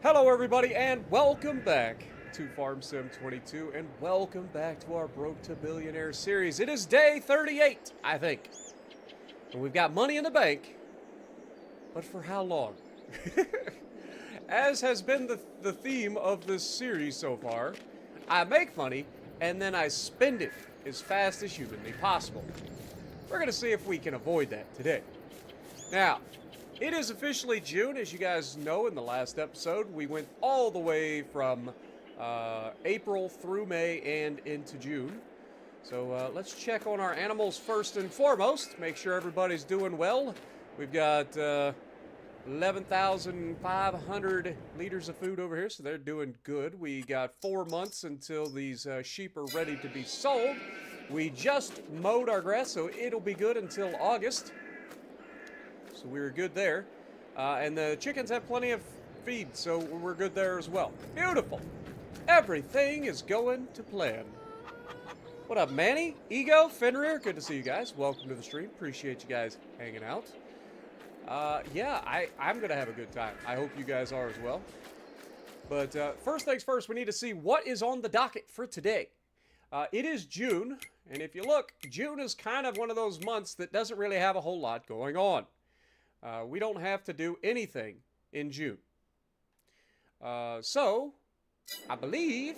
Hello, everybody, and welcome back to Farm Sim 22, and welcome back to our Broke to Billionaire series. It is day 38, I think, and we've got money in the bank, but for how long? As has been the theme of this series so far, I make money, and then I spend it as fast as humanly possible. We're going to see if we can avoid that today. Now, it is officially June. As you guys know, in the last episode, we went all the way from April through May and into June. So let's check on our animals first and foremost. Make sure everybody's doing well. We've got 11,500 liters of food over here, so they're doing good. We got 4 months until these sheep are ready to be sold. We just mowed our grass, so it'll be good until August. So we were good there. And the chickens have plenty of feed, so we're good there as well. Beautiful. Everything is going to plan. What up, Manny? Ego? Fenrir? Good to see you guys. Welcome to the stream. Appreciate you guys hanging out. Yeah, I'm going to have a good time. I hope you guys are as well. But first things first, we need to see what is on the docket for today. It is June, and if you look, June is kind of one of those months that doesn't really have a whole lot going on. We don't have to do anything in June. So, I believe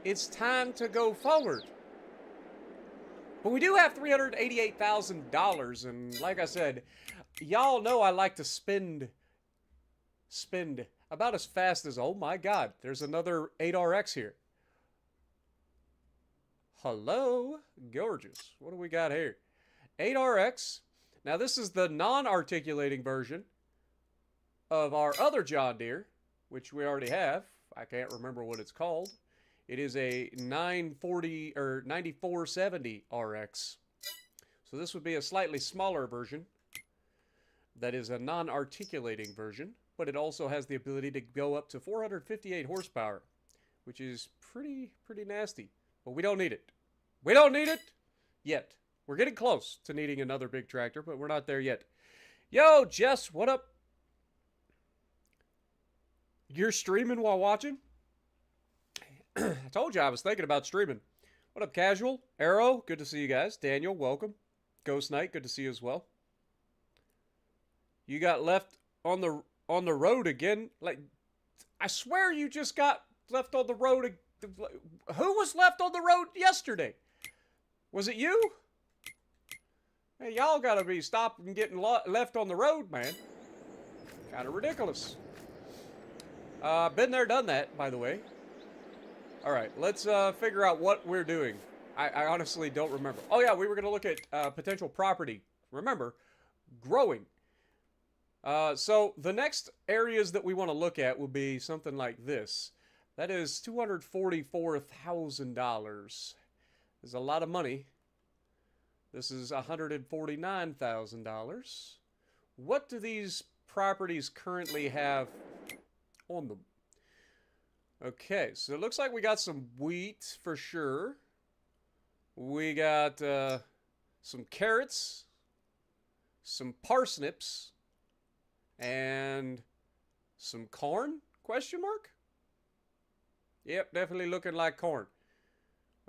it's time to go forward. But we do have $388,000, and like I said, y'all know I like to spend about as fast as, oh my god, there's another 8RX here. Hello, gorgeous. What do we got here? 8RX. Now, this is the non-articulating version of our other John Deere, which we already have. I can't remember what it's called. It is a 940 or 9470 RX. So this would be a slightly smaller version. That is a non-articulating version, but it also has the ability to go up to 458 horsepower, which is pretty nasty. But we don't need it. We don't need it yet. We're getting close to needing another big tractor, but we're not there yet. Yo, Jess, what up? You're streaming while watching? I told you I was thinking about streaming. What up, Casual? Arrow, good to see you guys. Daniel, welcome. Ghost Knight, good to see you as well. You got left on the road again? Like, I swear you just got left on the road. Who was left on the road yesterday? Was it you? Hey, y'all gotta be stopping getting left on the road, man. Kind of ridiculous. Been there, done that, by the way. Alright, let's figure out what we're doing. I honestly don't remember. Oh yeah, we were gonna look at potential property. Remember, growing. So the next areas that we want to look at will be something like this. That is $244,000. There's a lot of money. This is $149,000. What do these properties currently have on them? Okay, so it looks like we got some wheat for sure. We got some carrots, some parsnips, and some corn? Question mark? Yep, definitely looking like corn.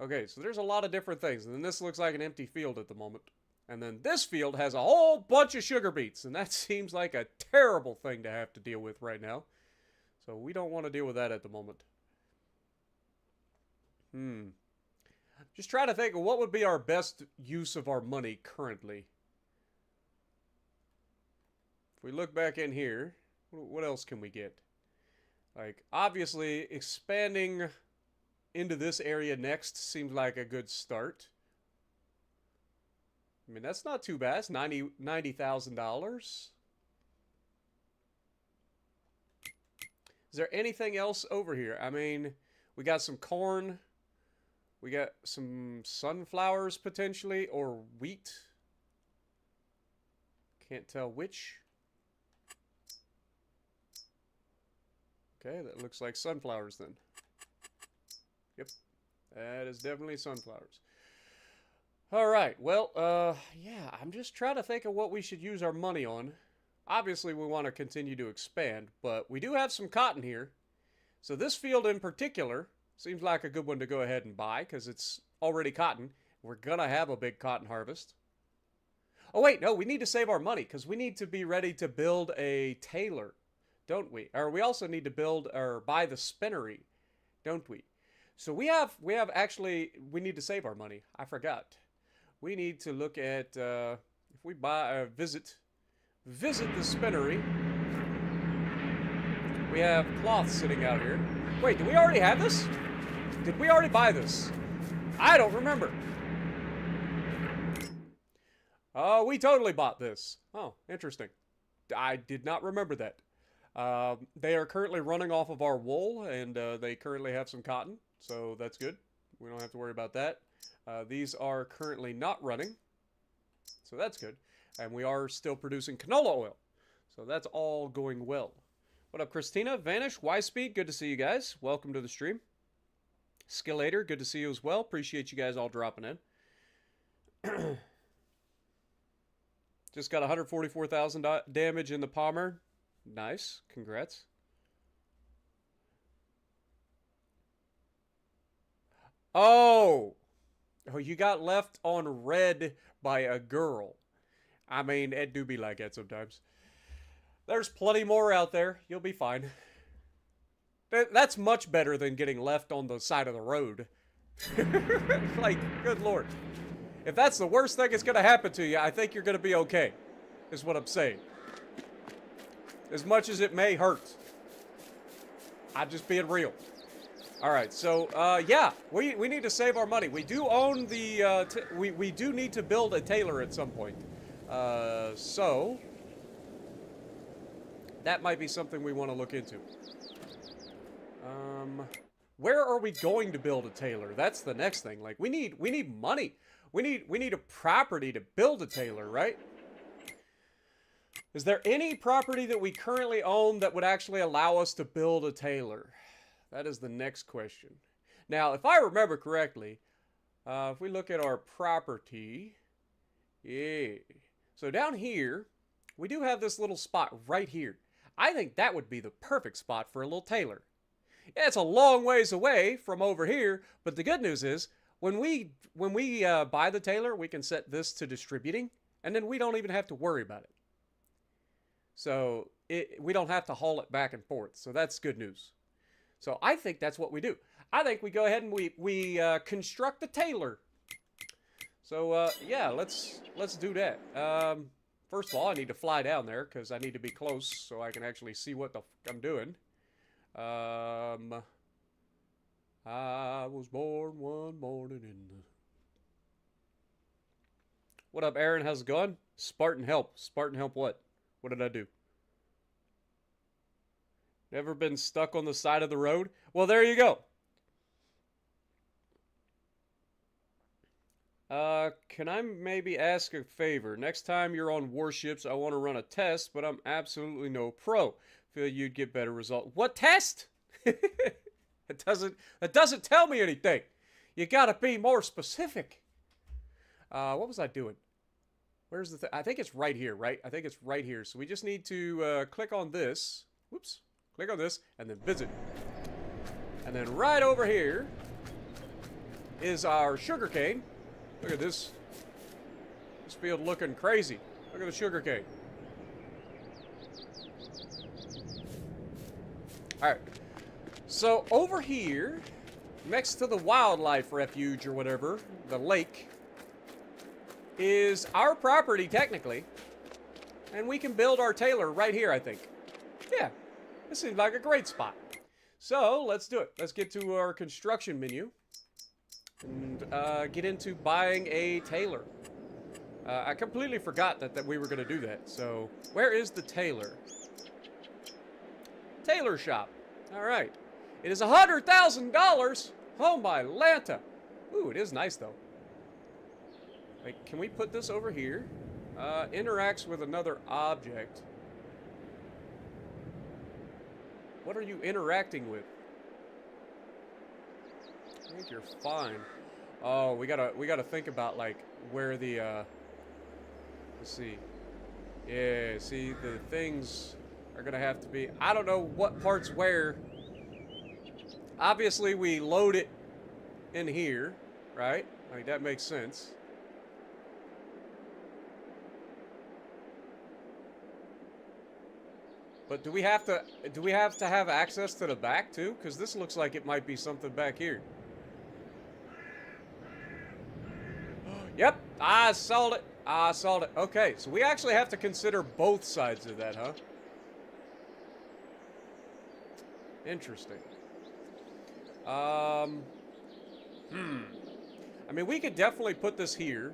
Okay, so there's a lot of different things. And then this looks like an empty field at the moment. And then this field has a whole bunch of sugar beets. And that seems like a terrible thing to have to deal with right now. So we don't want to deal with that at the moment. Just trying to think of what would be our best use of our money currently. If we look back in here, what else can we get? Like, obviously, expanding into this area next seems like a good start. I mean, that's not too bad. It's $90,000. Is there anything else over here? I mean, we got some corn. We got some sunflowers potentially, or wheat. Can't tell which. Okay, that looks like sunflowers then. Yep, that is definitely sunflowers. All right, well, yeah, I'm just trying to think of what we should use our money on. Obviously, we want to continue to expand, but we do have some cotton here. So this field in particular seems like a good one to go ahead and buy because it's already cotton. We're going to have a big cotton harvest. Oh, wait, no, we need to save our money because we need to be ready to build a tailor, don't we? Or we also need to build or buy the spinnery, don't we? So we have actually, we need to save our money. I forgot. We need to look at, if we buy, visit the spinnery. We have cloth sitting out here. Wait, do we already have this? Did we already buy this? I don't remember. Oh, we totally bought this. Oh, interesting. I did not remember that. They are currently running off of our wool, and they currently have some cotton, so that's good. We don't have to worry about that. These are currently not running, so that's good. And we are still producing canola oil, so that's all going well. What up, Christina? Vanish, Y-Speed, good to see you guys. Welcome to the stream. Skillator, good to see you as well. Appreciate you guys all dropping in. Just got 144,000 damage in the Palmer. Nice. Congrats. Oh! Oh, you got left on red by a girl. I mean, it do be like that sometimes. There's plenty more out there. You'll be fine. That's much better than getting left on the side of the road. Like, good lord. If that's the worst thing that's going to happen to you, I think you're going to be okay, is what I'm saying. As much as it may hurt. I'm just being real. Alright, so, yeah, we need to save our money. We do own the, we do need to build a tailor at some point. So, that might be something we want to look into. Where are we going to build a tailor? That's the next thing. Like, we need money. We need a property to build a tailor, right? Is there any property that we currently own that would actually allow us to build a tailor? That is the next question. Now, if I remember correctly, if we look at our property, yeah. So down here, we do have this little spot right here. I think that would be the perfect spot for a little tailor. Yeah, it's a long ways away from over here, but the good news is, when we buy the tailor, we can set this to distributing, and then we don't even have to worry about it. So we don't have to haul it back and forth. So that's good news. So I think that's what we do. I think we go ahead and we construct the tailor. So yeah, let's do that. First of all, I need to fly down there because I need to be close so I can actually see what the f I'm doing. I was born one morning in the... What up, Aaron? How's it going? Spartan help. Spartan help what? What did I do? Never been stuck on the side of the road? Well, there you go. Can I maybe ask a favor? Next time you're on warships, I want to run a test, but I'm absolutely no pro. Feel you'd get better results. What test? It doesn't tell me anything. You gotta be more specific. What was I doing? Where's the thing? I think it's right here, right? I think it's right here. So we just need to click on this. Whoops. Click on this and then visit. And then right over here is our sugarcane. Look at this. This field looking crazy. Look at the sugarcane. Alright. So over here, next to the wildlife refuge or whatever, the lake, is our property technically. And we can build our tailor right here, I think. Yeah. This seems like a great spot. So, let's do it. Let's get to our construction menu. And get into buying a tailor. I completely forgot that we were going to do that. So, where is the tailor? Tailor shop. Alright. It is $100,000. Oh my Lanta. Ooh, it is nice though. Wait, can we put this over here? Interacts with another object. What are you interacting with? I think you're fine. Oh, we gotta think about like where the let's see. Yeah, see, the things are gonna have to be... I don't know what part's where. Obviously, we load it in here, right? Like, that makes sense. But do we have to have access to the back too? Because this looks like it might be something back here. Yep, I saw it. I saw it. Okay, so we actually have to consider both sides of that, huh? Interesting. Um, I mean, we could definitely put this here.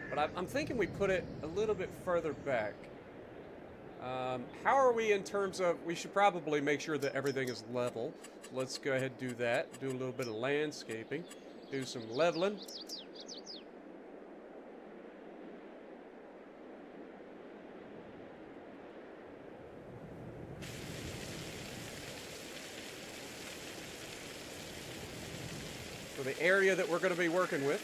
But I'm thinking we put it a little bit further back. How are we in terms of... We should probably make sure that everything is level. Let's go ahead and do that. Do a little bit of landscaping. Do some leveling. For the area that we're going to be working with.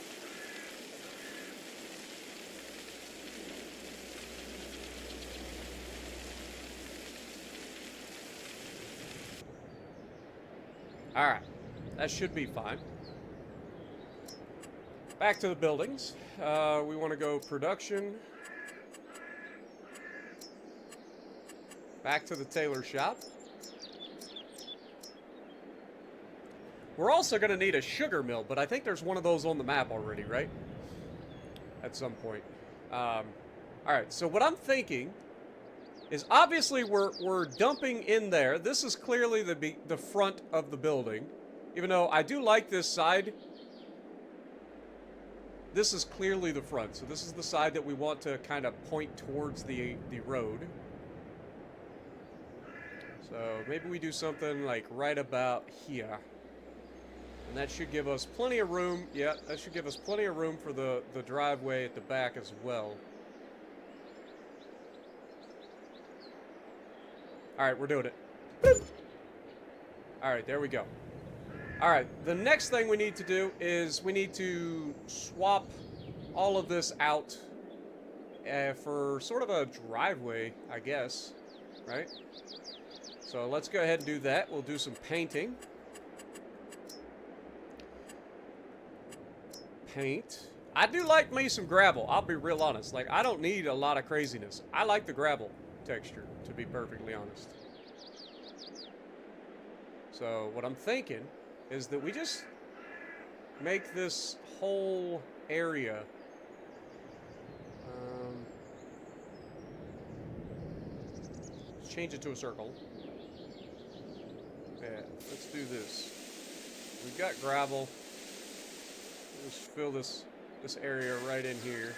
Alright, that should be fine. Back to the buildings. We want to go production. Back to the tailor shop. We're also going to need a sugar mill, but I think there's one of those on the map already, right? At some point. Alright, so what I'm thinking is obviously we're dumping in there. This is clearly the front of the building. Even though I do like this side. This is clearly the front. So this is the side that we want to kind of point towards the road. So maybe we do something like right about here. And that should give us plenty of room. Yeah, that should give us plenty of room for the driveway at the back as well. Alright, we're doing it. Alright, there we go. Alright, the next thing we need to do is we need to swap all of this out for sort of a driveway, I guess. Right? So let's go ahead and do that. We'll do some painting. Paint. I do like me some gravel, I'll be real honest. Like, I don't need a lot of craziness. I like the gravel texture, to be perfectly honest. So what I'm thinking is that we just make this whole area let's change it to a circle. Yeah, let's do this. We've got gravel. Let's fill this area right in here.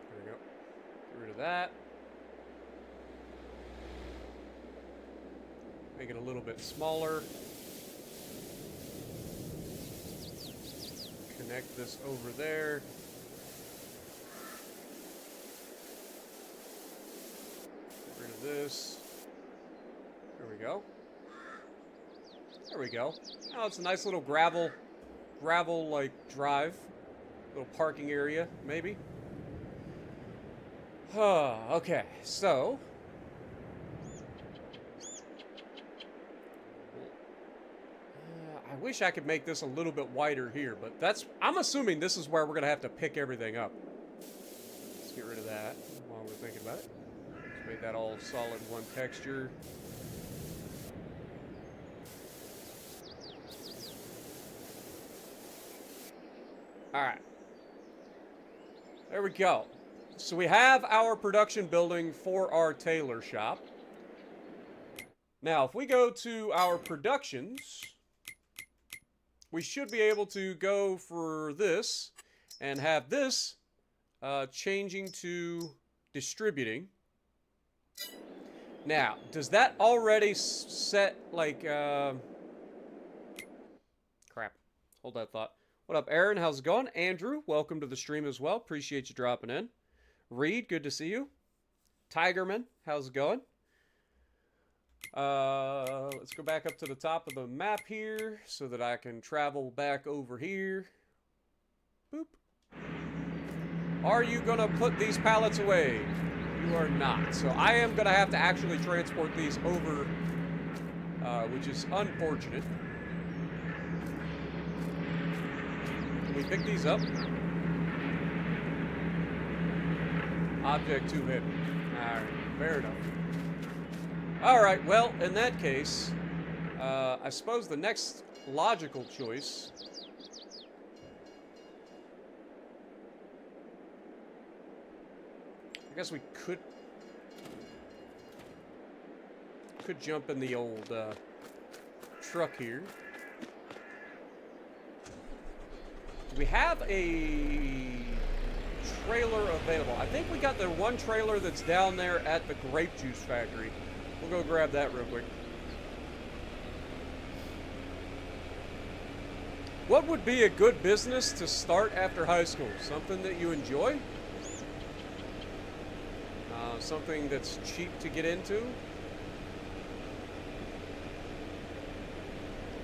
There we go. Get rid of that. Make it a little bit smaller. Connect this over there. Get rid of this. There we go. There we go. Now it's a nice little gravel like drive. Little parking area, maybe. Okay, so I wish I could make this a little bit wider here, but I'm assuming this is where we're gonna have to pick everything up. Let's get rid of that while we're thinking about it. Let's make that all solid one texture. Alright. There we go. So we have our production building for our tailor shop. Now, if we go to our productions, we should be able to go for this and have this changing to distributing. Now, does that already set, like, crap. Hold that thought. What up, Aaron? How's it going? Andrew, welcome to the stream as well. Appreciate you dropping in. Reed, good to see you. Tigerman, how's it going? Let's go back up to the top of the map here so that I can travel back over here. Boop. Are you going to put these pallets away? You are not. So I am going to have to actually transport these over, which is unfortunate. Can we pick these up? Object too heavy. Alright, fair enough. Alright, well, in that case, I suppose the next logical choice... I guess we could jump in the old truck here. Do we have a trailer available? I think we got the one trailer that's down there at the grape juice factory. We'll go grab that real quick. What would be a good business to start after high school? Something that you enjoy? Something that's cheap to get into?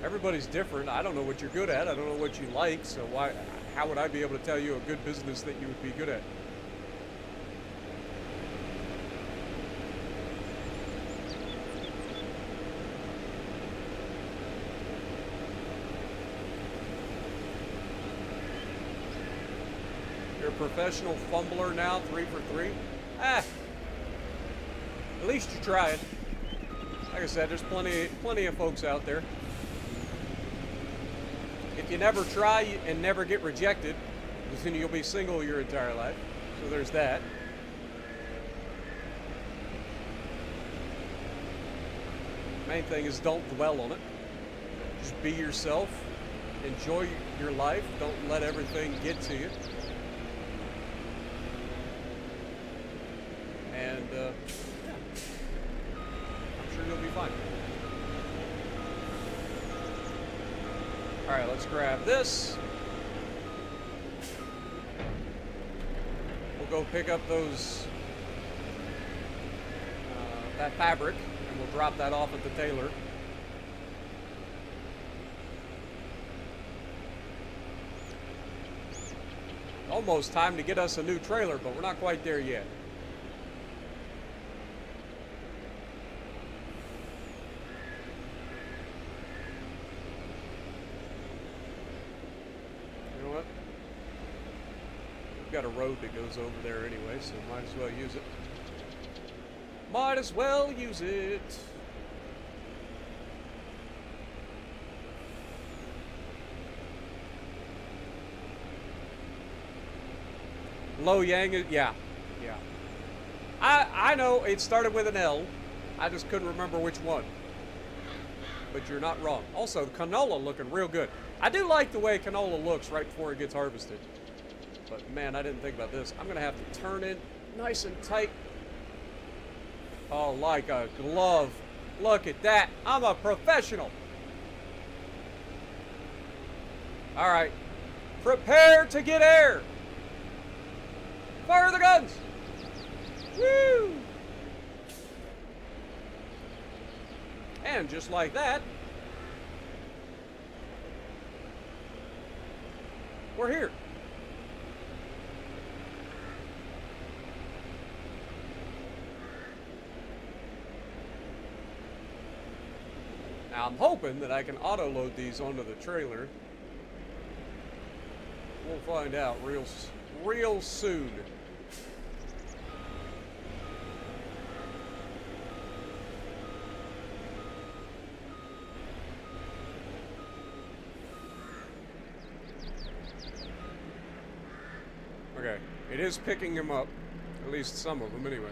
Everybody's different. I don't know what you're good at. I don't know what you like. So how would I be able to tell you a good business that you would be good at? You're a professional fumbler now, 3 for 3. At least you tried. Like I said, there's plenty of folks out there. If you never try and never get rejected, then you'll be single your entire life. So there's that. Main thing is don't dwell on it. Just be yourself. Enjoy your life. Don't let everything get to you. And yeah, I'm sure you'll be fine. All right, let's grab this. We'll go pick up those that fabric, and we'll drop that off at the tailor. Almost time to get us a new trailer, but we're not quite there yet. Got a road that goes over there anyway, so might as well use it. Might as well use it. Lo Yang, yeah. I know it started with an L. I just couldn't remember which one. But you're not wrong. Also, canola looking real good. I do like the way canola looks right before it gets harvested. But man, I didn't think about this. I'm going to have to turn it nice and tight. Oh, like a glove. Look at that. I'm a professional. All right. Prepare to get air. Fire the guns. Woo! And just like that, we're here. Now I'm hoping that I can auto-load these onto the trailer. We'll find out real soon. Okay, it is picking them up, at least some of them anyway.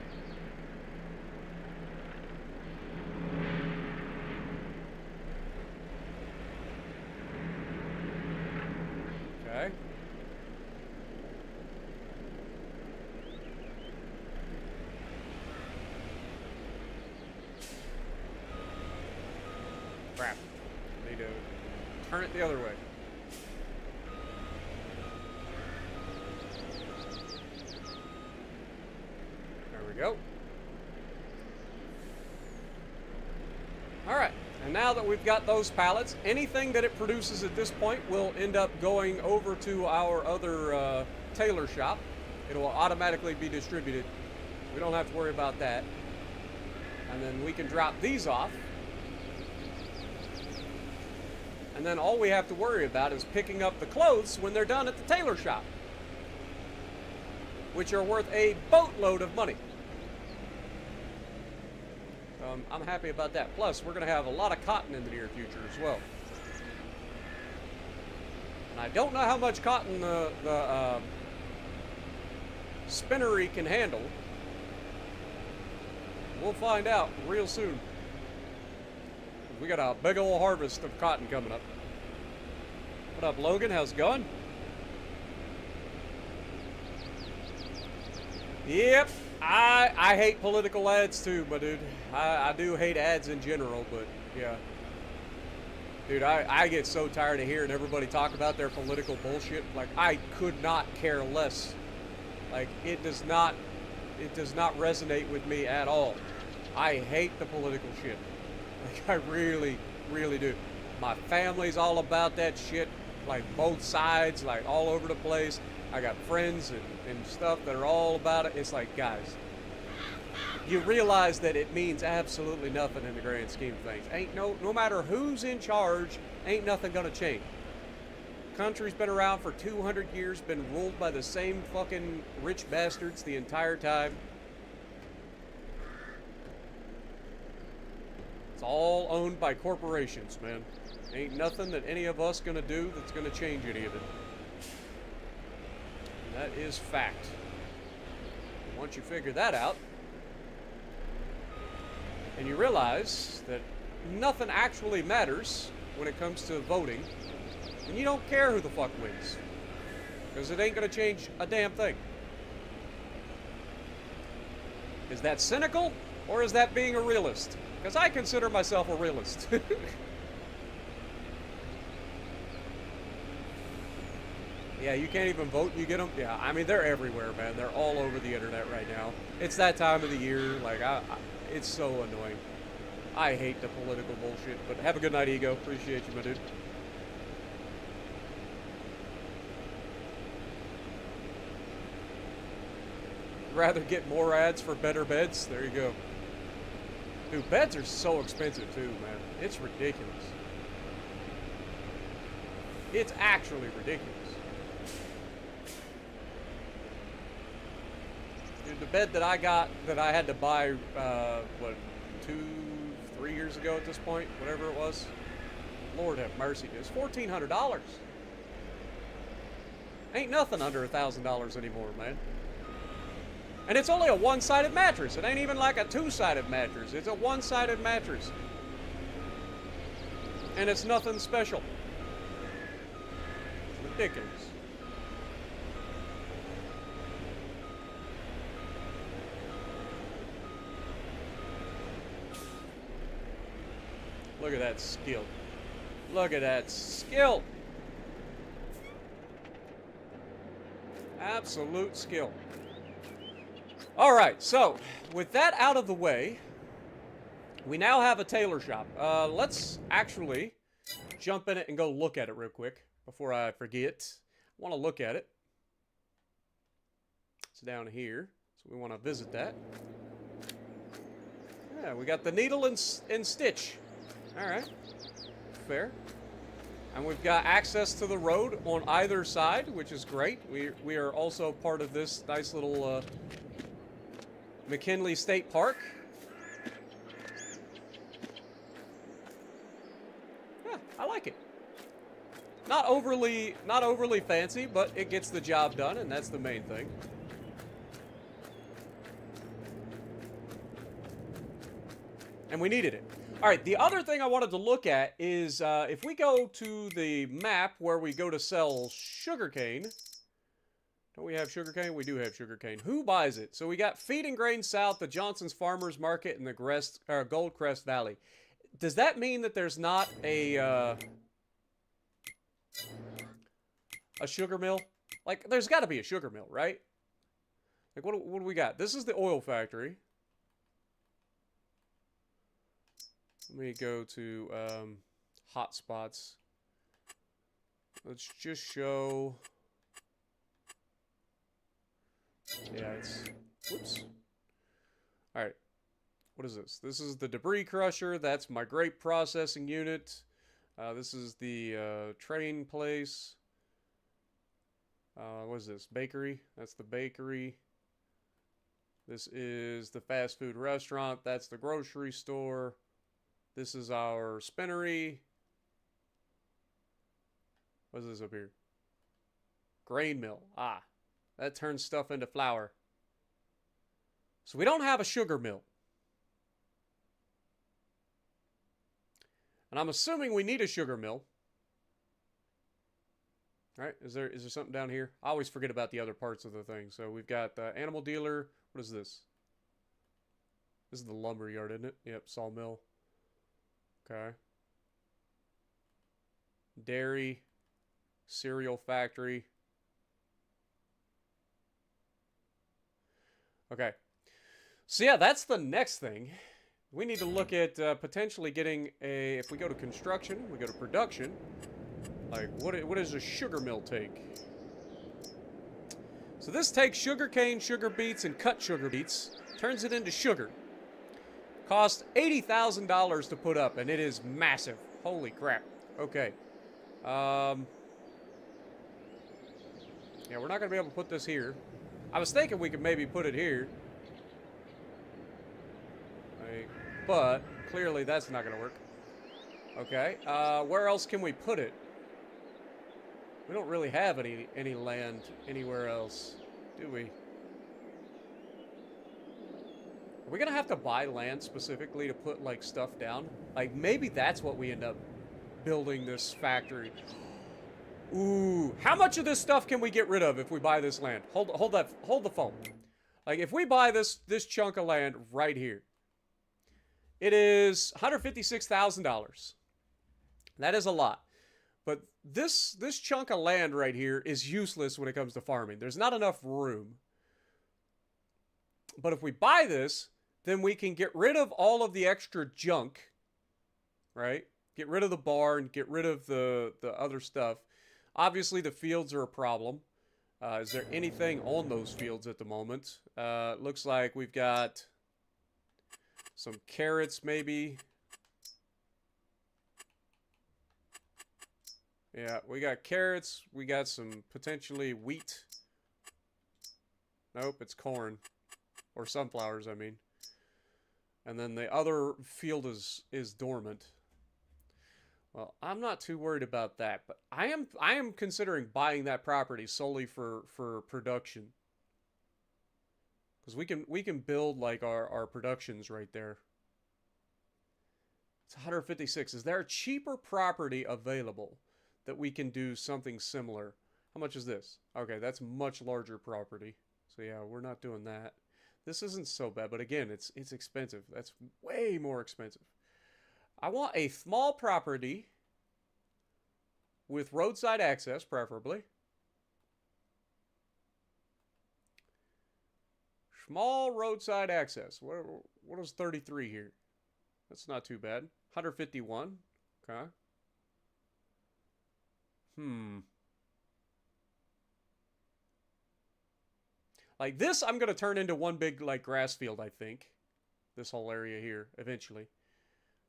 Okay. Crap. I need to turn it the other way. go. All right. And now that we've got those pallets, anything that it produces at this point will end up going over to our other tailor shop. It will automatically be distributed. We don't have to worry about that. And then we can drop these off. And then all we have to worry about is picking up the clothes when they're done at the tailor shop, which are worth a boatload of money. I'm happy about that. Plus, we're going to have a lot of cotton in the near future as well. And I don't know how much cotton the spinnery can handle. We'll find out real soon. We got a big old harvest of cotton coming up. What up, Logan? How's it going? Yep. I hate political ads too, my dude. I do hate ads in general, but yeah. Dude, I get so tired of hearing everybody talk about their political bullshit. Like, I could not care less. Like, it does not resonate with me at all. I hate the political shit. Like, I really, really do. My family's all about that shit. Like, both sides, like, all over the place. I got friends and stuff that are all about it. It's like, guys, you realize that it means absolutely nothing in the grand scheme of things. Ain't no matter who's in charge, ain't nothing gonna change. Country's been around for 200 years, been ruled by the same fucking rich bastards the entire time. It's all owned by corporations, man. Ain't nothing that any of us gonna do that's gonna change any of it. That is fact. Once you figure that out, and you realize that nothing actually matters when it comes to voting, and you don't care who the fuck wins, because it ain't gonna change a damn thing. Is that cynical, or is that being a realist? Because I consider myself a realist. Yeah, you can't even vote and you get them? Yeah, I mean, they're everywhere, man. They're all over the internet right now. It's that time of the year. Like, it's so annoying. I hate the political bullshit. But have a good night, Ego. Appreciate you, my dude. Rather get more ads for better beds? There you go. Dude, beds are so expensive, too, man. It's ridiculous. It's actually ridiculous. The bed that I got, that I had to buy, what, 2-3 years ago at this point, whatever it was. Lord have mercy, it was $1,400. Ain't nothing under $1,000 anymore, man. And it's only a one-sided mattress. It ain't even like a two-sided mattress. It's a one-sided mattress. And it's nothing special. It's ridiculous. Look at that skill. Look at that skill. Absolute skill. All right, so with that out of the way, we now have a tailor shop. Let's actually jump in it and go look at it real quick before I forget. I want to look at it. It's down here, so we want to visit that. Yeah, we got the needle and stitch. All right, fair. And we've got access to the road on either side, which is great. We are also part of this nice little McKinley State Park. Yeah, I like it. Not overly fancy, but it gets the job done, and that's the main thing. And we needed it. All right, the other thing I wanted to look at is if we go to the map where we go to sell sugarcane. Don't we have sugarcane? We do have sugarcane. Who buys it? So we got Feed and Grain South, the Johnson's Farmers Market, and the Goldcrest Valley. Does that mean that there's not a sugar mill? Like, there's got to be a sugar mill, right? Like, what do we got? This is the oil factory. Let me go to hotspots. Let's just show. Yeah, it's. Whoops. All right. What is this? This is the debris crusher. That's my grape processing unit. This is the train place. What is this? Bakery. That's the bakery. This is the fast food restaurant. That's the grocery store. This is our spinnery. What is this up here? Grain mill. Ah, that turns stuff into flour. So we don't have a sugar mill. And I'm assuming we need a sugar mill. All right, is there something down here? I always forget about the other parts of the thing. So we've got the animal dealer. What is this? This is the lumber yard, isn't it? Yep, sawmill. Okay. Dairy. Cereal factory. Okay. So yeah, that's the next thing. We need to look at potentially getting a, if we go to construction, we go to production, like what does a sugar mill take? So this takes sugar cane, sugar beets, and cut sugar beets, turns it into sugar. Cost $80,000 to put up, and it is massive. Holy crap. Okay. Yeah, we're not going to be able to put this here. I was thinking we could maybe put it here. But clearly that's not going to work. Okay. Where else can we put it? We don't really have any land anywhere else, do we? Are we going to have to buy land specifically to put, like, stuff down? Like, maybe that's what we end up building this factory. Ooh. How much of this stuff can we get rid of if we buy this land? Hold the phone. Like, if we buy this chunk of land right here, it is $156,000. That is a lot. But this chunk of land right here is useless when it comes to farming. There's not enough room. But if we buy this, then we can get rid of all of the extra junk, right? Get rid of the barn, get rid of the other stuff. Obviously, the fields are a problem. Is there anything on those fields at the moment? Looks like we've got some carrots, maybe. Yeah, we got carrots. We got some potentially wheat. Nope, it's corn. Or sunflowers, I mean. And then the other field is dormant. Well, I'm not too worried about that, but I am considering buying that property solely for production. Because we can build like our productions right there. It's 156. Is there a cheaper property available that we can do something similar? How much is this? Okay, that's much larger property. So yeah, we're not doing that. This isn't so bad, but again, it's expensive. That's way more expensive. I want a small property with roadside access, preferably. Small roadside access. What is 33 here? That's not too bad. 151. Okay. Like this, I'm going to turn into one big like grass field, I think. This whole area here, eventually.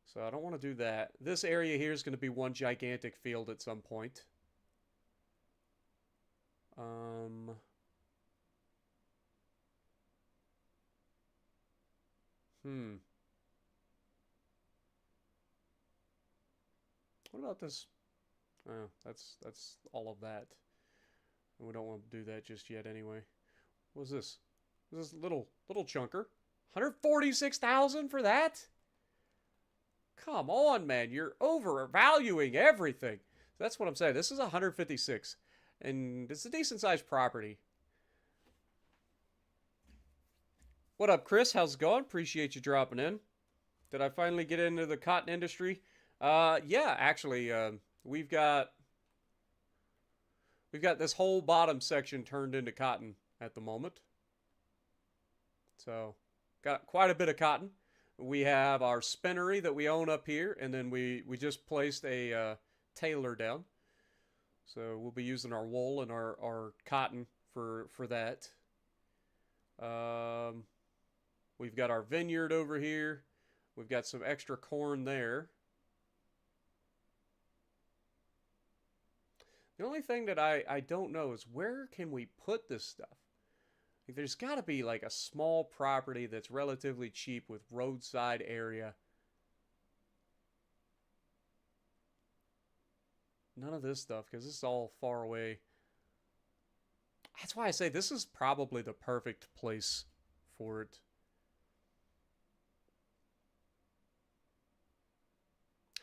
So I don't want to do that. This area here is going to be one gigantic field at some point. What about this? Oh, that's all of that. And we don't want to do that just yet anyway. What's this? What's this little chunker? 146,000 for that? Come on, man. You're overvaluing everything. That's what I'm saying. This is 156. And it's a decent sized property. What up, Chris? How's it going? Appreciate you dropping in. Did I finally get into the cotton industry? Yeah, actually, we've got this whole bottom section turned into cotton at the moment. So, got quite a bit of cotton. We have our spinnery that we own up here, and then we just placed a tailor down. So we'll be using our wool and our cotton for that. Um, we've got our vineyard over here. We've got some extra corn there. The only thing that I don't know is where can we put this stuff? Like, there's got to be like a small property that's relatively cheap with roadside area. None of this stuff because this is all far away. That's why I say this is probably the perfect place for it.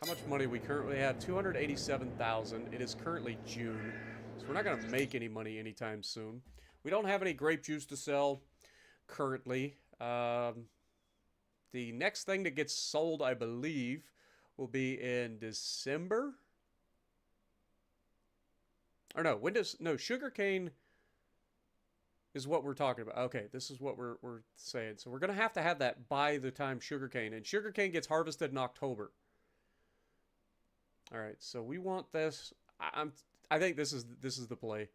How much money we currently have? 287,000. It is currently June, so we're not going to make any money anytime soon. We don't have any grape juice to sell currently. The next thing that gets sold, I believe, will be in December. Or no, sugarcane is what we're talking about. Okay, this is what we're saying. So we're going to have that by the time sugarcane. And sugarcane gets harvested in October. All right, so we want this. I think this is the play.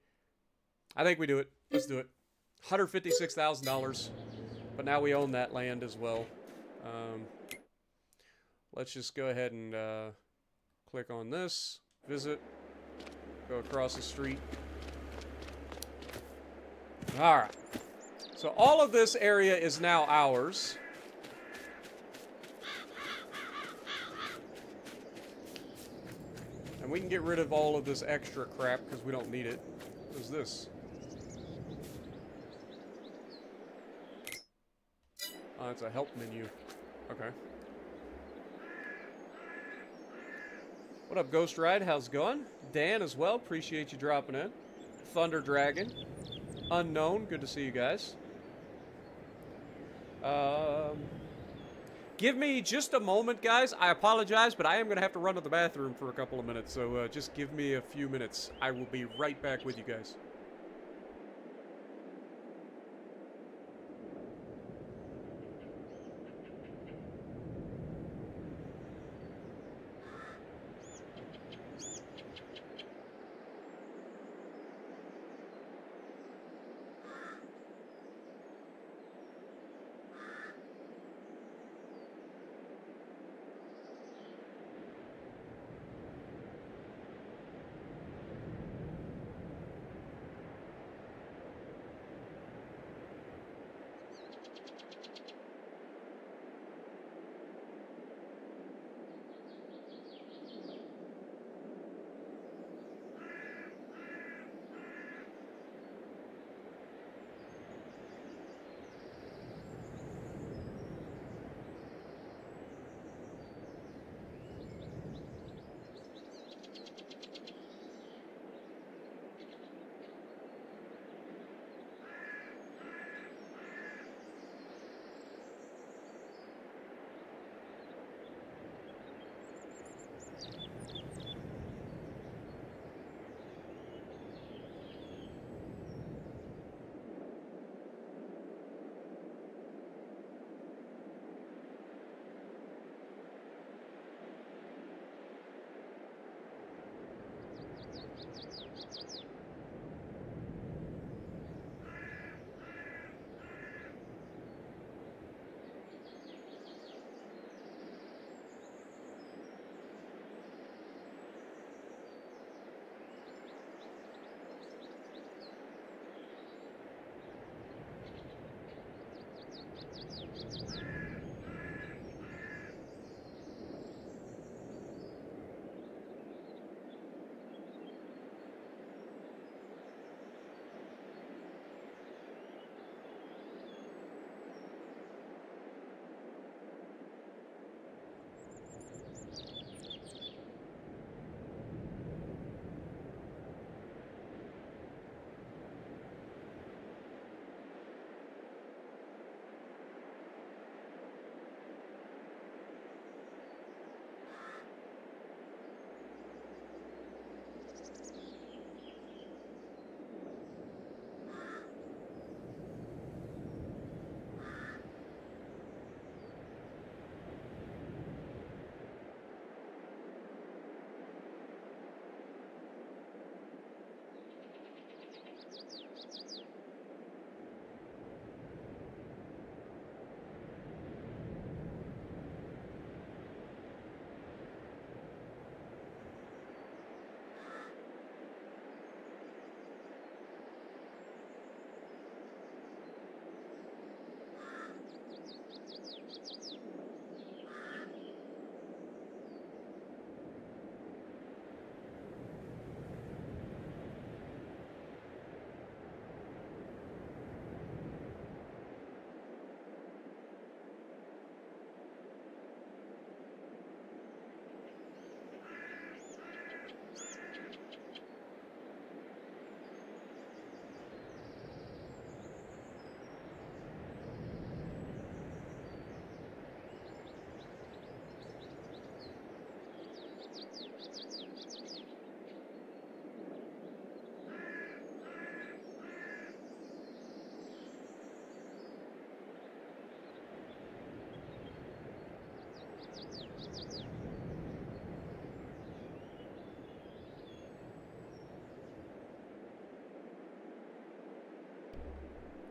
I think we do it. Let's do it. $156,000. But now we own that land as well. Let's just go ahead and click on this. Visit. Go across the street. All right. So all of this area is now ours. And we can get rid of all of this extra crap because we don't need it. What is this? Oh, it's a help menu. Okay. What up, Ghost Ride? How's it going? Dan as well. Appreciate you dropping in. Thunder Dragon. Unknown. Good to see you guys. Give me just a moment, guys. I apologize, but I am going to have to run to the bathroom for a couple of minutes. So just give me a few minutes. I will be right back with you guys.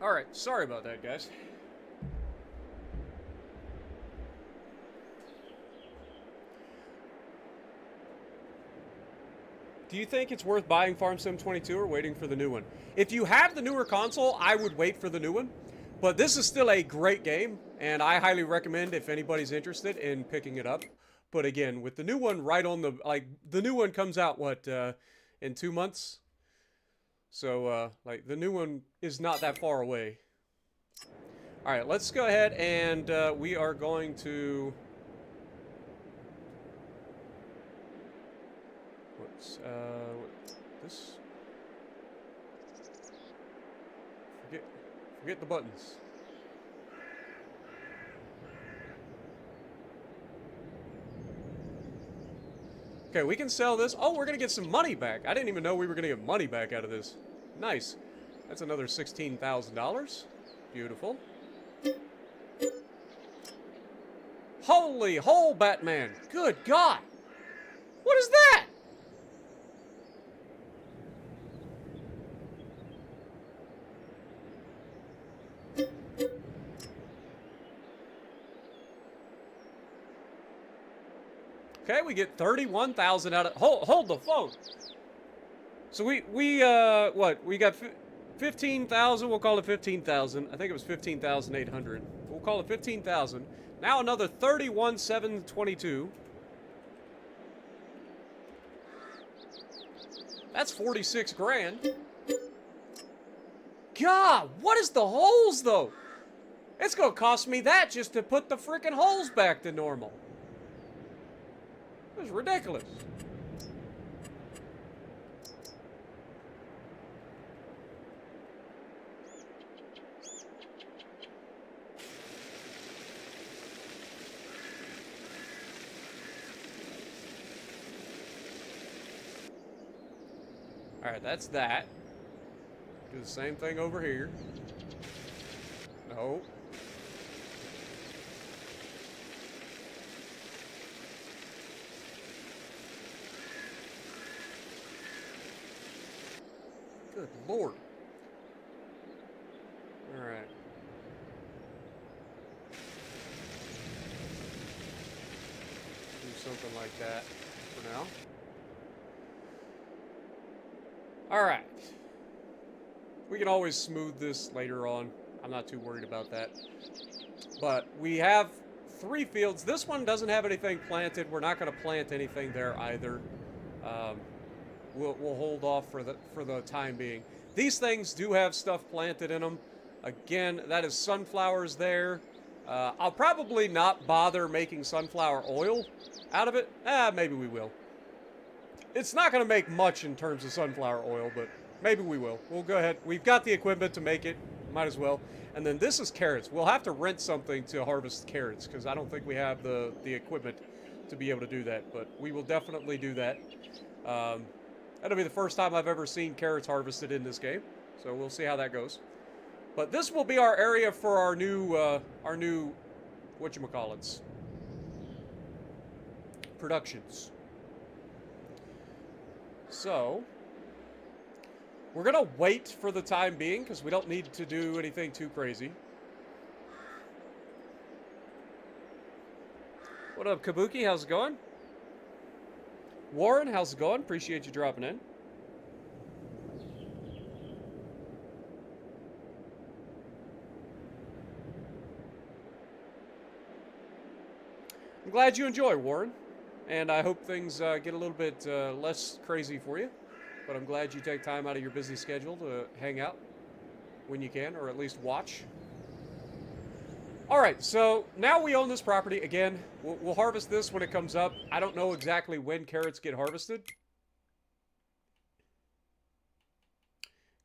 Alright, sorry about that, guys. Do you think it's worth buying Farm Sim 22 or waiting for the new one? If you have the newer console, I would wait for the new one. But this is still a great game, and I highly recommend if anybody's interested in picking it up. But again, with the new one right on the, like, the new one comes out, what, in 2 months? So, like, the new one is not that far away. Alright, let's go ahead and we are going to... What's, this? Forget the buttons. Okay, we can sell this. Oh, we're gonna get some money back. I didn't even know we were gonna get money back out of this. Nice. That's another $16,000. Beautiful. Holy hole, Batman! Good God! What is that? Okay, we get 31,000 out of... Hold the phone. So we what? We got 15,000. We'll call it 15,000. I think it was 15,800. We'll call it 15,000. Now another 31,722. That's 46 grand. God, what is the holes, though? It's gonna cost me that just to put the freaking holes back to normal. It's ridiculous. Alright, that's that. Do the same thing over here. No. Good Lord. Alright. Do something like that for now. Alright. We can always smooth this later on. I'm not too worried about that. But we have 3 fields. This one doesn't have anything planted. We're not going to plant anything there either. We'll hold off for the time being. These things do have stuff planted in them. Again, that is sunflowers there. I'll probably not bother making sunflower oil out of it. Maybe we will. It's not going to make much in terms of sunflower oil, but maybe we will. We'll go ahead. We've got the equipment to make it. Might as well. And then this is carrots. We'll have to rent something to harvest carrots because I don't think we have the equipment to be able to do that. But we will definitely do that. That'll be the first time I've ever seen carrots harvested in this game. So we'll see how that goes. But this will be our area for our new whatchamacallits, productions. So, we're going to wait for the time being because we don't need to do anything too crazy. What up, Kabuki? How's it going? Warren, how's it going? Appreciate you dropping in. I'm glad you enjoy, Warren. And I hope things get a little bit less crazy for you. But I'm glad you take time out of your busy schedule to hang out when you can, or at least watch. Alright, so now we own this property. Again, we'll harvest this when it comes up. I don't know exactly when carrots get harvested.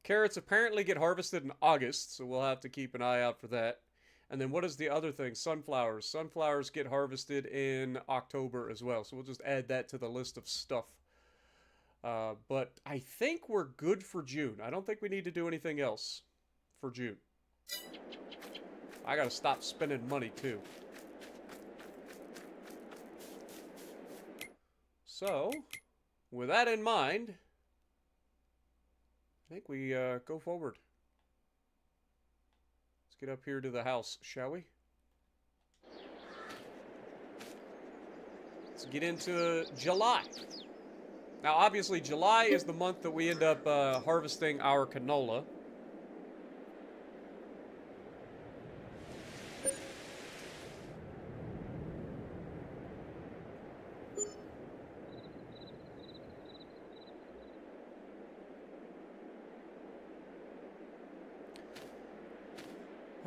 Carrots apparently get harvested in August, so we'll have to keep an eye out for that. And then what is the other thing? Sunflowers. Sunflowers get harvested in October as well. So we'll just add that to the list of stuff. But I think we're good for June. I don't think we need to do anything else for June. I gotta stop spending money too. So, with that in mind, I think we go forward. get up here to the house, shall we? Let's get into July. Now, obviously, July is the month that we end up harvesting our canola.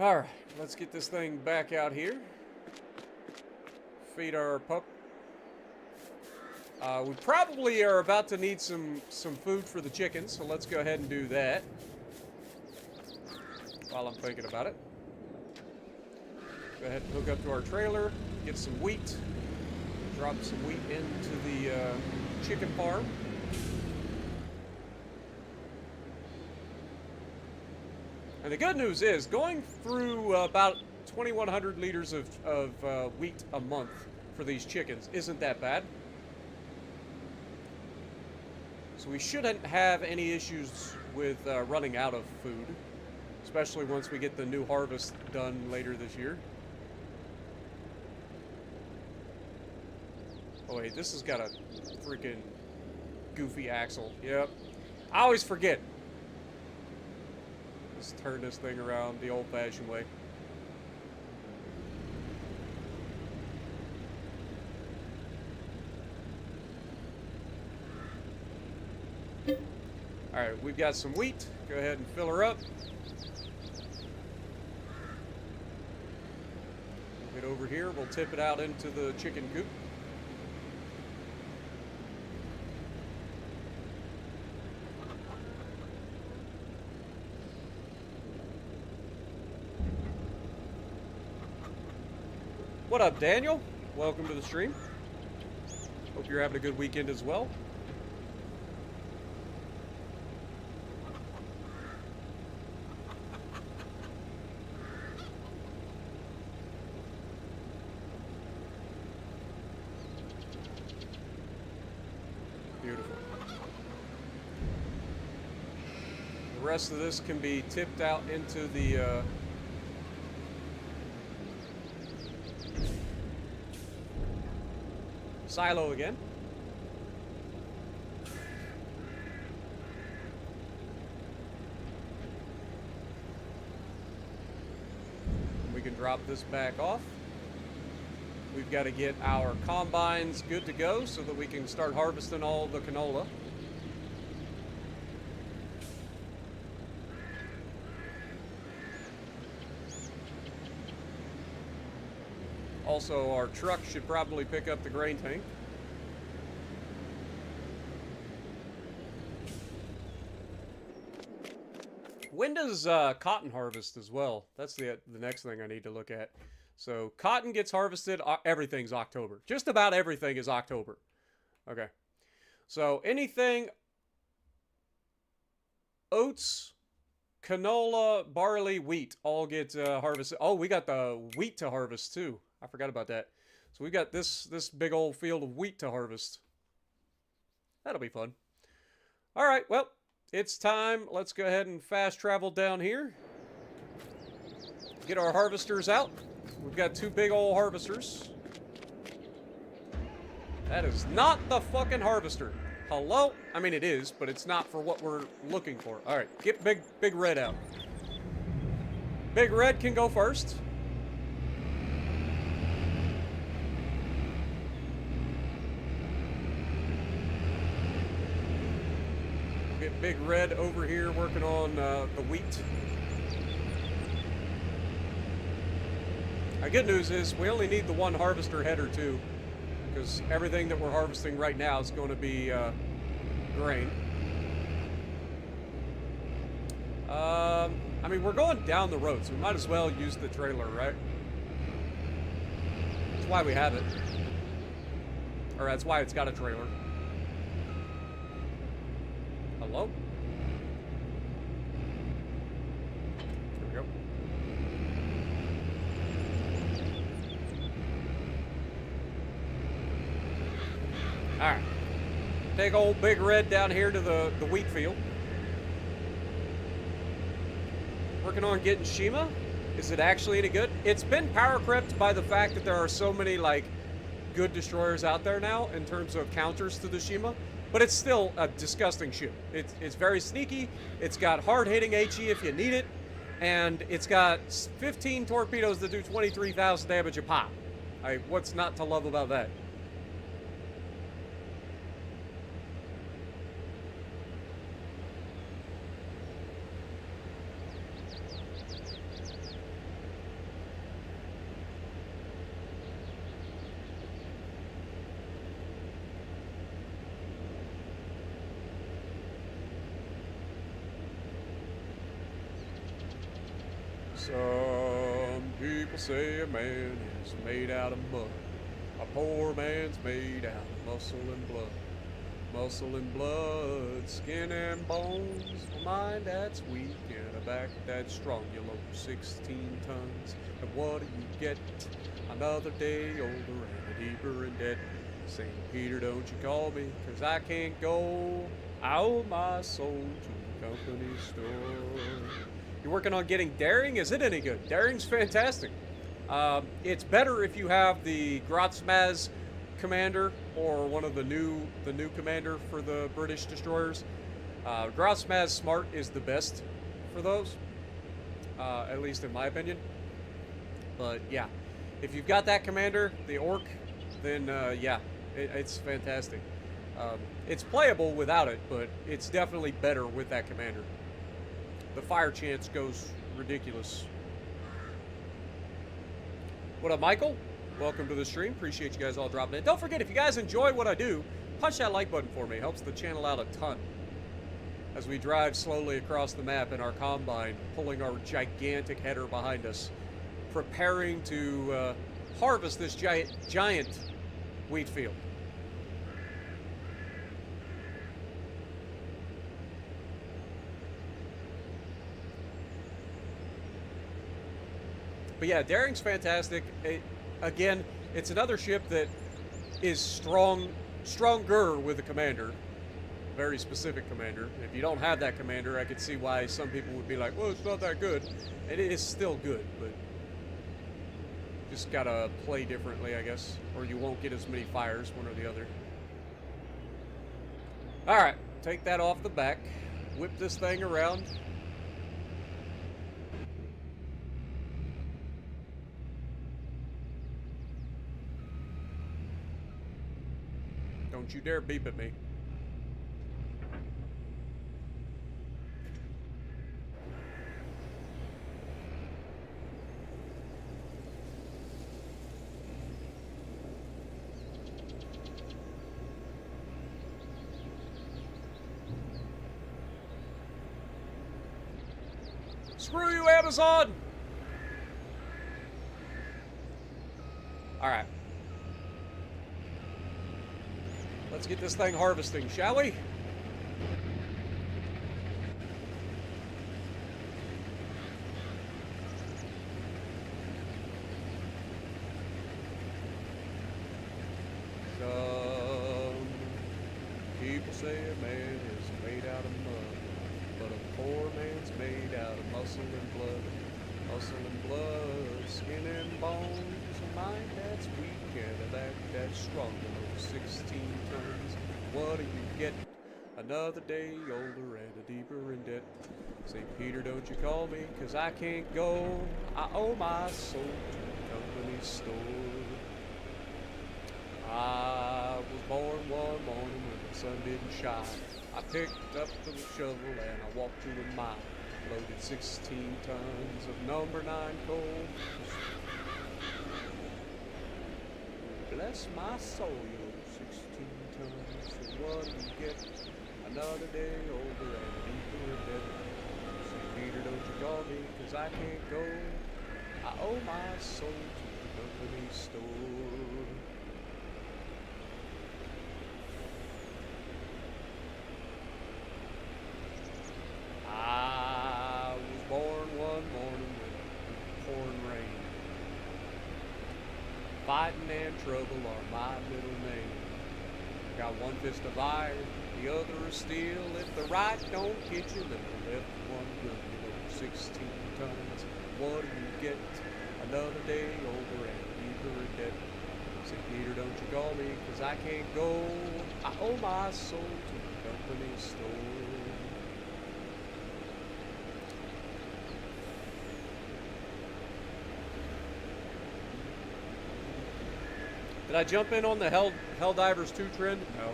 Alright, let's get this thing back out here. Feed our pup. We probably are about to need some food for the chickens, so let's go ahead and do that while I'm thinking about it. Go ahead and hook up to our trailer, get some wheat, drop some wheat into the chicken farm. And the good news is, going through about 2,100 liters of wheat a month for these chickens isn't that bad. So we shouldn't have any issues with running out of food, especially once we get the new harvest done later this year. Oh wait, this has got a freaking goofy axle. Yep. I always forget. Let's turn this thing around the old-fashioned way. Alright, we've got some wheat. Go ahead and fill her up. Get over here. We'll tip it out into the chicken coop. What up, Daniel? Welcome to the stream. Hope you're having a good weekend as well. Beautiful. The rest of this can be tipped out into the silo again. We can drop this back off. We've got to get our combines good to go so that we can start harvesting all the canola. Also, our truck should probably pick up the grain tank. When does cotton harvest as well? That's the next thing I need to look at. So cotton gets harvested, everything's October. Just about everything is October. Okay. So anything, oats, canola, barley, wheat, all get harvested. Oh, we got the wheat to harvest too. I forgot about that. So we've got this big old field of wheat to harvest. That'll be fun. All right, well, it's time. Let's go ahead and fast travel down here. Get our harvesters out. We've got two big old harvesters. That is not the fucking harvester. Hello? I mean, it is, but it's not for what we're looking for. All right, get Big Red out. Big Red can go first. Get Big Red over here working on the wheat. The good news is we only need the one harvester header too, because everything that we're harvesting right now is going to be grain. I mean, we're going down the road, so we might as well use the trailer, right? That's why we have it. Or that's why it's got a trailer. Hello? There we go. Alright. Take old Big Red down here to the wheat field. Working on getting Shima. Is it actually any good? It's been power crept by the fact that there are so many like good destroyers out there now in terms of counters to the Shima, but it's still a disgusting ship. It's very sneaky. It's got hard hitting HE if you need it, and it's got 15 torpedoes that do 23,000 damage a pop. What's not to love about that? Some people say a man is made out of mud. A poor man's made out of muscle and blood. Muscle and blood, skin and bones. A mind that's weak and a back that's strong. You load 16 tons, and what do you get? Another day older and a deeper in debt. St. Peter, don't you call me, 'cause I can't go. I owe my soul to the company store. You're working on getting daring? Is it any good? Daring's fantastic. It's better if you have the Grotsmaz commander or one of the new commander for the British destroyers. Grotsmaz Smart is the best for those, at least in my opinion. But yeah, if you've got that commander, the Orc, then yeah, it's fantastic. It's playable without it, but it's definitely better with that commander. The fire chance goes ridiculous. What up, Michael? Welcome to the stream. Appreciate you guys all dropping in. Don't forget, if you guys enjoy what I do, punch that like button for me. Helps the channel out a ton. As we drive slowly across the map in our combine, pulling our gigantic header behind us, preparing to harvest this giant wheat field. But yeah, Daring's fantastic. Again, it's another ship that is stronger with a commander. Very specific commander. If you don't have that commander, I could see why some people would be like, well, it's not that good. It is still good, but just gotta play differently, I guess. Or you won't get as many fires, one or the other. Alright, take that off the back. Whip this thing around. Don't you dare beep at me. Screw you, Amazon! Alright. Let's get this thing harvesting, shall we? Some people say a man is made out of mud, but a poor man's made out of muscle and blood. Muscle and blood, skin and bones. A mind that's weak and a back that's strong. 16 tons. What do you get? Another day older and a deeper in debt. St. Peter, don't you call me, 'cause I can't go. I owe my soul to the company store. I was born one morning when the sun didn't shine. I picked up the shovel and I walked 2 miles. Loaded 16 tons of number 9 coal. Bless my soul, you 16 tons. So what do you get? Another day older and deeper in debt. St. Peter, don't you call me, 'cause I can't go. I owe my soul to the company store. I was born one morning with pouring rain. Fighting and trouble are my middle name. Got one fist of iron, the other is steel. If the right don't get you, then the left one will. 16 tons. what do you get? Another day over at Peter Debt. Say, Peter, don't you call me, 'cause I can't go. I owe my soul to the company store. Did I jump in on the Helldivers 2 trend? No.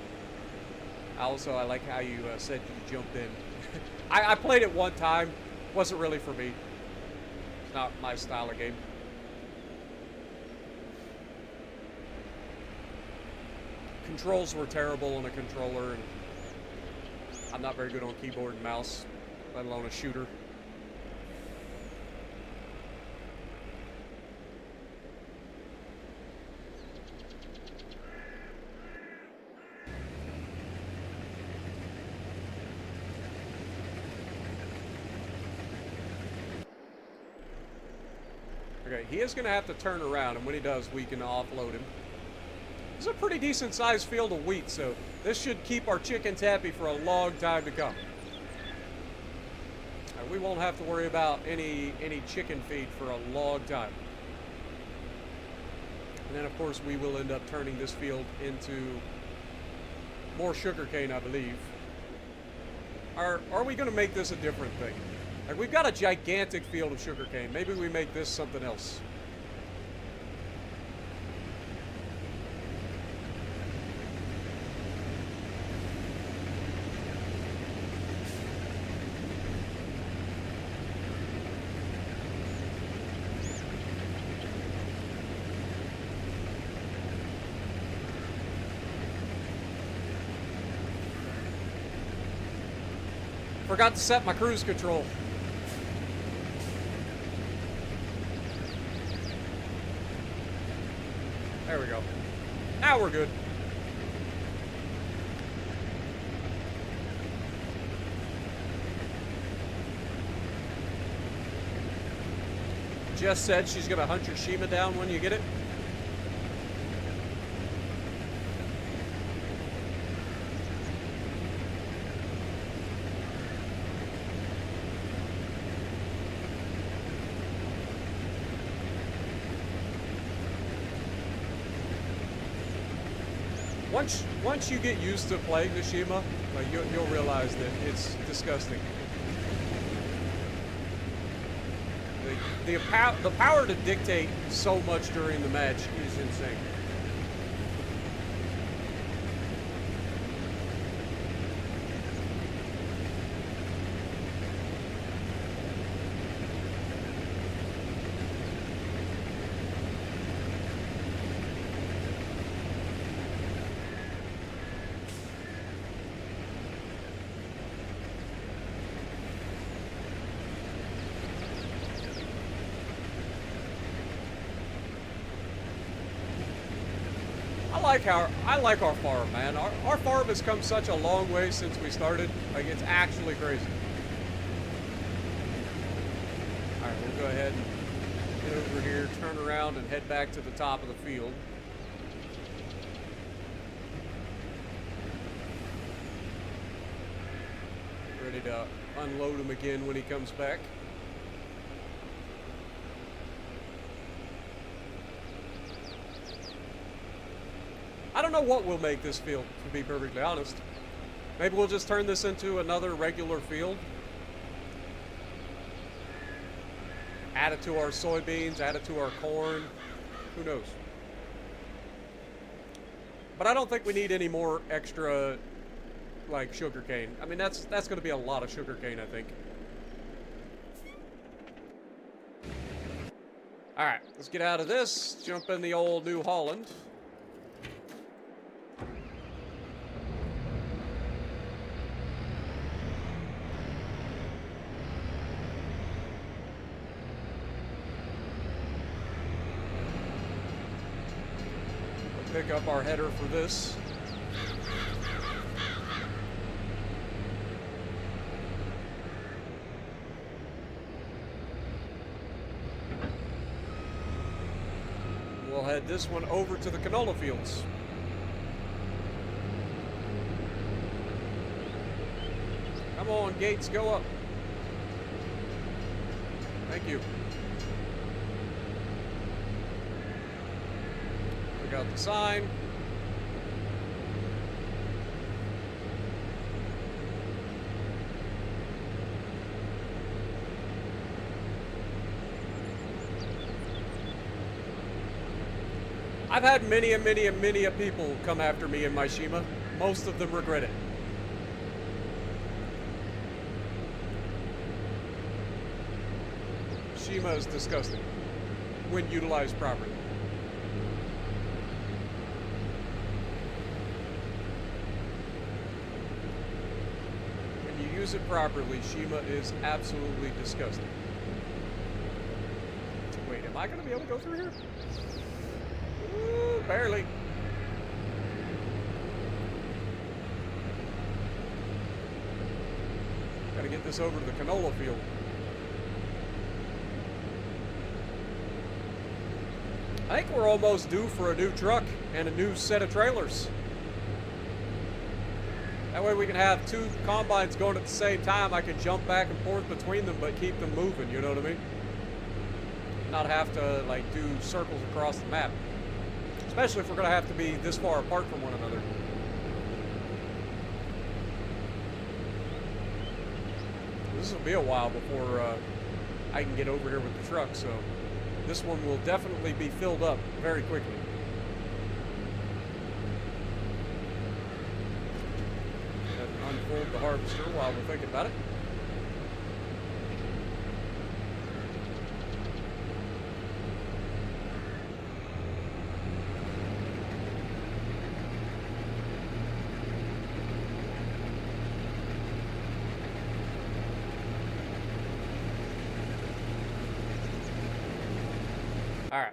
Also, I like how you said you jumped in. I played it one time. Wasn't really for me. It's not my style of game. Controls were terrible on a controller, and I'm not very good on keyboard and mouse, let alone a shooter. Okay, he is going to have to turn around, and when he does, we can offload him. This is a pretty decent sized field of wheat, so this should keep our chickens happy for a long time to come. We won't have to worry about any chicken feed for a long time. And then, of course, we will end up turning this field into more sugarcane, I believe. Are we going to make this a different thing? Like, we've got a gigantic field of sugarcane. Maybe we make this something else. Forgot to set my cruise control. There we go. Now we're good. Jess said she's gonna hunt your Shima down when you get it. Once you get used to playing the Shima, like you'll realize that it's disgusting. The power to dictate so much during the match is insane. I like our farm, man. Our farm has come such a long way since we started. Like, it's actually crazy. All right, we'll go ahead and get over here, turn around, and head back to the top of the field. Ready to unload him again when he comes back. I don't know what will make this field, to be perfectly honest. Maybe we'll just turn this into another regular field. Add it to our soybeans, add it to our corn. Who knows? But I don't think we need any more extra, like, sugarcane. I mean, that's going to be a lot of sugarcane, I think. All right, let's get out of this. Jump in the old New Holland. Pick up our header for this. We'll head this one over to the canola fields. Come on, Gates, go up. Thank you. Took out the sign. I've had many a people come after me in my Shima. Most of them regret it. Shima is disgusting when utilized properly. When you use it properly, Shima is absolutely disgusting. Wait, am I going to be able to go through here? Ooh, barely. Gotta get this over to the canola field. I think we're almost due for a new truck and a new set of trailers. That way we can have two combines going at the same time. I can jump back and forth between them, but keep them moving, you know what I mean? Not have to, like, do circles across the map. Especially if we're going to have to be this far apart from one another. This will be a while before I can get over here with the truck, so this one will definitely be filled up very quickly. And unfold the harvester while we're thinking about it. Alright.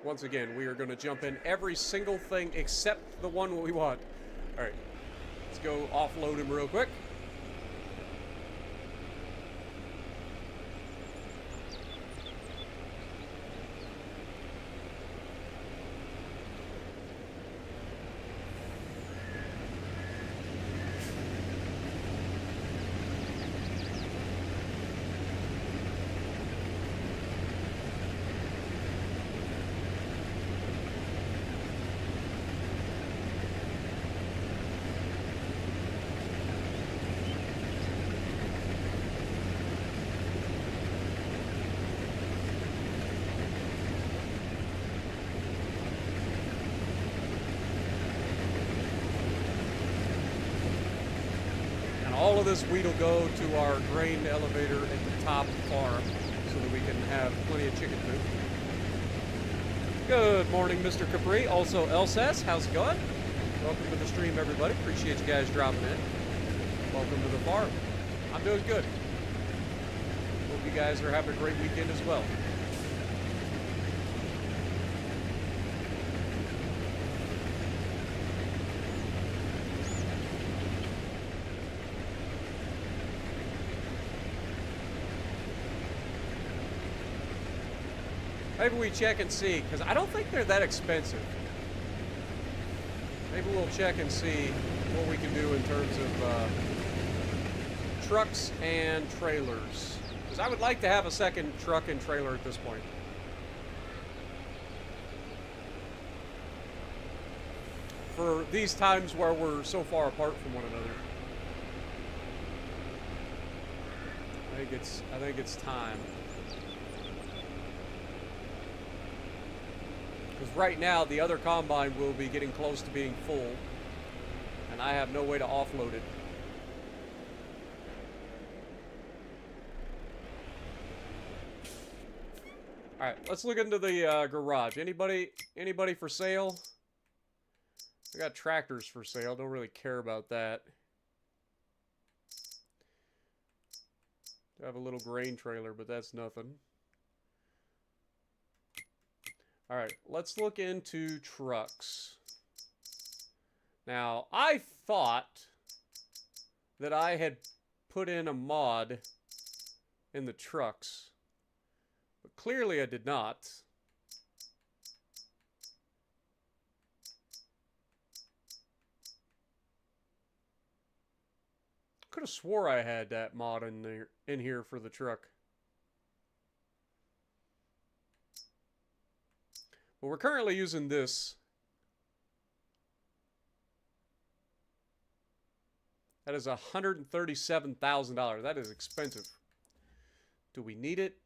Once again, we are going to jump in every single thing except the one we want. Alright. Let's go offload him real quick. All of this wheat will go to our grain elevator at the top of the farm so that we can have plenty of chicken food. Good morning, Mr. Capri. Also, Elsass, how's it going? Welcome to the stream, everybody. Appreciate you guys dropping in. Welcome to the farm. I'm doing good. Hope you guys are having a great weekend as well. Maybe we check and see, because I don't think they're that expensive. Maybe we'll check and see what we can do in terms of trucks and trailers. Because I would like to have a second truck and trailer at this point. For these times where we're so far apart from one another. I think it's time. Because right now, the other combine will be getting close to being full. And I have no way to offload it. Alright, let's look into the garage. Anybody for sale? I got tractors for sale. Don't really care about that. I have a little grain trailer, but that's nothing. Alright, let's look into trucks. Now, I thought that I had put in a mod in the trucks, but clearly I did not. Could have swore I had that mod in here for the truck. But we're currently using this. That is $137,000. That is expensive. Do we need it?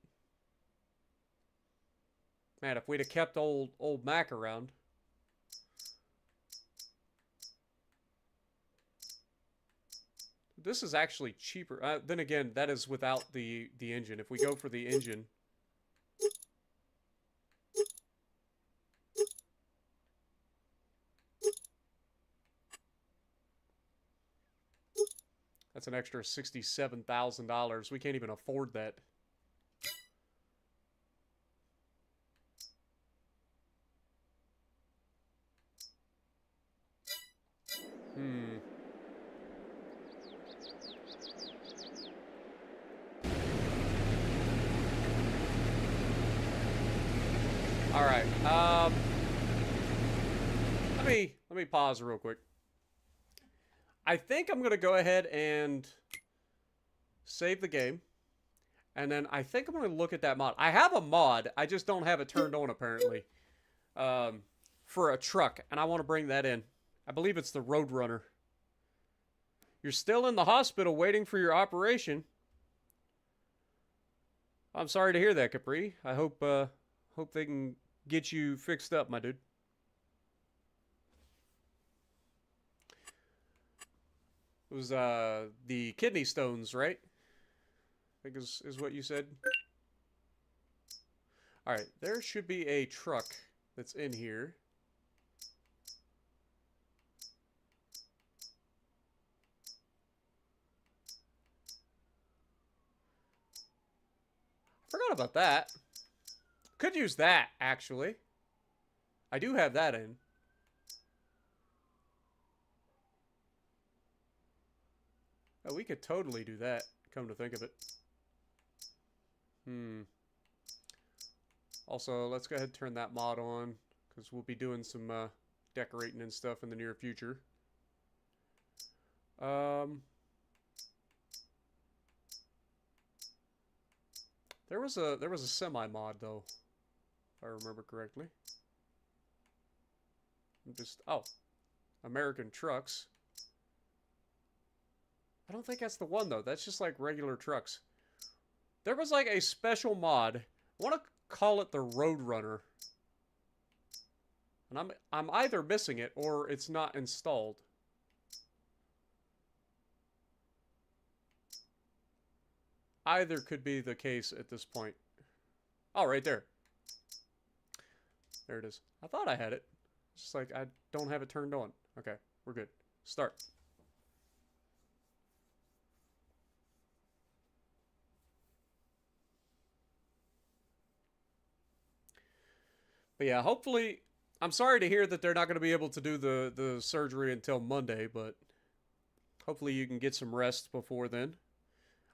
Man, if we'd have kept old Mac around. This is actually cheaper. Then again, that is without the engine. If we go for the engine, that's an extra $67,000. We can't even afford that. All right. Let me pause real quick. I think I'm gonna go ahead and save the game, and then I think I'm gonna look at that mod. I have a mod. I just don't have it turned on apparently. For a truck, and I want to bring that in. I believe it's the Roadrunner. You're still in the hospital waiting for your operation. I'm sorry to hear that, Capri. I hope they can get you fixed up, my dude. It was the kidney stones, right? I think is what you said. All right, there should be a truck that's in here. Forgot about that. Could use that, actually. I do have that in. Oh, we could totally do that, come to think of it. Also, let's go ahead and turn that mod on, because we'll be doing some decorating and stuff in the near future. There was a semi mod though, if I remember correctly. American trucks. I don't think that's the one though. That's just like regular trucks. There was like a special mod. I want to call it the Roadrunner. And I'm either missing it or it's not installed. Either could be the case at this point. Oh, right there. There it is. I thought I had it. It's just like I don't have it turned on. Okay, we're good. Start. But yeah, hopefully, I'm sorry to hear that they're not going to be able to do the surgery until Monday, but hopefully you can get some rest before then.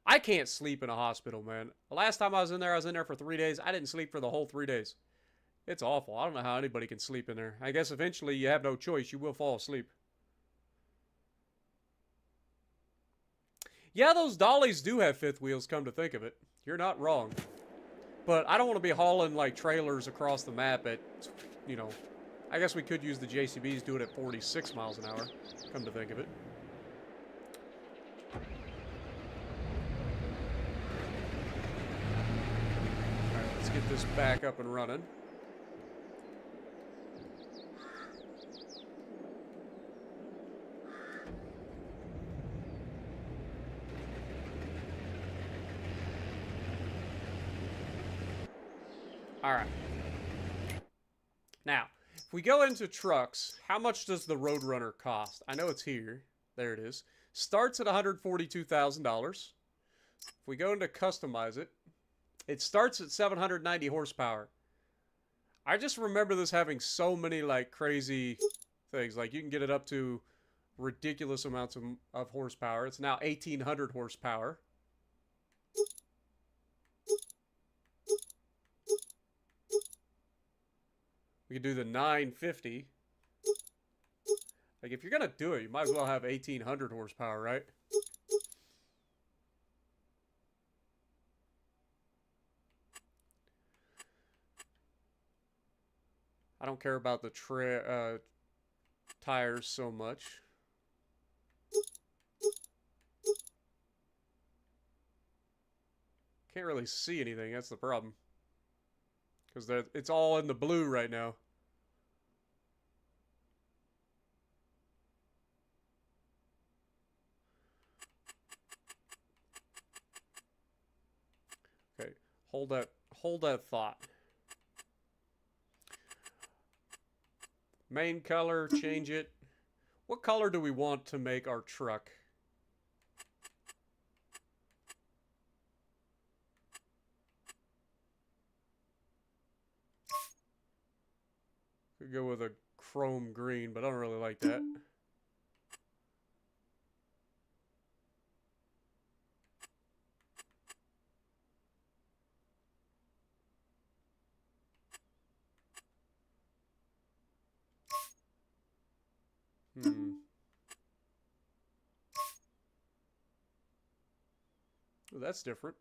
I can't sleep in a hospital, man. The last time I was in there for 3 days. I didn't sleep for the whole 3 days. It's awful. I don't know how anybody can sleep in there. I guess eventually you have no choice. You will fall asleep. Yeah, those dollies do have fifth wheels, come to think of it. You're not wrong. But I don't want to be hauling, like, trailers across the map at, you know... I guess we could use the JCBs, do it at 46 miles an hour, come to think of it. Alright, let's get this back up and running. Alright. Now, if we go into trucks, how much does the Roadrunner cost? I know it's here. There it is. Starts at $142,000. If we go into customize it, it starts at 790 horsepower. I just remember this having so many, like, crazy things. Like, you can get it up to ridiculous amounts of horsepower. It's now 1,800 horsepower. We could do the 950. Like, if you're going to do it, you might as well have 1,800 horsepower, right? I don't care about the tires so much. Can't really see anything, that's the problem. Because it's all in the blue right now. Okay, hold that thought. Main color, change it. What color do we want to make our truck? Could go with a chrome green, but I don't really like that. Well, that's different.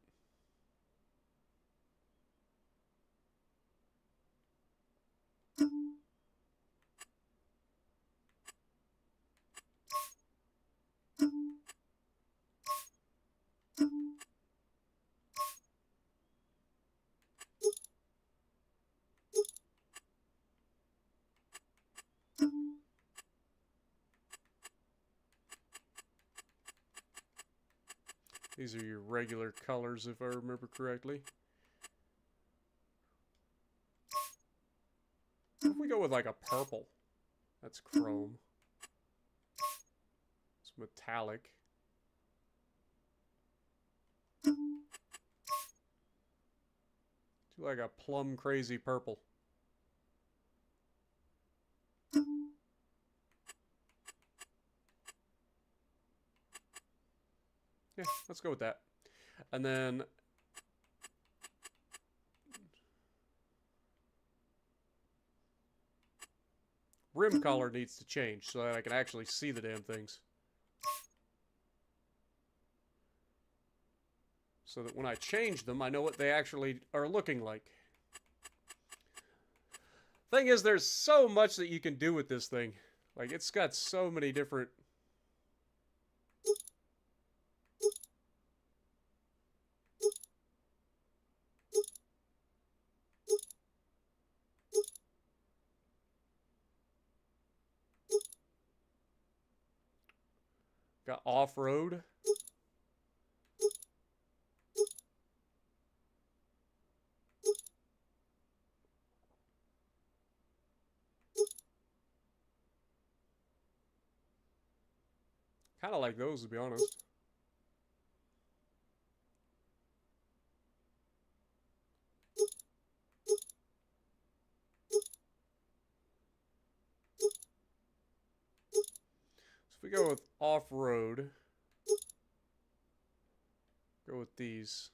These are your regular colors, if I remember correctly. What if we go with like a purple? That's chrome. It's metallic. Do like a plum crazy purple. Yeah, let's go with that. And then rim color needs to change so that I can actually see the damn things. So that when I change them, I know what they actually are looking like. Thing is, there's so much that you can do with this thing. Like, it's got so many different... Got off-road. Kind of like those, to be honest. So if we go with off-road, go with these.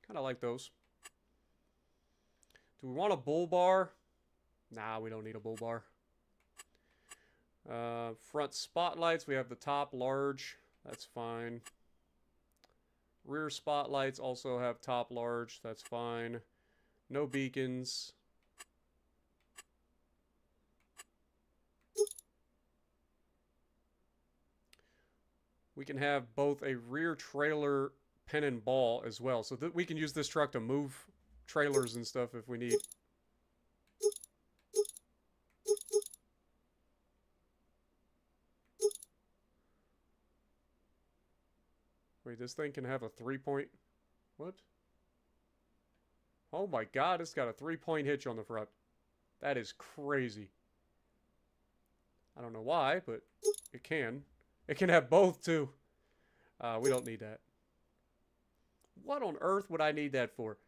Kind of like those. Do we want a bull bar? Nah, we don't need a bull bar. Front spotlights, we have the top large. That's fine. Rear spotlights also have top large. That's fine. No beacons. We can have both a rear trailer pin and ball as well. So that we can use this truck to move trailers and stuff if we need. Wait, this thing can have a 3-point... What? Oh my god, it's got a 3-point hitch on the front. That is crazy. I don't know why, but it can. It can have both, too. We don't need that. What on earth would I need that for?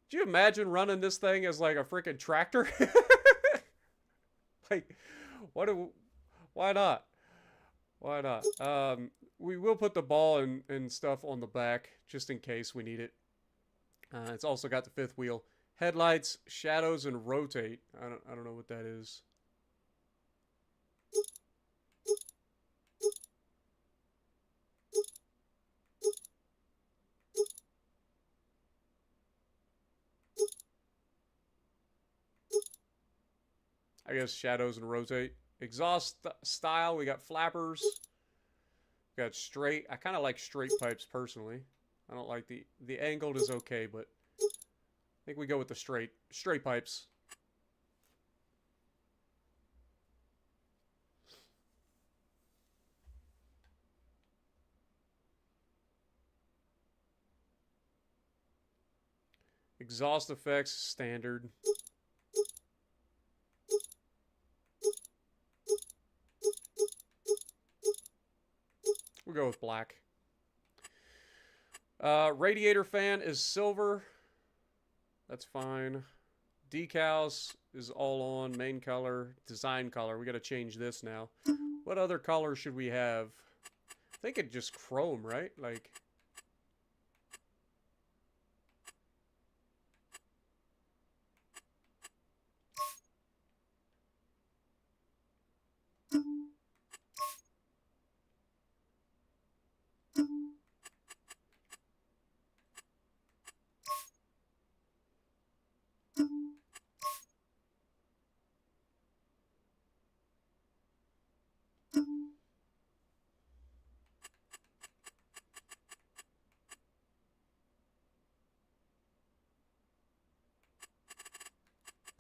Do you imagine running this thing as like a freaking tractor? Like, why not? Why not? We will put the ball and stuff on the back just in case we need it. It's also got the 5th wheel. Headlights, shadows, and rotate. I don't know what that is. I guess shadows and rotate. Exhaust style, we got flappers. We got straight. I kind of like straight pipes personally. I don't like the angled is okay, but I think we go with the straight pipes. Exhaust effects standard. We'll go with black. Radiator fan is silver. That's fine. Decals is all on. Main color. Design color. We got to change this now. What other color should we have? I think it just chrome, right? Like...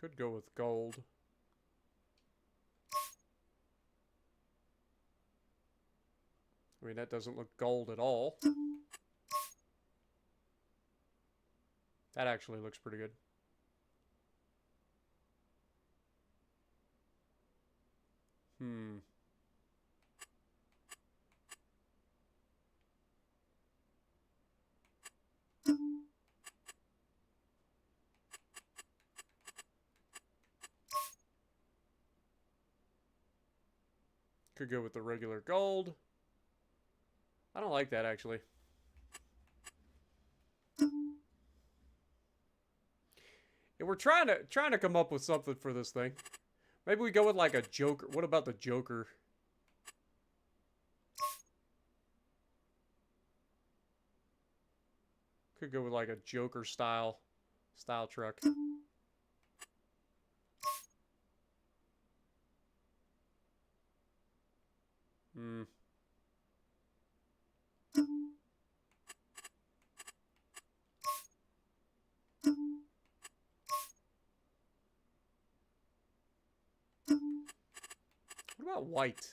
Could go with gold. I mean, that doesn't look gold at all. That actually looks pretty good. Could go with the regular gold. I don't like that, actually. Yeah, we're trying to come up with something for this thing. Maybe we go with like a Joker. What about the Joker? Could go with like a Joker style truck. What about white?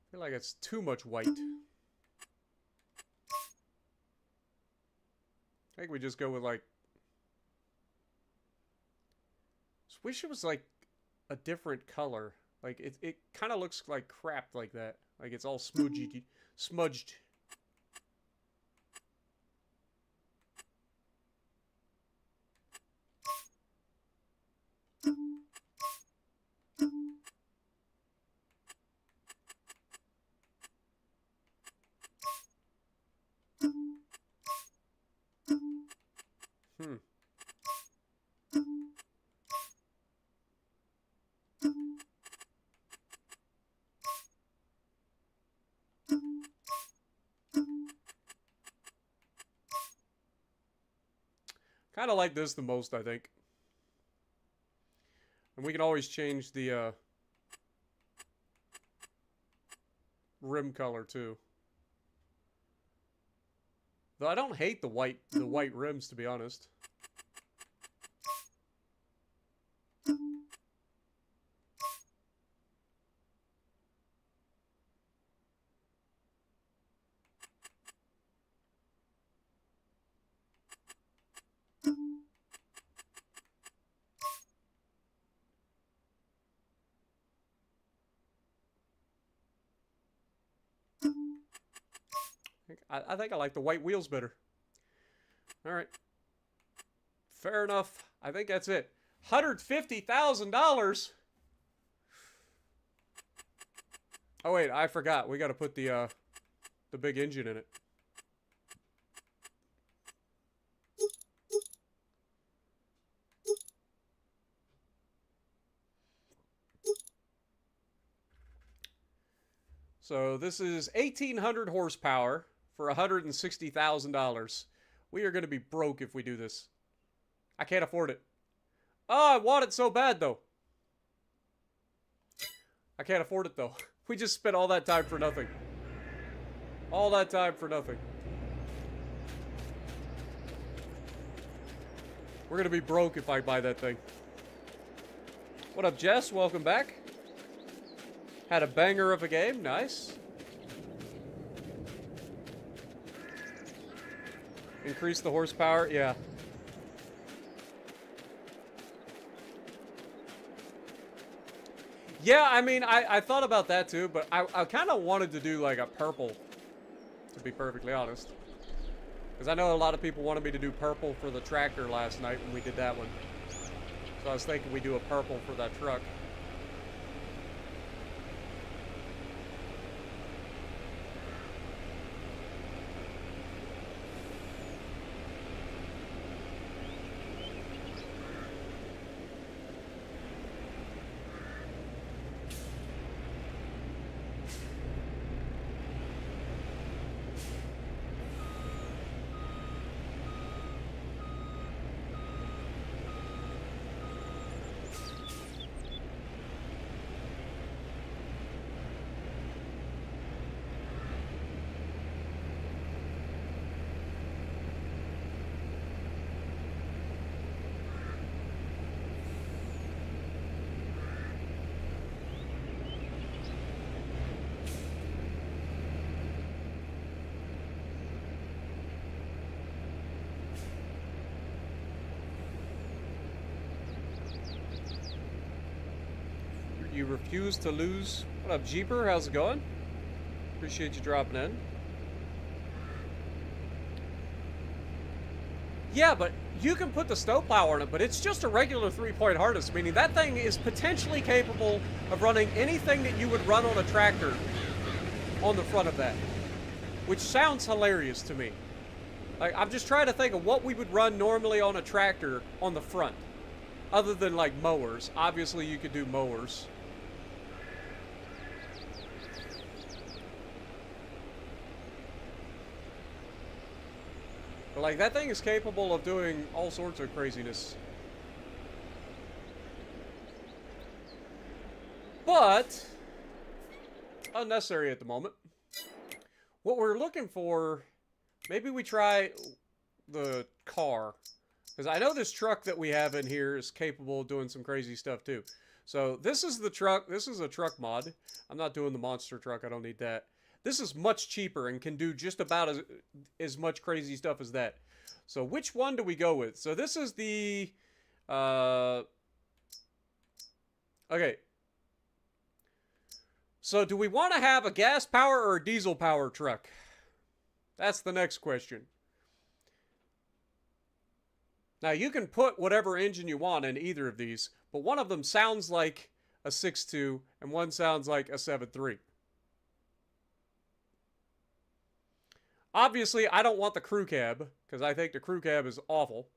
I feel like it's too much white. I think we just go with like... I wish it was like a different color. Like it kind of looks like crap like that. Like it's all smudged. Kind of like this the most, I think. And we can always change the rim color too. Though I don't hate the white rims, to be honest. I think I like the white wheels better. All right. Fair enough. I think that's it. $150,000. Oh wait, I forgot. We got to put the big engine in it. So this is 1,800 horsepower for $160,000. We are going to be broke if we do this. I can't afford it. Oh, I want it so bad, though. I can't afford it, though. We just spent all that time for nothing. All that time for nothing. We're going to be broke if I buy that thing. What up, Jess? Welcome back. Had a banger of a game. Nice. Increase the horsepower. Yeah. Yeah, I mean, I thought about that too, but I kind of wanted to do like a purple, to be perfectly honest. Because I know a lot of people wanted me to do purple for the tractor last night when we did that one. So I was thinking we do a purple for that truck. You refuse to lose. What up, Jeeper? How's it going? Appreciate you dropping in. Yeah, but you can put the snowplow on it, but it's just a regular 3-point harness, meaning that thing is potentially capable of running anything that you would run on a tractor on the front of that, which sounds hilarious to me. Like, I'm just trying to think of what we would run normally on a tractor on the front, other than like mowers. Obviously, you could do mowers. But like, that thing is capable of doing all sorts of craziness. But unnecessary at the moment. What we're looking for, maybe we try the car. Because I know this truck that we have in here is capable of doing some crazy stuff too. So this is the truck. This is a truck mod. I'm not doing the monster truck. I don't need that. This is much cheaper and can do just about as much crazy stuff as that. So which one do we go with? So this is the... okay. So do we want to have a gas power or a diesel power truck? That's the next question. Now you can put whatever engine you want in either of these, but one of them sounds like a 6.2 and one sounds like a 7.3. Obviously, I don't want the crew cab, because I think the crew cab is awful.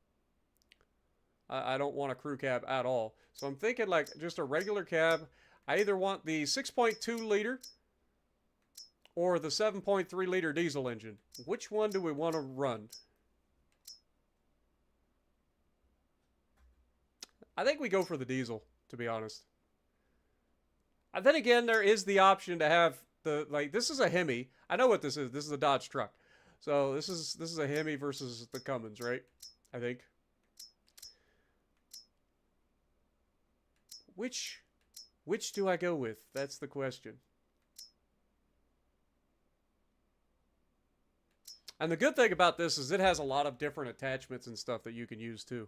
I don't want a crew cab at all. So I'm thinking like just a regular cab. I either want the 6.2 liter or the 7.3 liter diesel engine. Which one do we want to run? I think we go for the diesel, to be honest. And then again, there is the option to have the, like, this is a Hemi. I know what this is. This is a Dodge truck. So this is a Hemi versus the Cummins, right? I think. Which do I go with? That's the question. And the good thing about this is it has a lot of different attachments and stuff that you can use too.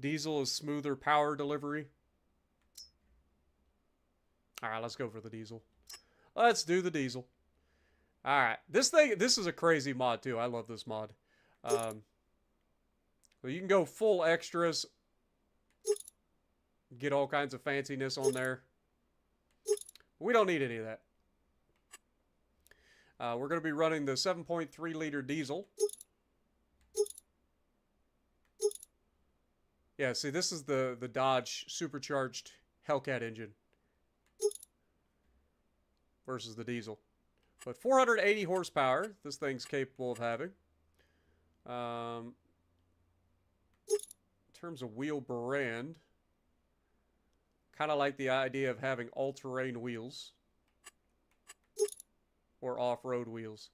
Diesel is smoother power delivery. All right, let's go for the diesel. Let's do the diesel. All right, this is a crazy mod too. I love this mod. So you can go full extras, get all kinds of fanciness on there. We don't need any of that. We're going to be running the 7.3 liter diesel. Yeah, see, this is the Dodge supercharged Hellcat engine. versus the diesel. But 480 horsepower, this thing's capable of having. In terms of wheel brand, kind of like the idea of having all-terrain wheels or off-road wheels.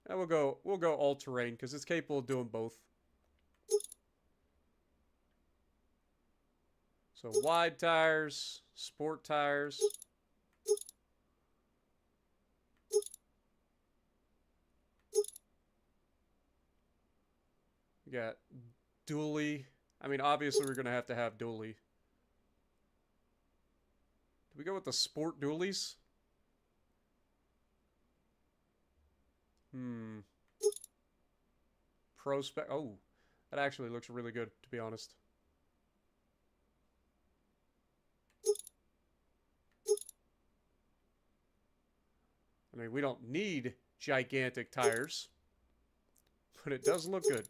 And we'll go all-terrain because it's capable of doing both. So wide tires, sport tires. We got dually. I mean, obviously we're going to have dually. Do we go with the sport dualies? Pro spec. Oh, that actually looks really good, to be honest. I mean, we don't need gigantic tires, but it does look good.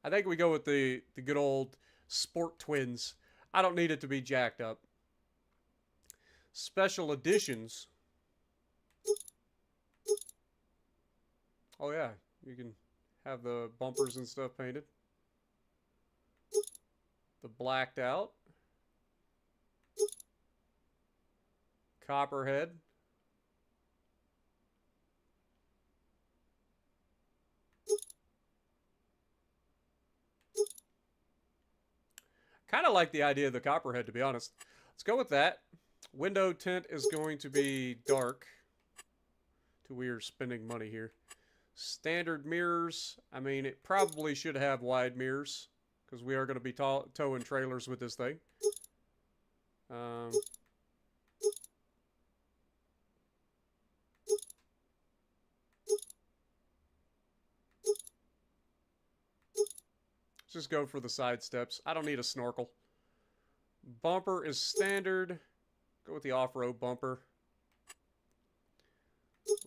I think we go with the good old Sport Twins. I don't need it to be jacked up. Special editions. Oh yeah, you can have the bumpers and stuff painted. The blacked out. Copperhead. Kind of like the idea of the copperhead, to be honest. Let's go with that. Window tint is going to be dark. We are spending money here. Standard mirrors. I mean, it probably should have wide mirrors because we are going to be towing trailers with this thing. Let's just go for the side steps. I don't need a snorkel. Bumper is standard. Go with the off-road bumper.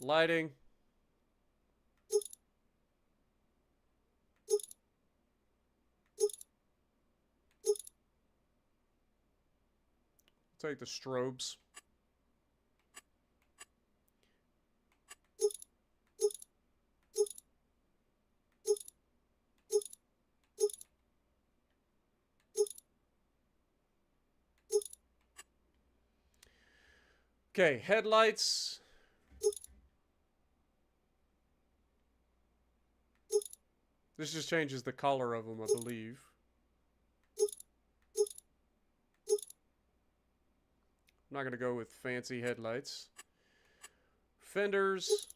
Lighting. Take the strobes. Okay, headlights. This just changes the color of them, I believe. I'm not going to go with fancy headlights. Fenders.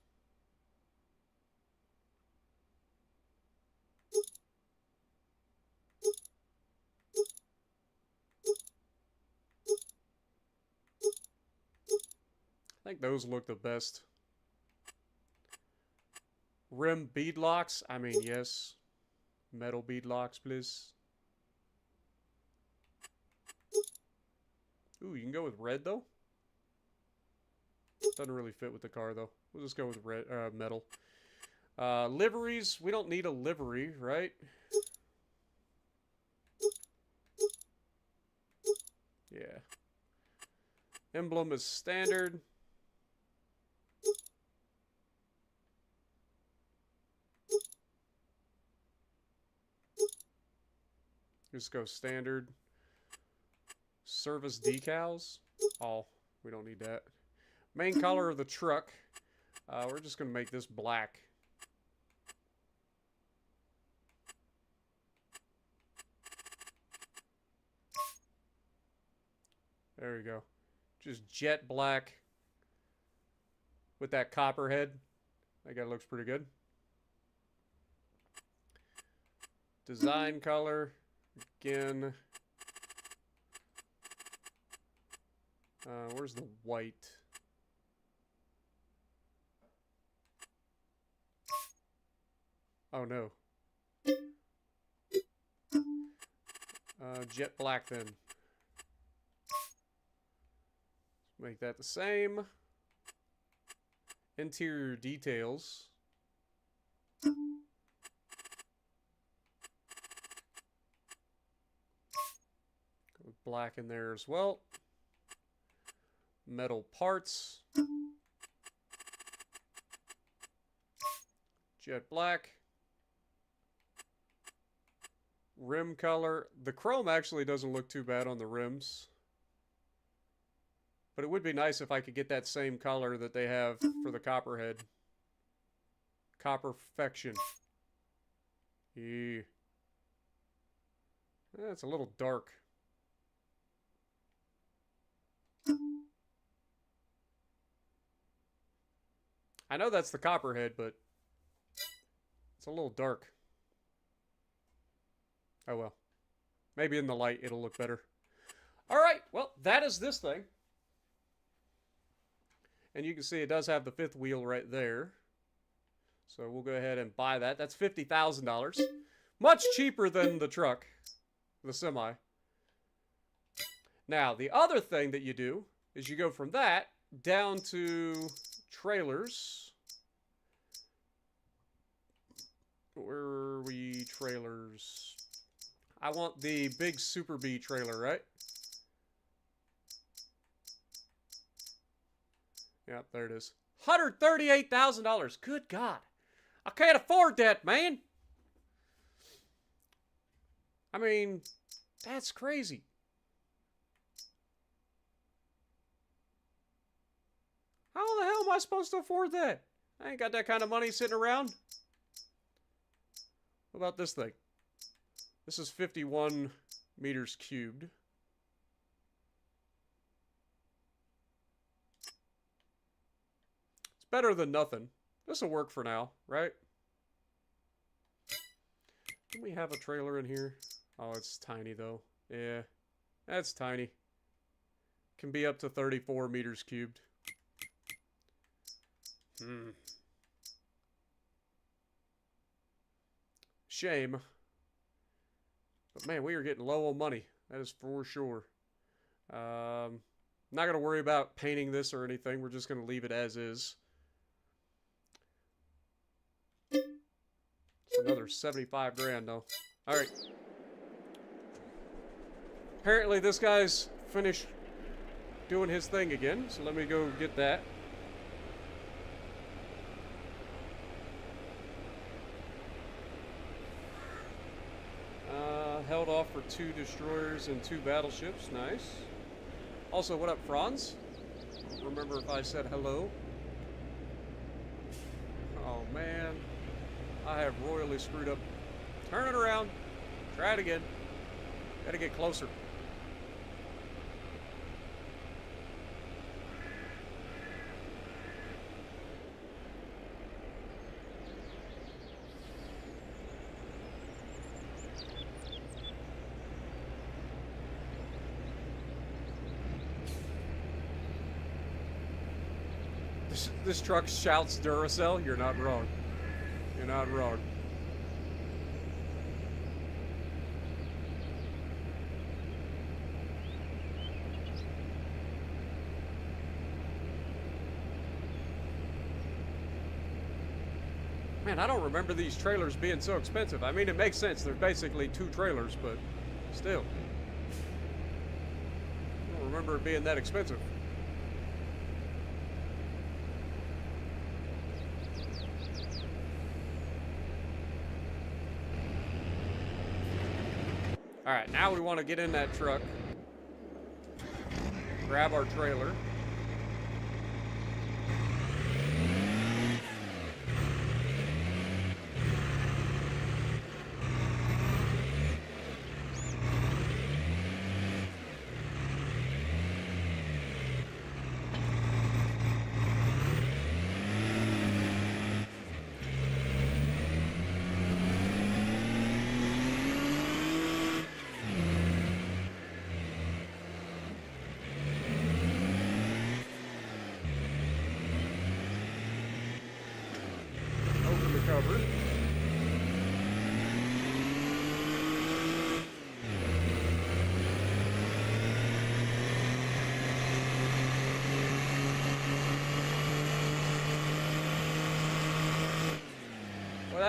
I think those look the best. Rim bead locks. I mean, yes. Metal bead locks, please. Ooh, you can go with red, though. Doesn't really fit with the car, though. We'll just go with red, metal. Liveries. We don't need a livery, right? Yeah. Emblem is standard. Just go standard. Service decals. Oh, we don't need that. Main color of the truck. We're just going to make this black. There we go. Just jet black with that copperhead. I think that looks pretty good. Design color. Again. Where's the white? Oh no. Jet black then. Make that the same. Interior details. Go black in there as well. Metal parts. Jet black. Rim color. The chrome actually doesn't look too bad on the rims. But it would be nice if I could get that same color that they have for the Copperhead. Copperfection. Yeah. That's a little dark. I know that's the Copperhead, but it's a little dark. Oh well. Maybe in the light it'll look better. Alright, well, that is this thing. And you can see it does have the fifth wheel right there. So we'll go ahead and buy that. That's $50,000. Much cheaper than the truck, the semi. Now, the other thing that you do is you go from that down to trailers. Where are we? Trailers. I want the big Super B trailer, right? Yep, there it is. $138,000. Good God. I can't afford that, man. I mean, that's crazy. How the hell am I supposed to afford that? I ain't got that kind of money sitting around. What about this thing? This is 51 meters cubed. It's better than nothing. This will work for now, right? Can we have a trailer in here? Oh, it's tiny though. Yeah, that's tiny. Can be up to 34 meters cubed. Shame. But man, we are getting low on money. That is for sure. Not going to worry about painting this or anything. We're just going to leave it as is. It's another 75 grand though. Alright. Apparently this guy's finished doing his thing again. So let me go get that. Held off for 2 destroyers and 2 battleships. Nice. Also, what up, Franz? I don't remember if I said hello. Oh, man. I have royally screwed up. Turn it around. Try it again. Gotta get closer. This truck shouts Duracell. You're not wrong. You're not wrong. Man, I don't remember these trailers being so expensive. I mean, it makes sense. They're basically 2 trailers, but still. I don't remember it being that expensive. Alright, now we want to get in that truck. Grab our trailer.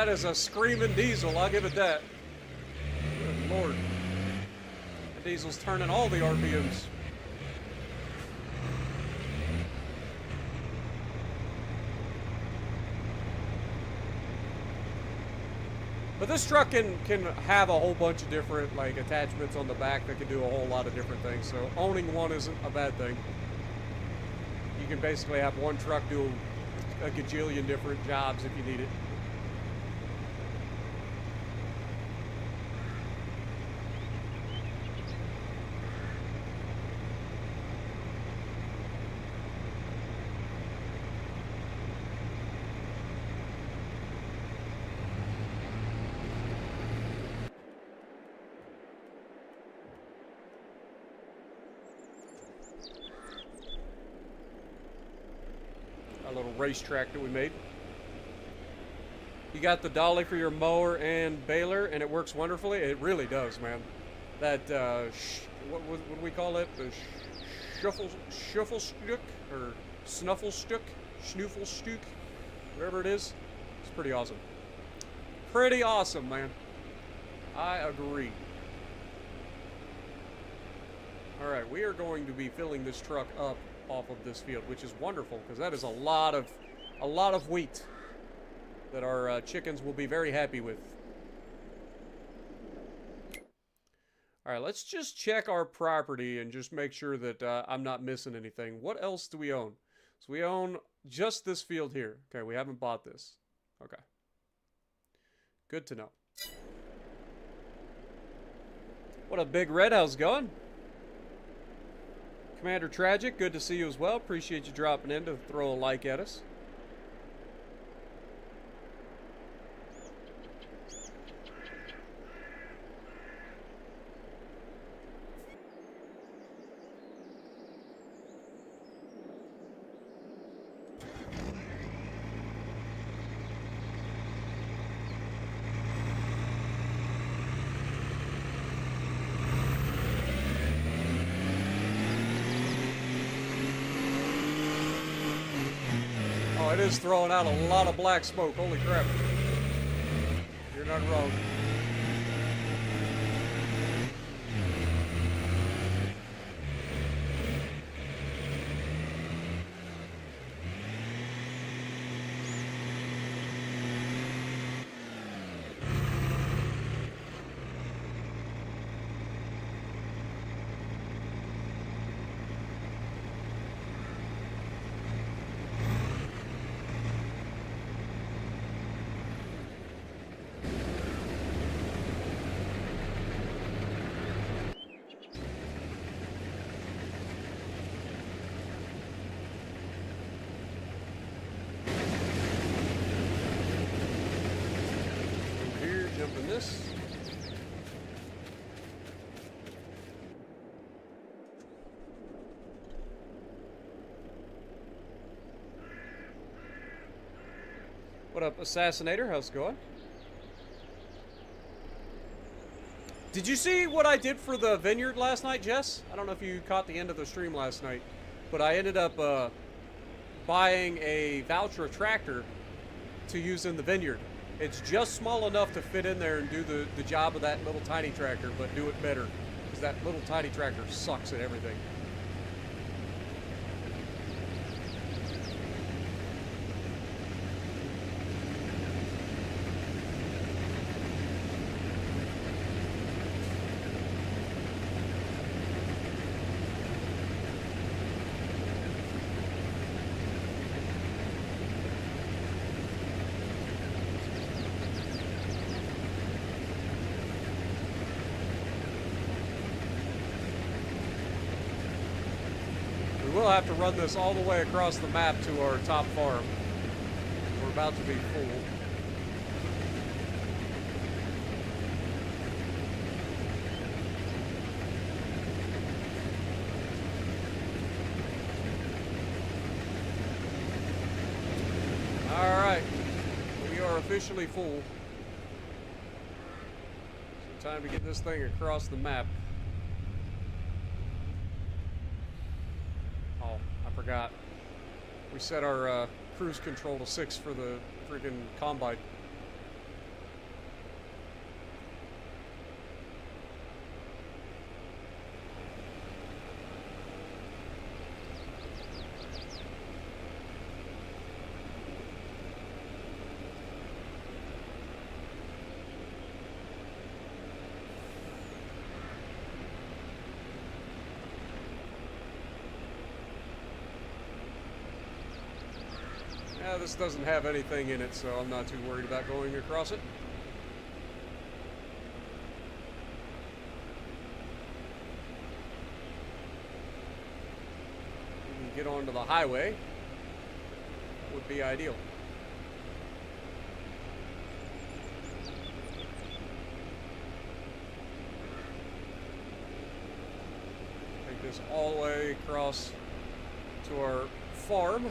That is a screaming diesel, I'll give it that. Good Lord. The diesel's turning all the RPMs. But this truck can have a whole bunch of different like attachments on the back that can do a whole lot of different things. So owning one isn't a bad thing. You can basically have one truck do a gajillion different jobs if you need it. Our little racetrack that we made. You got the dolly for your mower and baler, and it works wonderfully. It really does, man. That what do we call it? The shuffle stick or snuffle stick, schnuffle stick, whatever it is. It's pretty awesome. Pretty awesome, man. I agree. All right, we are going to be filling this truck up off of this field, which is wonderful because that is a lot of wheat that our chickens will be very happy with. All right, let's just check our property and just make sure that I'm not missing anything. What else do we own? So we own just this field here. Okay, we haven't bought this. Okay. Good to know. What up, Big Red? How's it going? Commander Tragic, good to see you as well. Appreciate you dropping in to throw a like at us. It is throwing out a lot of black smoke. Holy crap. You're not wrong. Jumping this. What up, Assassinator? How's it going? Did you see what I did for the vineyard last night, Jess? I don't know if you caught the end of the stream last night, but I ended up buying a Valtra tractor to use in the vineyard. It's just small enough to fit in there and do the job of that little tiny tractor, but do it better. Because that little tiny tractor sucks at everything. We'll have to run this all the way across the map to our top farm. We're about to be full. All right, we are officially full. So time to get this thing across the map. Forgot. We set our cruise control to 6 for the freaking combine. This doesn't have anything in it, so I'm not too worried about going across it. We can get onto the highway. That would be ideal. Take this all the way across to our farm.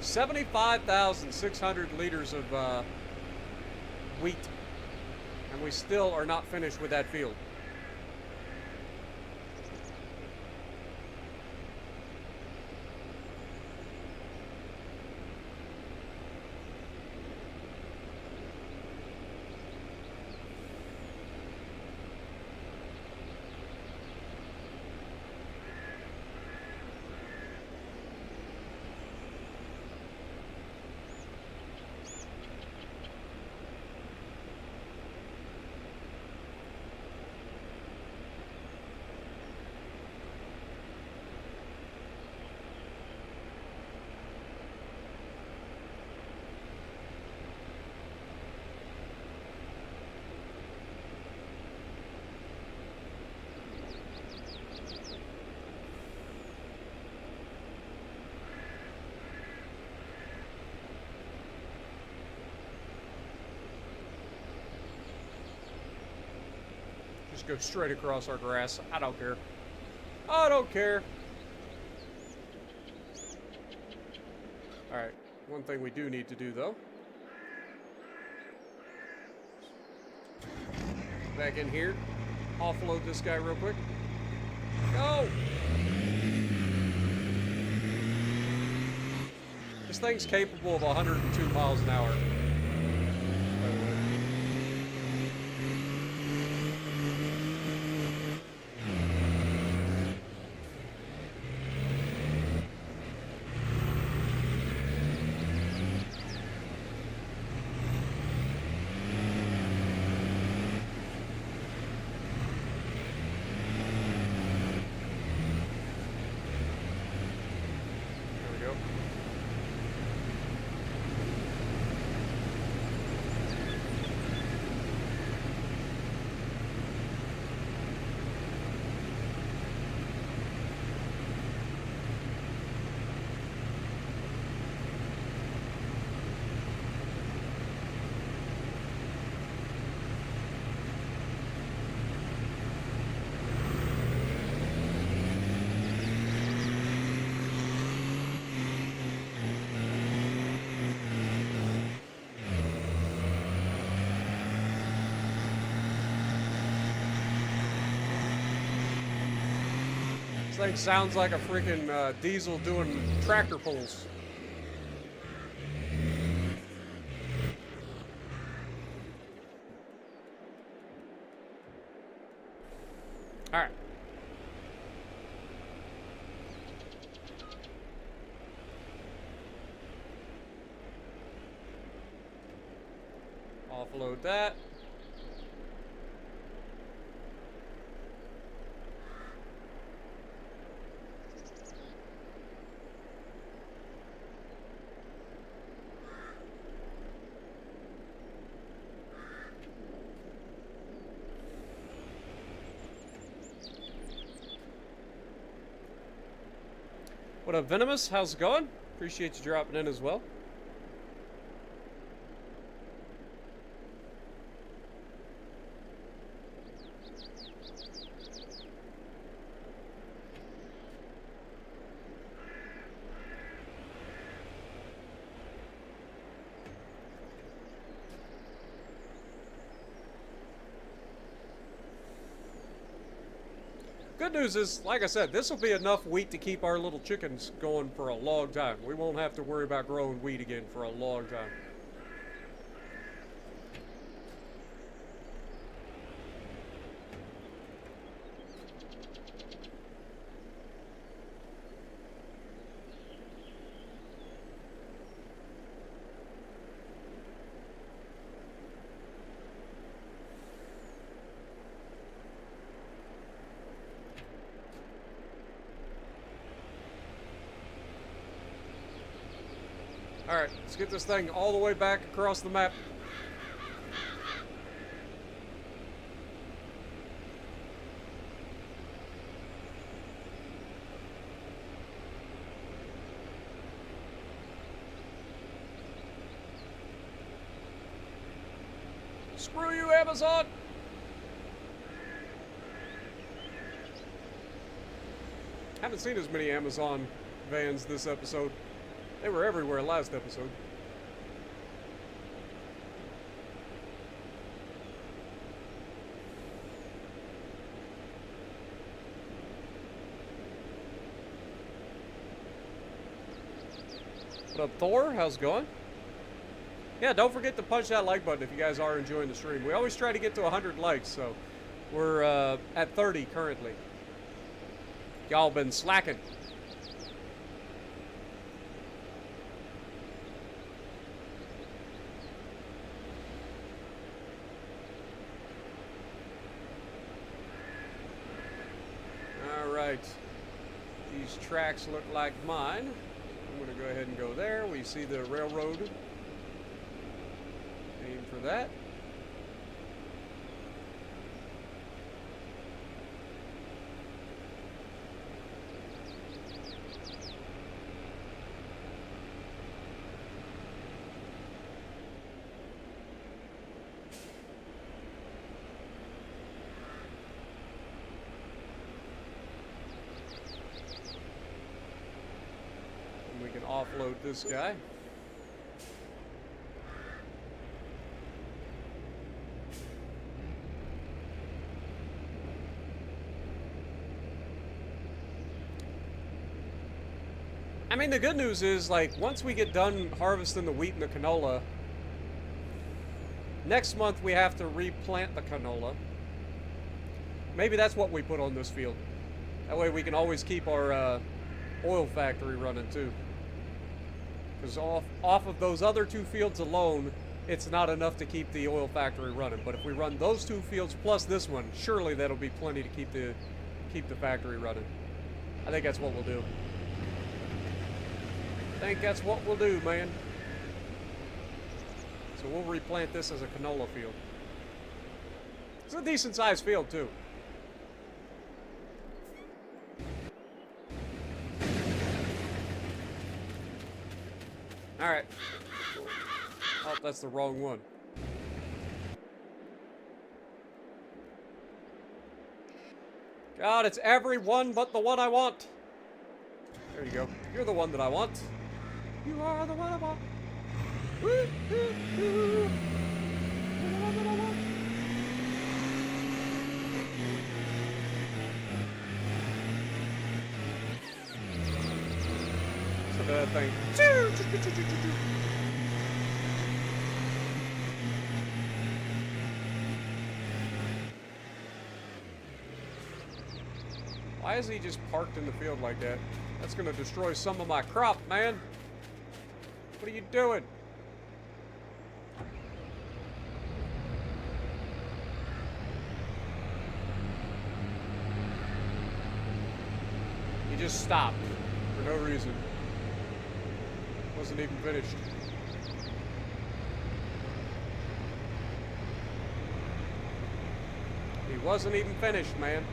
$75,600 liters of wheat, and we still are not finished with that field. Just go straight across our grass. I don't care. I don't care. Alright, one thing we do need to do, though. Back in here. Offload this guy real quick. Go! This thing's capable of 102 miles an hour. By the way. This thing sounds like a freaking diesel doing tractor pulls. All right. Offload that. What up, Venomous? How's it going? Appreciate you dropping in as well. Good news is, like I said, this will be enough wheat to keep our little chickens going for a long time. We won't have to worry about growing wheat again for a long time. Alright, let's get this thing all the way back across the map. Screw you, Amazon! Haven't seen as many Amazon vans this episode. They were everywhere last episode. What up, Thor? How's it going? Yeah, don't forget to punch that like button if you guys are enjoying the stream. We always try to get to 100 likes, so we're at 30 currently. Y'all been slacking. All right. These tracks look like mine. I'm going to go ahead and go there. We see the railroad. Aim for that. And we can offload this guy. I mean, the good news is, like, once we get done harvesting the wheat and the canola, next month we have to replant the canola. Maybe that's what we put on this field. That way we can always keep our oil factory running, too. Because off of those other two fields alone, it's not enough to keep the oil factory running. But if we run those two fields plus this one, surely that'll be plenty to keep the factory running. I think that's what we'll do. I think that's what we'll do, man. So we'll replant this as a canola field. It's a decent sized field, too. Alright. Oh, that's the wrong one. God, it's every one but the one I want. There you go. You're the one that I want. You are the one I want. Woo, woo, woo. You're the one that I want. It's a bad thing. Why is he just parked in the field like that? That's gonna destroy some of my crop, man. What are you doing? He just stopped for no reason. Wasn't even finished. He wasn't even finished, man.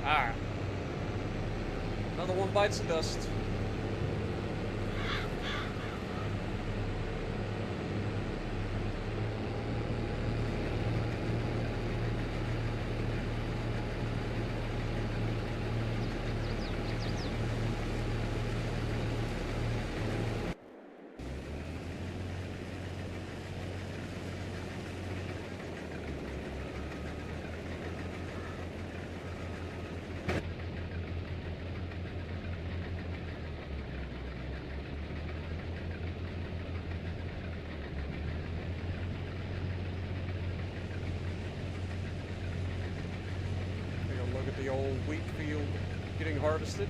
Alright. Another one bites the dust. old wheat field getting harvested.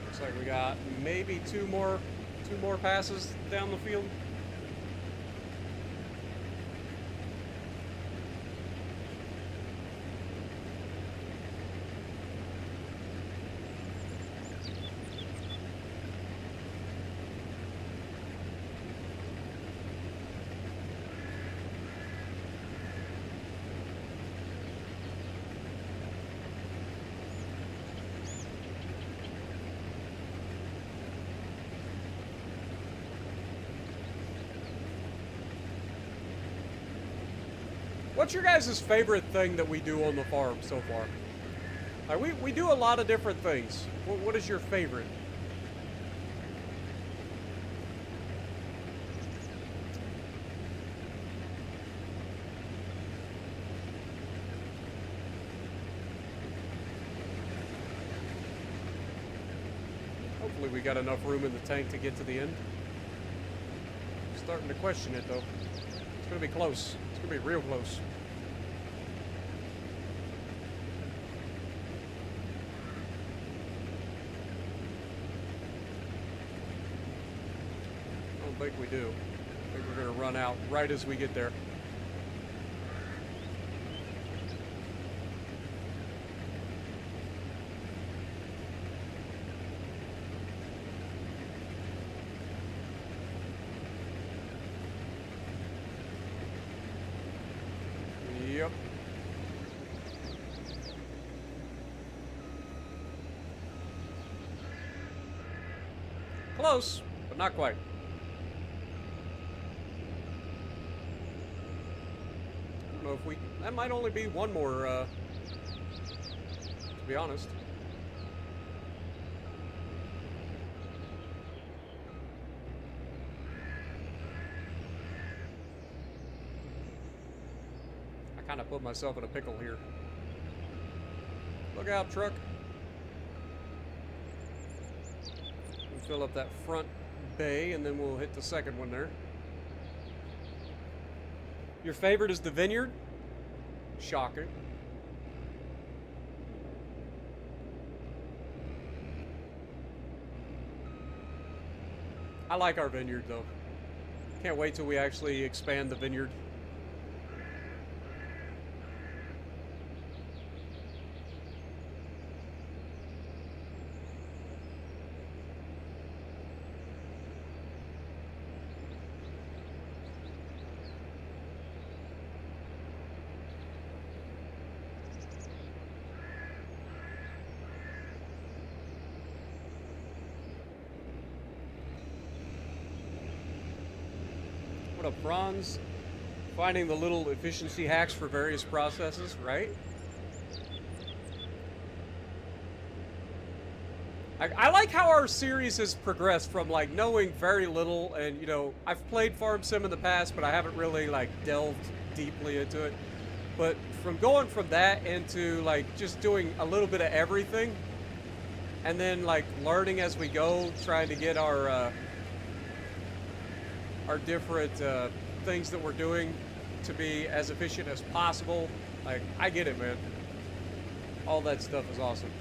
Looks like we got maybe two more passes down the field. What's your guys' favorite thing that we do on the farm so far? We do a lot of different things. What is your favorite? Hopefully we got enough room in the tank to get to the end. I'm starting to question it though. It's gonna be close. It's gonna be real close. I don't think we do. I think we're gonna run out right as we get there. Yep. Close, but not quite. I don't know if we... That might only be one more, to be honest. Kind of put myself in a pickle here. Look out, truck. We'll fill up that front bay and then we'll hit the second one there. Your favorite is the vineyard? Shocking. I like our vineyard though. Can't wait till we actually expand the vineyard. What up, Franz? Finding the little efficiency hacks for various processes, right? I like how our series has progressed from like knowing very little, and you know, I've played Farm Sim in the past, but I haven't really like delved deeply into it. But from going from that into like just doing a little bit of everything, and then like learning as we go, trying to get our different things that we're doing to be as efficient as possible. Like, I get it, man. All that stuff is awesome.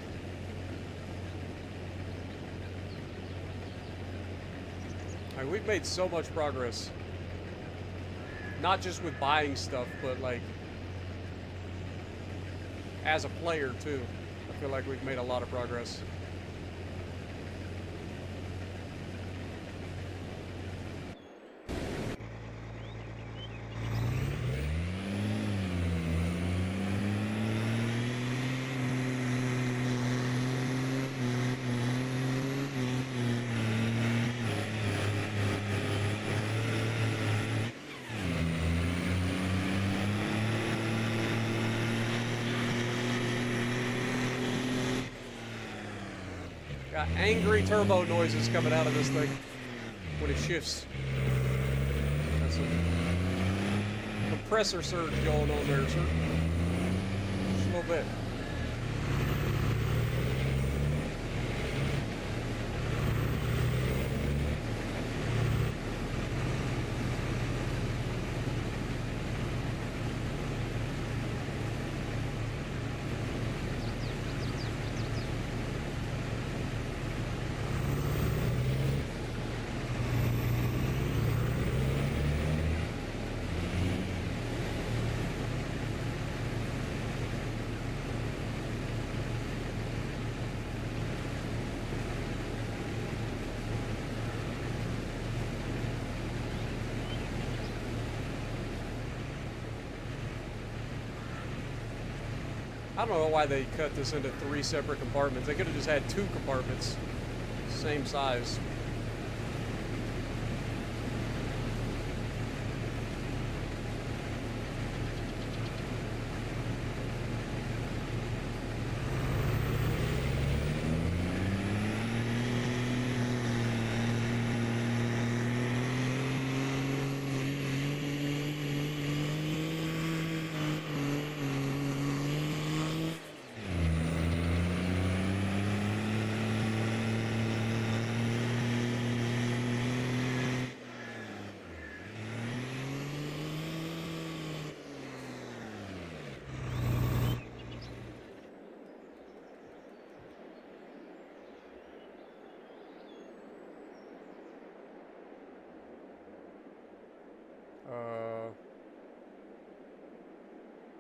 Like, we've made so much progress. Not just with buying stuff, but like as a player too. I feel like we've made a lot of progress. Got angry turbo noises coming out of this thing. when it shifts. Got some compressor surge going on there, sir. Just a little bit. I don't know why they cut this into 3 separate compartments. They could have just had 2 compartments, same size.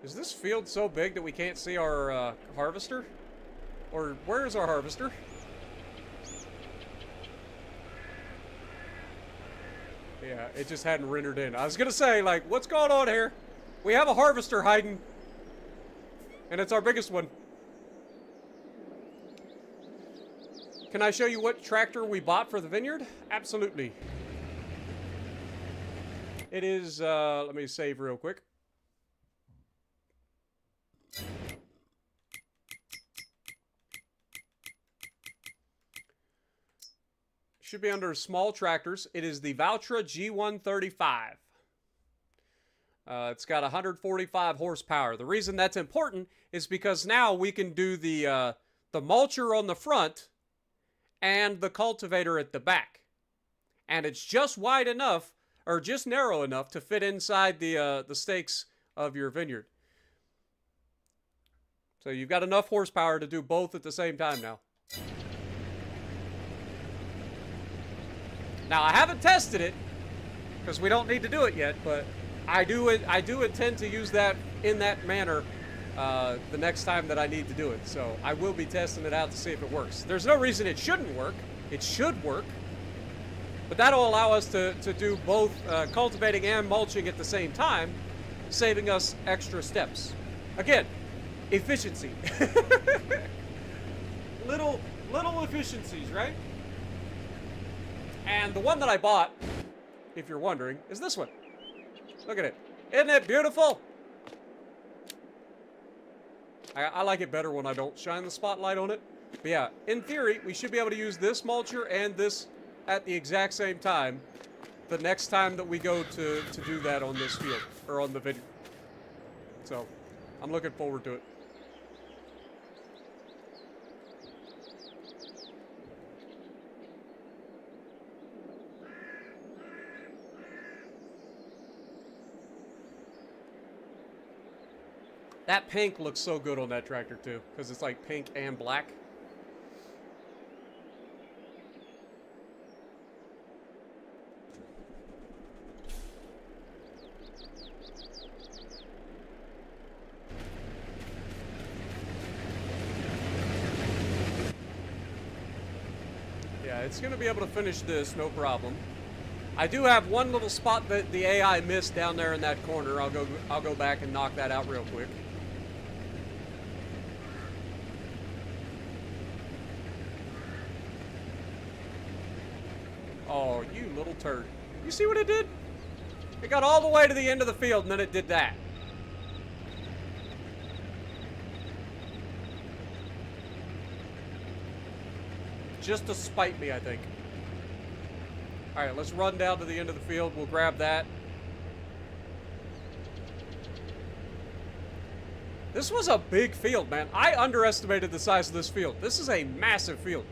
Is this field so big that we can't see our harvester? Or where is our harvester? Yeah, it just hadn't rendered in. I was gonna say, like, what's going on here? We have a harvester hiding. And it's our biggest one. Can I show you what tractor we bought for the vineyard? Absolutely. It is, let me save real quick. Should be under small tractors. It is the Valtra G135. It's got 145 horsepower. The reason that's important is because now we can do the mulcher on the front and the cultivator at the back. And it's just wide enough, or just narrow enough to fit inside the stakes of your vineyard. So you've got enough horsepower to do both at the same time now. Now, I haven't tested it, because we don't need to do it yet, but I do intend to use that in that manner the next time that I need to do it. So I will be testing it out to see if it works. There's no reason it shouldn't work. It should work. But that'll allow us to do both cultivating and mulching at the same time, saving us extra steps. Again, efficiency. little efficiencies, right? And the one that I bought, if you're wondering, is this one. Look at it. Isn't it beautiful? I like it better when I don't shine the spotlight on it. But yeah, in theory, we should be able to use this mulcher and this at the exact same time the next time that we go to do that on this field, or on the video. So, I'm looking forward to it. That pink looks so good on that tractor too, because it's like pink and black. Yeah, it's going to be able to finish this, no problem. I do have one little spot that the AI missed down there in that corner. I'll go back and knock that out real quick. Oh, you little turd. You see what it did? It got all the way to the end of the field and then it did that. Just to spite me, I think. All right, let's run down to the end of the field. We'll grab that. This was a big field, man. I underestimated the size of this field. This is a massive field.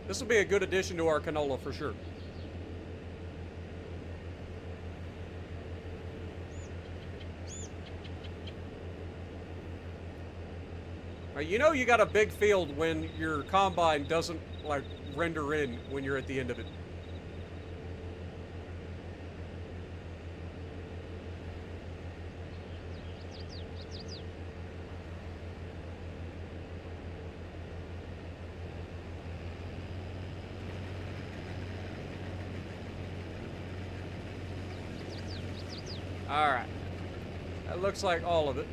This will be a good addition to our canola for sure. You know you got a big field when your combine doesn't, like, render in when you're at the end of it. Alright. That looks like all of it.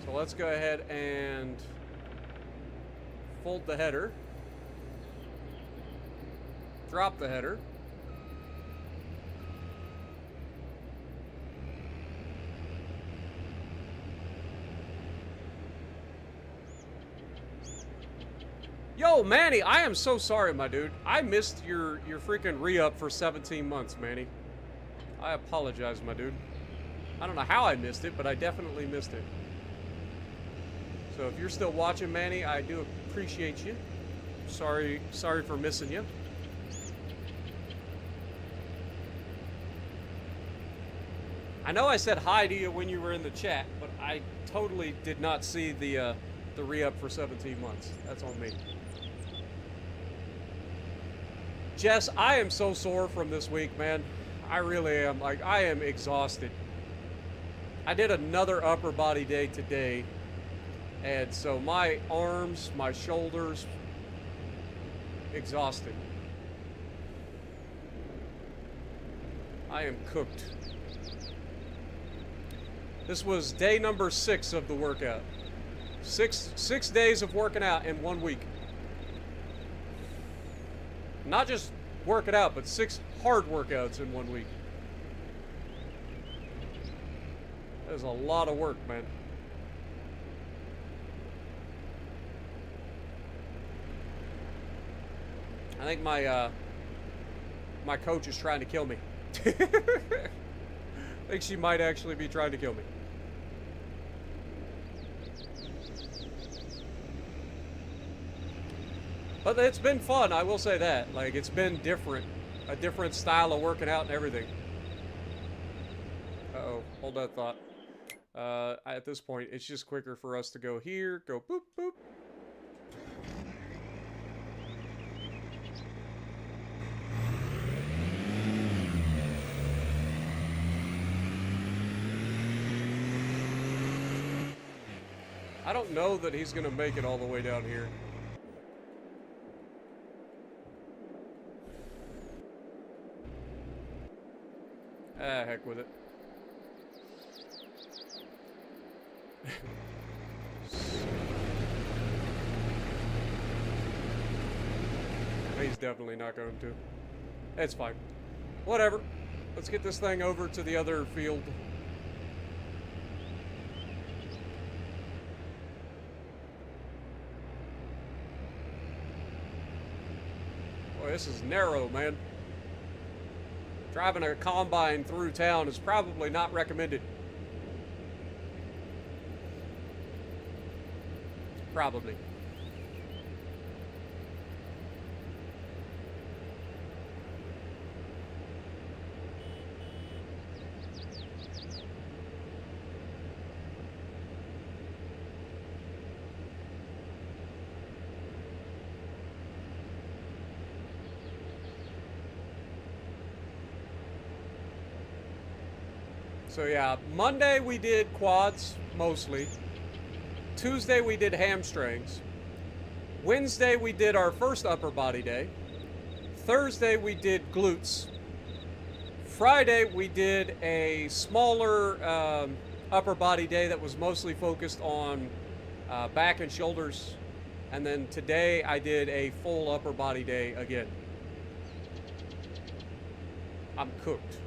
So let's go ahead and fold the header. Drop the header. Yo, Manny, I am so sorry, my dude. I missed your freaking re-up for 17 months, Manny. I apologize, my dude. I don't know how I missed it, but I definitely missed it. So if you're still watching, Manny, I do appreciate you. Sorry for missing you. I know I said hi to you when you were in the chat, but I totally did not see the re-up for 17 months. That's on me. Jess, I am so sore from this week, man. I really am. Like, I am exhausted. I did another upper body day today. And so my arms, my shoulders, exhausted. I am cooked. This was day number 6 of the workout. Six days of working out in 1 week. Not just working out, but 6 hard workouts in 1 week. That is a lot of work, man. I think my coach is trying to kill me. I think she might actually be trying to kill me. But it's been fun, I will say that. Like, it's been different. A different style of working out and everything. Uh-oh, hold that thought. At this point, it's just quicker for us to go here, go boop, boop. I don't know that he's gonna make it all the way down here. Ah, heck with it. He's definitely not going to. It's fine. Whatever. Let's get this thing over to the other field. Boy, this is narrow, man. Driving a combine through town is probably not recommended. Probably. So yeah, Monday we did quads, mostly. Tuesday we did hamstrings. Wednesday we did our first upper body day. Thursday we did glutes. Friday we did a smaller upper body day that was mostly focused on back and shoulders. And then today I did a full upper body day again. I'm cooked.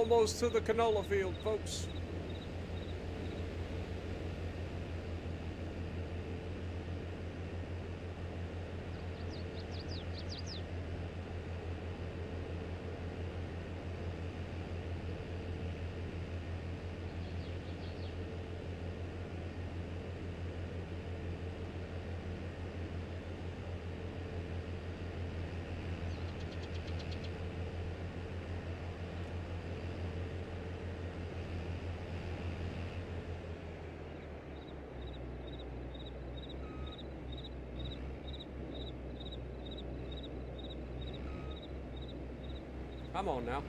almost to the canola field, folks. Come on now.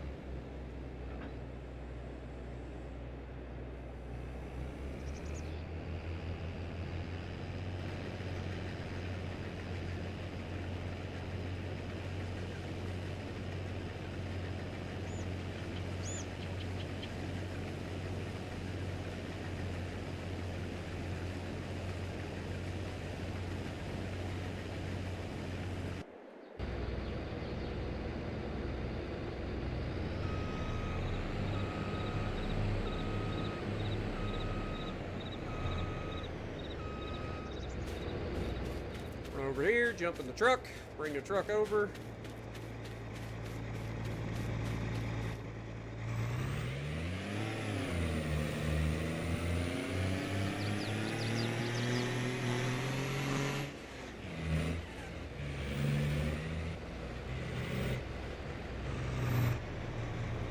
Run over here, jump in the truck, bring the truck over.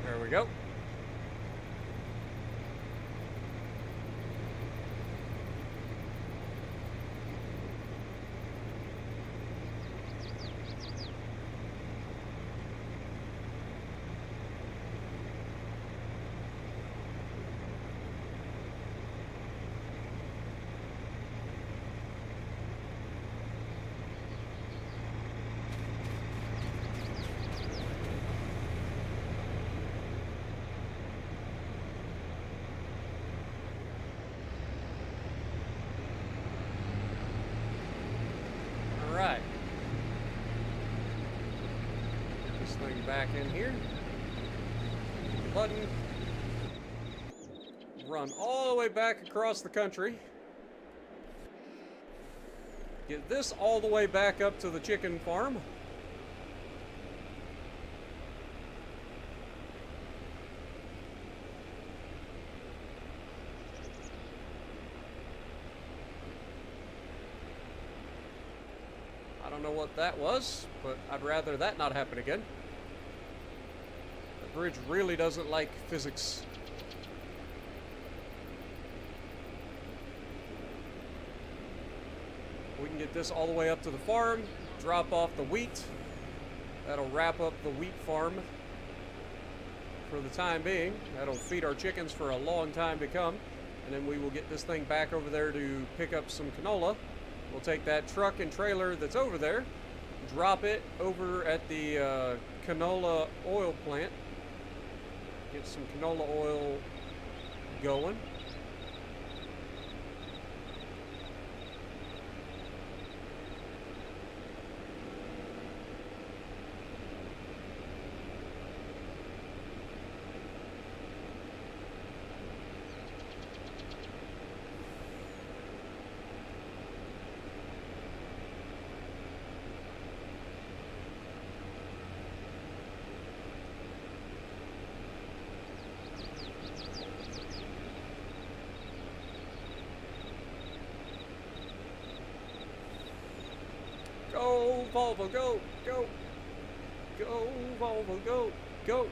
There we go. Alright. Get this thing back in here. Button. Run all the way back across the country. Get this all the way back up to the chicken farm. I don't know what that was, but I'd rather that not happen again. The bridge really doesn't like physics. We can get this all the way up to the farm, drop off the wheat. That'll wrap up the wheat farm for the time being. That'll feed our chickens for a long time to come. And then we will get this thing back over there to pick up some canola. We'll take that truck and trailer that's over there, drop it over at the canola oil plant, get some canola oil going. Go, Volvo, go, go. Go, Volvo, go, go.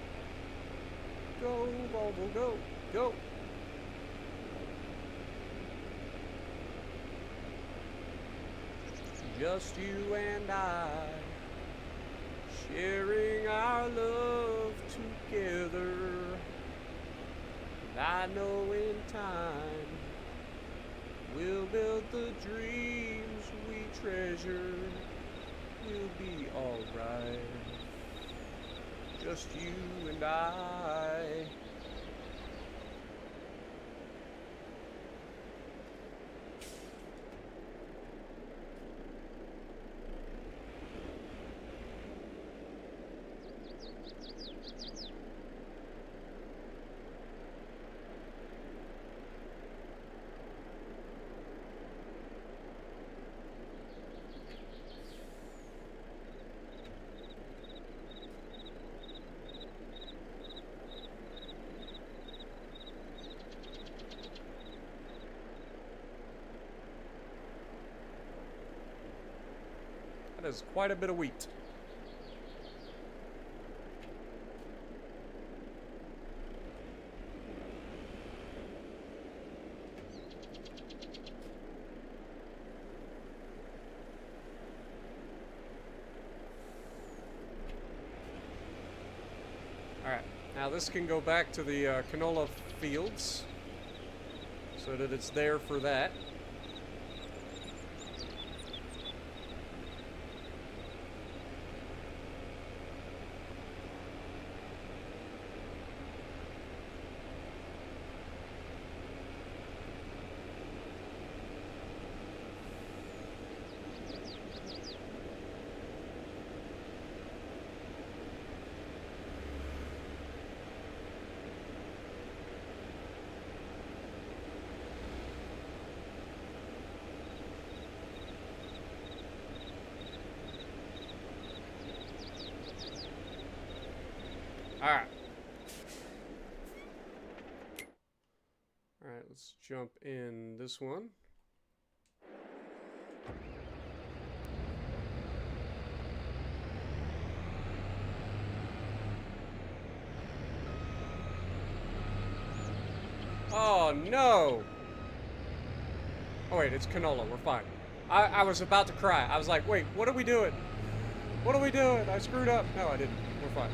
Go, Volvo, go, go. Just you and I, sharing our love together. And I know in time, we'll build the dreams we treasure. We'll be alright. Just you and I. is quite a bit of wheat. Alright, now this can go back to the canola fields so that it's there for that. Alright. Alright, let's jump in this one. Oh no! Oh wait, it's canola, we're fine. I was about to cry. I was like, wait, what are we doing? What are we doing? I screwed up. No, I didn't. We're fine.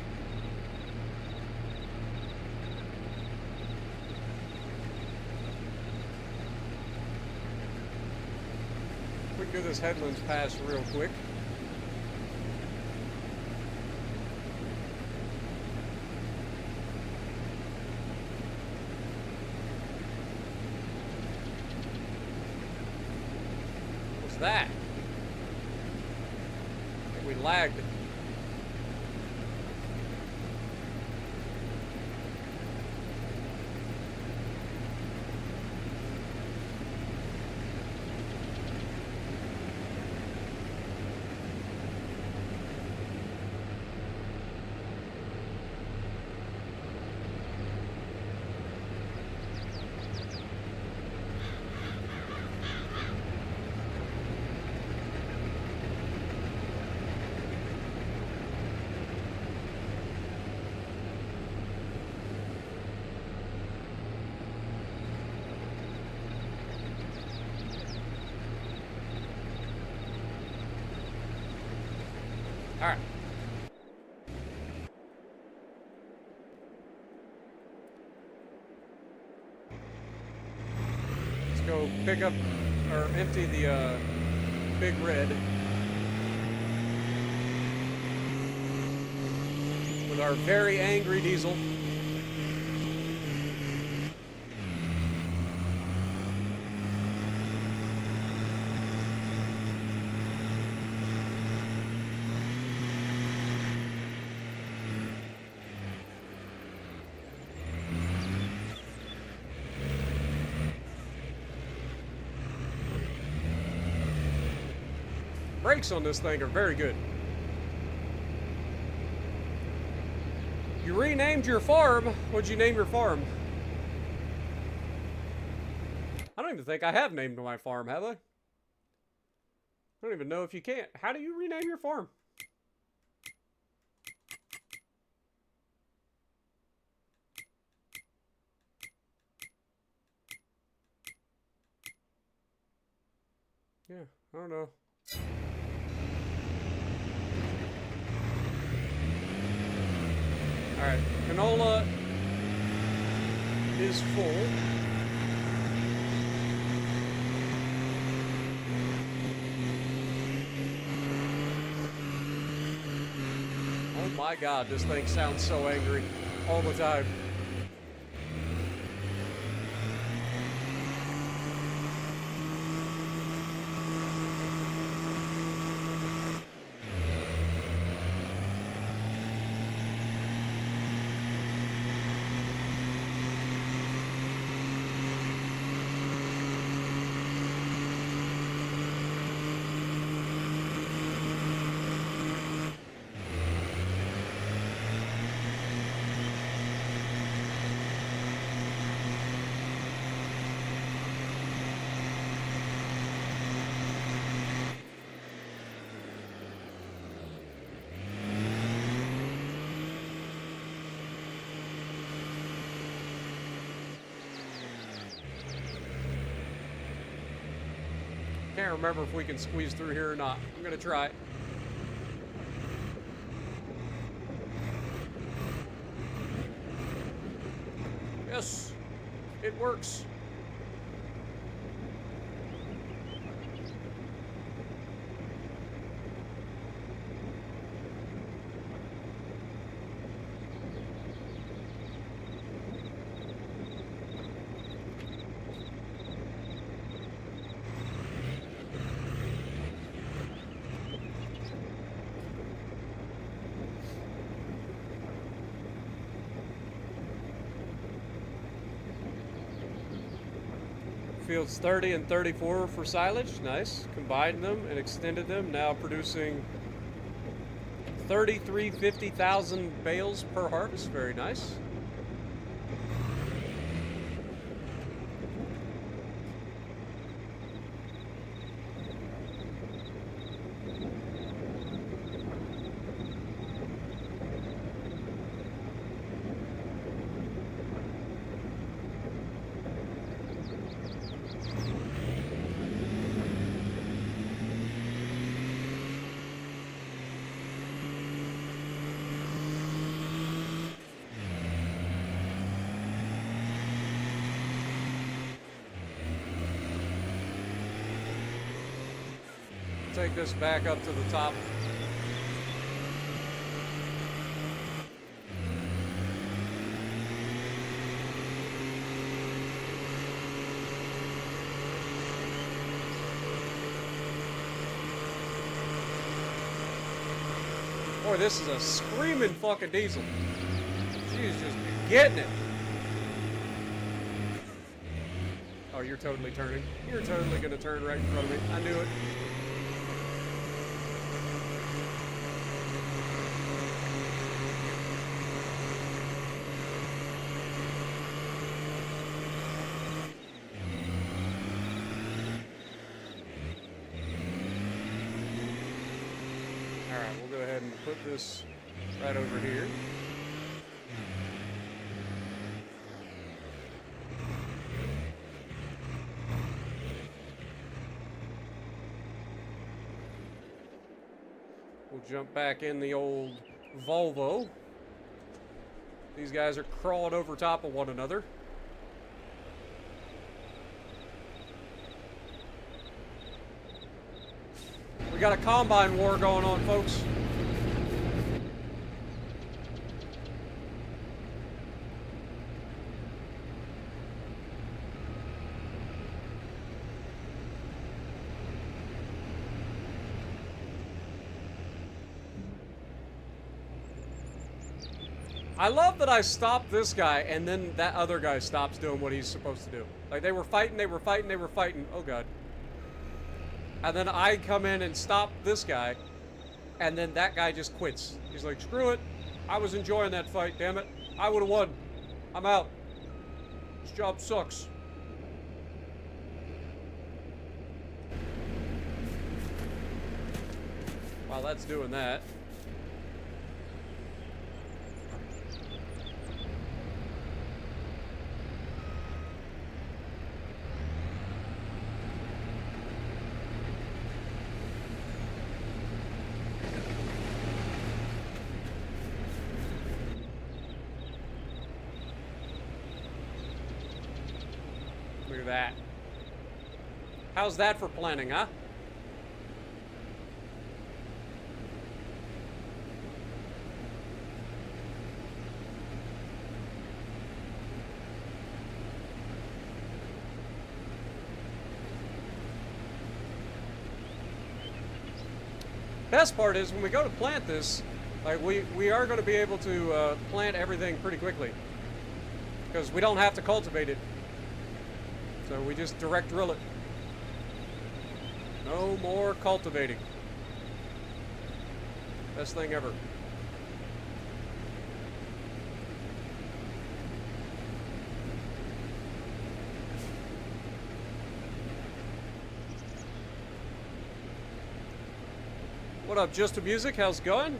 We can do this headlands pass real quick. What's that? I think we lagged. All right. Let's go pick up or empty the big red with our very angry diesel. Brakes on this thing are very good. You renamed your farm. What'd you name your farm? I don't even think I have named my farm, have I? I don't even know if you can. How do you rename your farm? Yeah, I don't know. Alright, canola is full. Oh my god, this thing sounds so angry all the time. Can't remember if we can squeeze through here or not. I'm gonna try. Yes, it works. Fields 30 and 34 for silage. Nice. Combined them and extended them. Now producing 50,000 bales per harvest. Very nice. Take this back up to the top. Boy, this is a screaming fucking diesel. She's just getting it. Oh, you're totally turning. You're totally gonna turn right in front of me. I knew it. Alright, we'll go ahead and put this right over here. We'll jump back in the old Volvo. These guys are crawling over top of one another. We got a combine war going on, folks. I love that I stopped this guy and then that other guy stops doing what he's supposed to do. Like they were fighting. Oh God. And then I come in and stop this guy, and then that guy just quits. He's like, screw it. I was enjoying that fight, damn it. I would have won. I'm out. This job sucks. While that's doing that. Look at that. How's that for planning, huh? Best part is when we go to plant this, like we are going to be able to plant everything pretty quickly because we don't have to cultivate it. So we just direct drill it. No more cultivating. Best thing ever. What up, Just a Music? How's it going?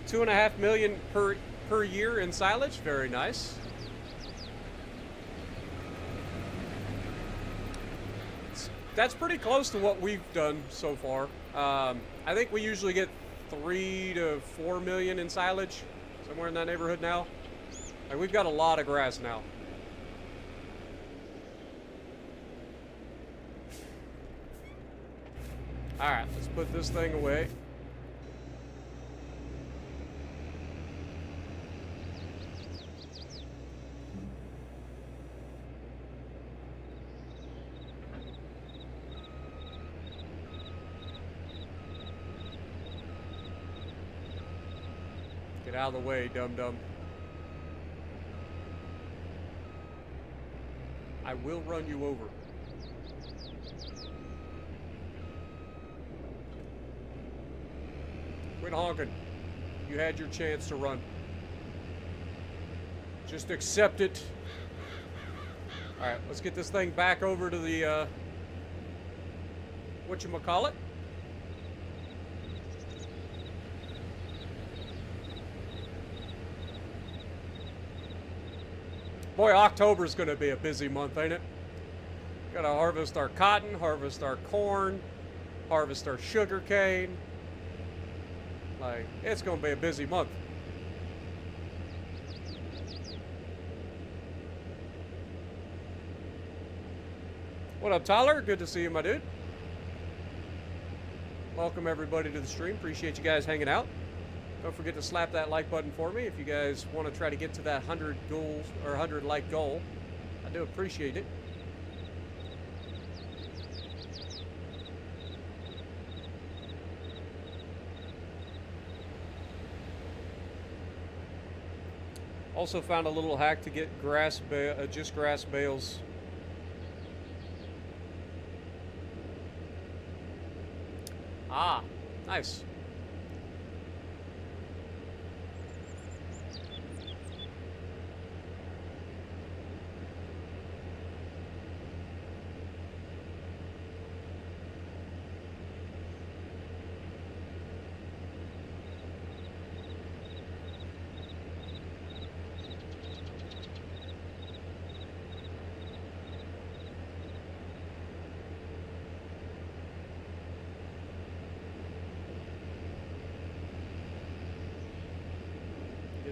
$2.5 million per per year in silage. Very nice. That's pretty close to what we've done so far. I think we usually get 3 to 4 million in silage, somewhere in that neighborhood now. Like, we've got a lot of grass now. Alright, let's put this thing away. Get out of the way, dum-dum. I will run you over. Quit honking. You had your chance to run. Just accept it. Alright, let's get this thing back over to the, whatchamacallit? Boy, October's gonna be a busy month, ain't it? Gotta harvest our cotton, harvest our corn, harvest our sugar cane. Like, it's gonna be a busy month. What up, Tyler? Good to see you, my dude. Welcome everybody to the stream. Appreciate you guys hanging out. Don't forget to slap that like button for me if you guys want to try to get to that 100 goals or 100 like goal. I do appreciate it. Also found a little hack to get just grass bales. Ah, nice.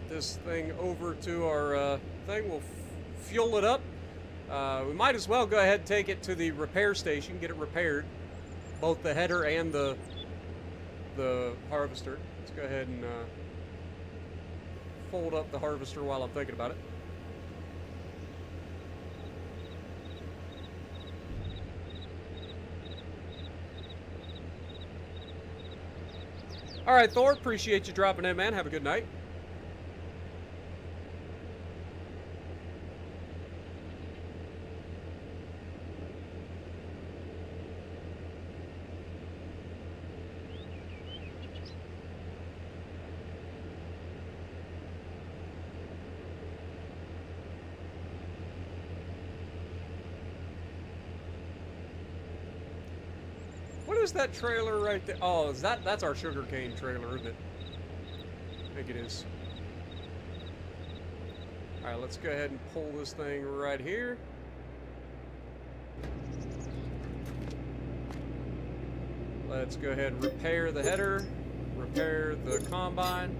This thing over to our thing. We'll fuel it up. We might as well go ahead and take it to the repair station, get it repaired, both the header and the harvester. Let's go ahead and fold up the harvester while I'm thinking about it. All right, Thor, appreciate you dropping in, man. Have a good night. Is that trailer right there? Oh, that's our sugarcane trailer, isn't it? I think it is. Alright, let's go ahead and pull this thing right here. Let's go ahead and repair the header, repair the combine.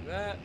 That.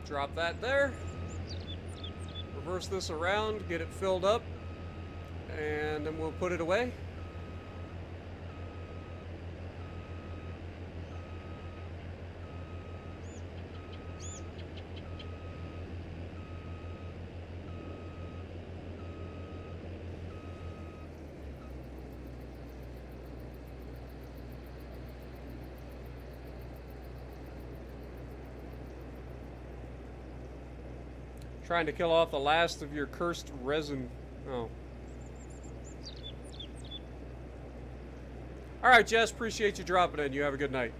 Drop that there. Reverse this around, get it filled up, and then we'll put it away. Trying to kill off the last of your cursed resin. Oh. Alright, Jess. Appreciate you dropping in. You have a good night.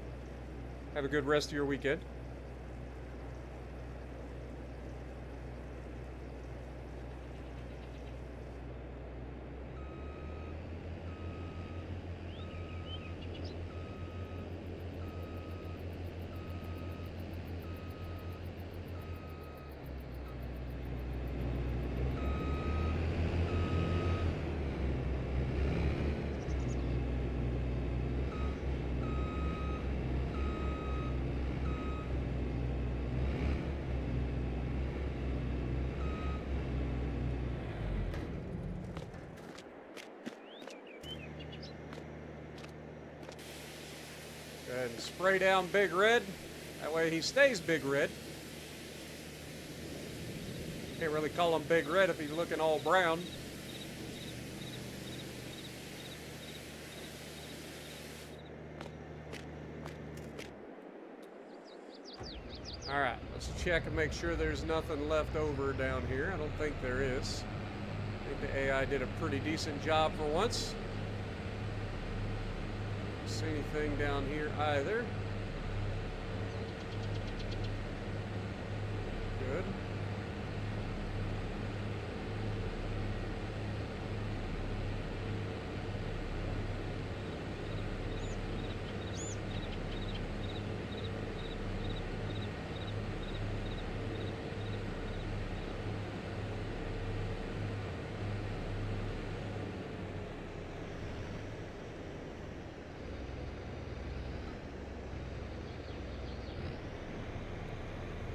Have a good rest of your weekend. Go ahead and spray down Big Red. That way he stays Big Red. Can't really call him Big Red if he's looking all brown. Alright, let's check and make sure there's nothing left over down here. I don't think there is. I think the AI did a pretty decent job for once. See anything down here either. Good.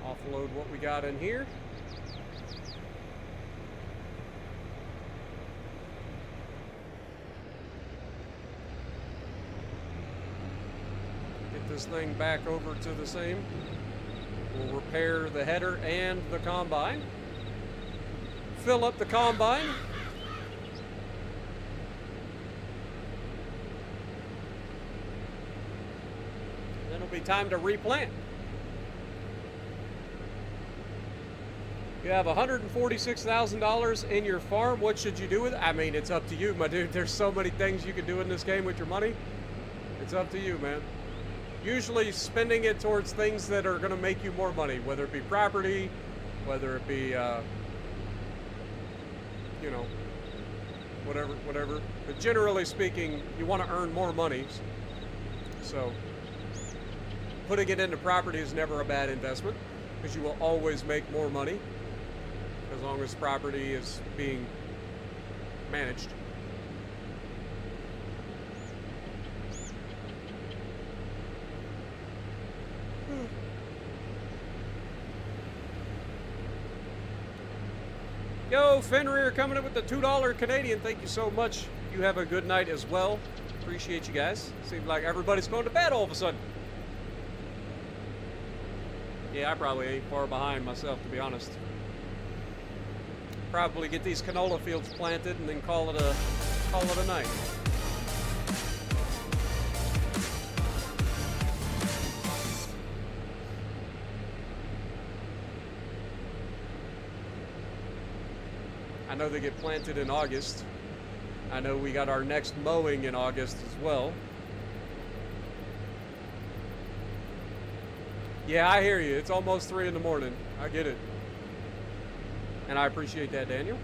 Offload what we got in here. Get this thing back over to the same. We'll repair the header and the combine. Fill up the combine. Then it'll be time to replant. You have $146,000 in your farm. What should you do with it? I mean, it's up to you, my dude. There's so many things you can do in this game with your money. It's up to you, man. Usually spending it towards things that are going to make you more money, whether it be property, whether it be, you know, whatever. But generally speaking, you want to earn more money. So putting it into property is never a bad investment because you will always make more money as long as property is being managed. Yo, Fenrir coming in with the $2 Canadian. Thank you so much. You have a good night as well. Appreciate you guys. Seems like everybody's going to bed all of a sudden. Yeah, I probably ain't far behind myself, to be honest. Probably get these canola fields planted and then call it a night. I know they get planted in August. I know we got our next mowing in August as well. Yeah, I hear you. It's almost 3 in the morning. I get it. And I appreciate that, Daniel.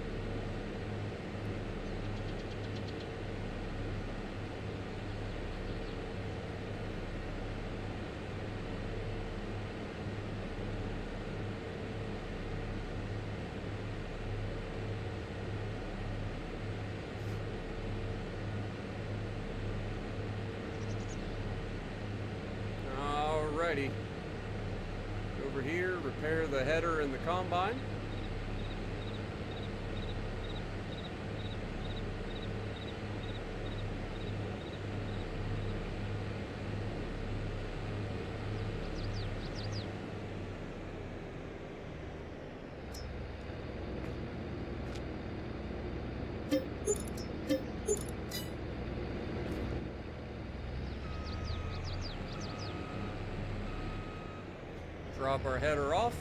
Alrighty. Over here, repair the header and the combine. Drop our header off.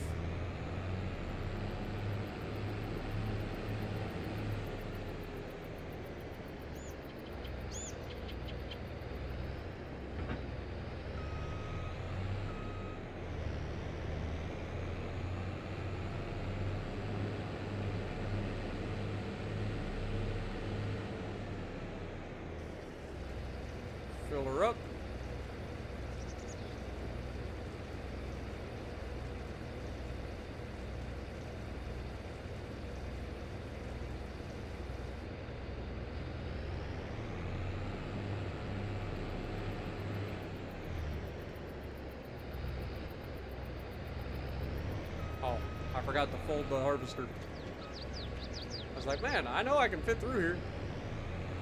I forgot to fold the harvester. I was like, man, I know I can fit through here.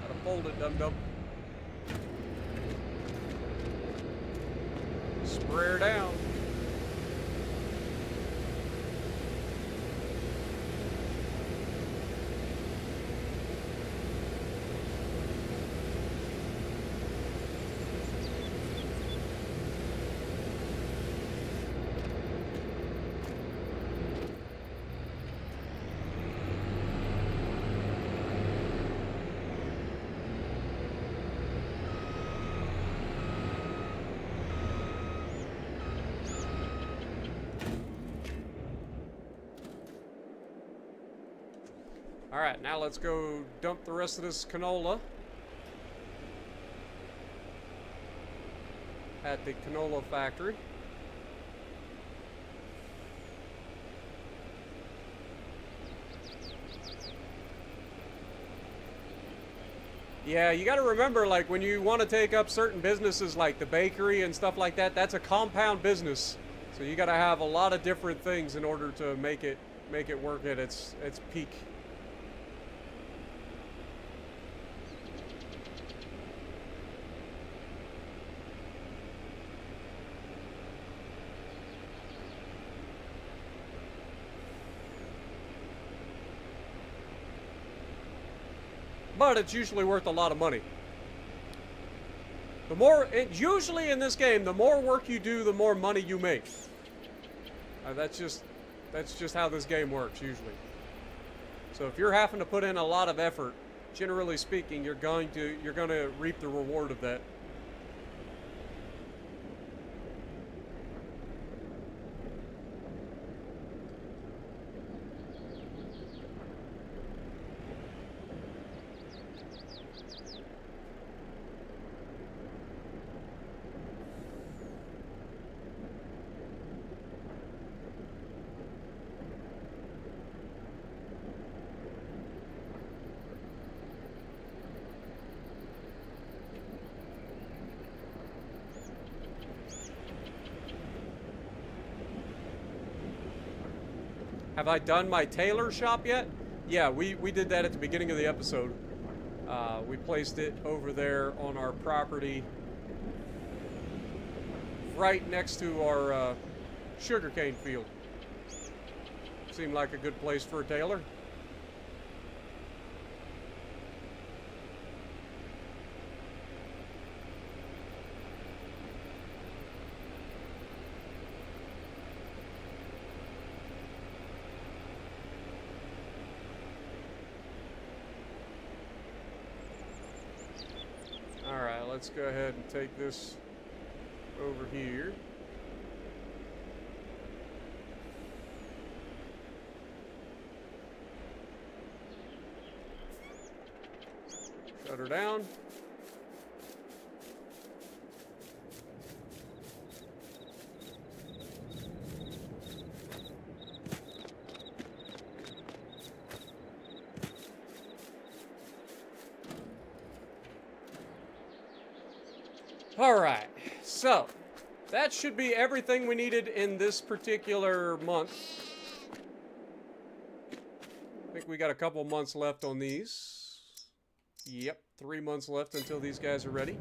Gotta fold it, dum-dum. Spray her down. Alright, now let's go dump the rest of this canola at the canola factory. Yeah, you gotta remember, like, when you want to take up certain businesses like the bakery and stuff like that, that's a compound business. So you gotta have a lot of different things in order to make it work at its peak. But it's usually worth a lot of money. Usually in this game, the more work you do, the more money you make. That's just how this game works usually. So if you're having to put in a lot of effort, generally speaking, you're going to reap the reward of that. Have I done my tailor shop yet? Yeah, we did that at the beginning of the episode. We placed it over there on our property, right next to our sugarcane field. Seemed like a good place for a tailor. Let's go ahead and take this over here. Shut her down. Alright, so that should be everything we needed in this particular month. I think we got a couple months left on these. Yep, 3 months left until these guys are ready.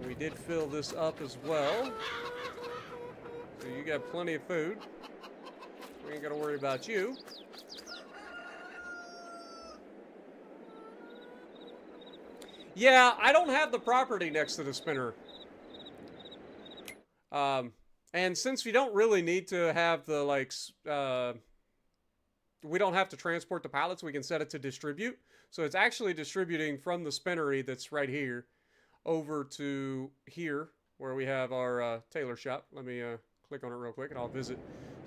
We did fill this up as well. So you got plenty of food. We ain't got to worry about you. Yeah, I don't have the property next to the spinner. And since we don't really need to have the, like, we don't have to transport the pallets, we can set it to distribute. So it's actually distributing from the spinnery that's right here over to here where we have our tailor shop. Let me click on it real quick and I'll visit.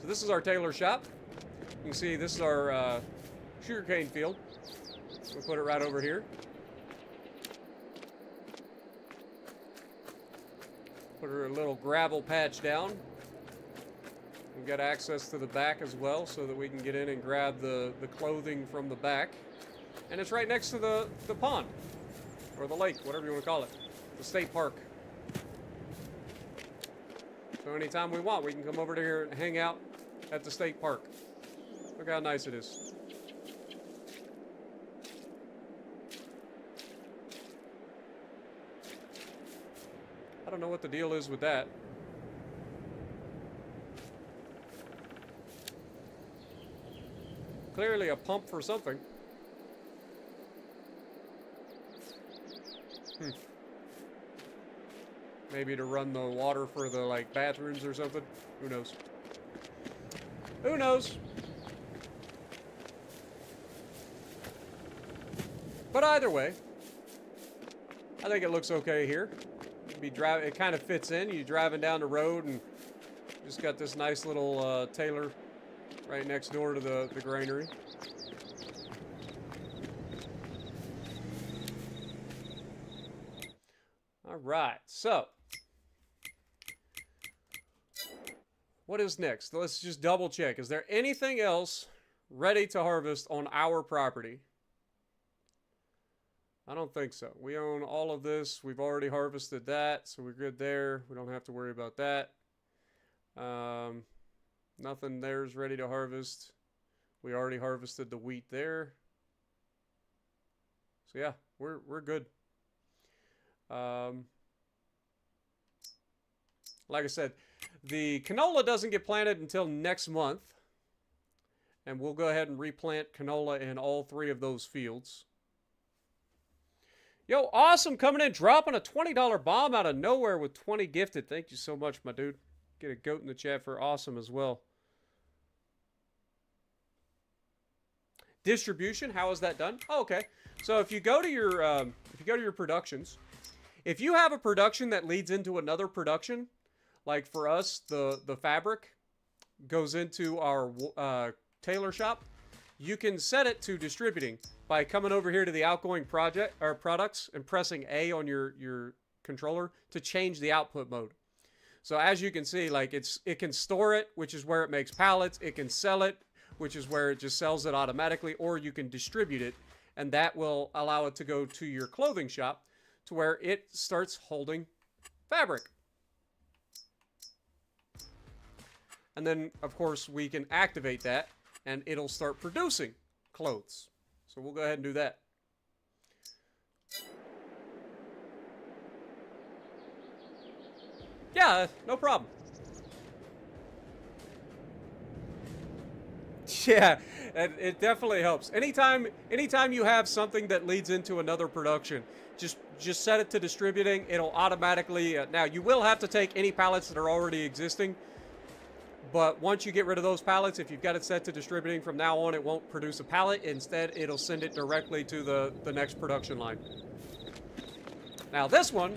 So this is our tailor shop. You can see this is our sugarcane field. We'll put it right over here. Put a little gravel patch down. We've got access to the back as well so that we can get in and grab the clothing from the back. And it's right next to the pond, or the lake, whatever you want to call it, the state park. So anytime we want, we can come over here and hang out at the state park. Look how nice it is. I don't know what the deal is with that. Clearly a pump for something. Maybe to run the water for the, like, bathrooms or something. Who knows? Who knows? But either way, I think it looks okay here. It kind of fits in. You're driving down the road and just got this nice little tailor right next door to the granary. All right, so what is next? Let's just double check. Is there anything else ready to harvest on our property? I don't think so. We own all of this. We've already harvested that, so we're good there. We don't have to worry about that. Nothing there is ready to harvest. We already harvested the wheat there. So yeah, we're good. Like I said, the canola doesn't get planted until next month. And we'll go ahead and replant canola in all 3 of those fields. Yo, awesome coming in, dropping a $20 bomb out of nowhere with 20 gifted. Thank you so much, my dude. Get a goat in the chat for awesome as well. Distribution, how is that done? Oh, okay. So if you go to your productions, if you have a production that leads into another production, like for us, the fabric goes into our tailor shop, you can set it to distributing by coming over here to the outgoing project or products and pressing A on your controller to change the output mode. So as you can see, like it can store it, which is where it makes pallets. It can sell it, which is where it just sells it automatically, or you can distribute it, and that will allow it to go to your clothing shop to where it starts holding fabric. And then, of course, we can activate that, and it'll start producing clothes. So we'll go ahead and do that. Yeah, no problem. Yeah, it definitely helps. Anytime you have something that leads into another production, just set it to distributing. It'll automatically... now, you will have to take any pallets that are already existing. But once you get rid of those pallets, if you've got it set to distributing from now on, it won't produce a pallet. Instead, it'll send it directly to the next production line. Now, this one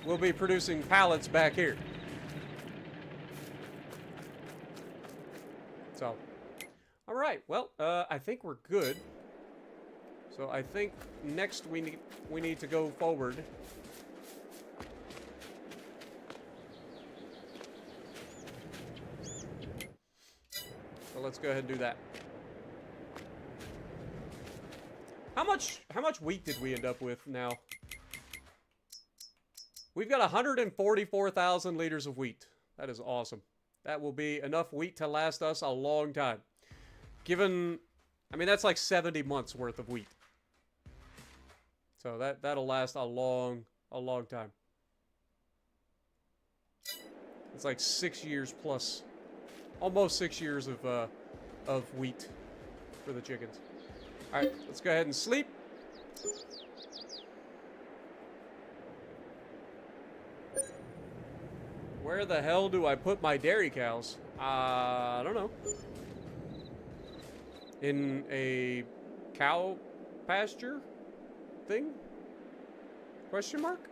will be producing pallets back here. So, all right. Well, I think we're good. So I think next we need to go forward. So let's go ahead and do that. How much wheat did we end up with now? We've got 144,000 liters of wheat. That is awesome. That will be enough wheat to last us a long time. Given, I mean, that's like 70 months worth of wheat. So that'll last a long time. It's like 6 years plus, almost 6 years of wheat for the chickens. All right, let's go ahead and sleep. Where the hell do I put my dairy cows? I don't know. In a cow pasture thing? Question mark?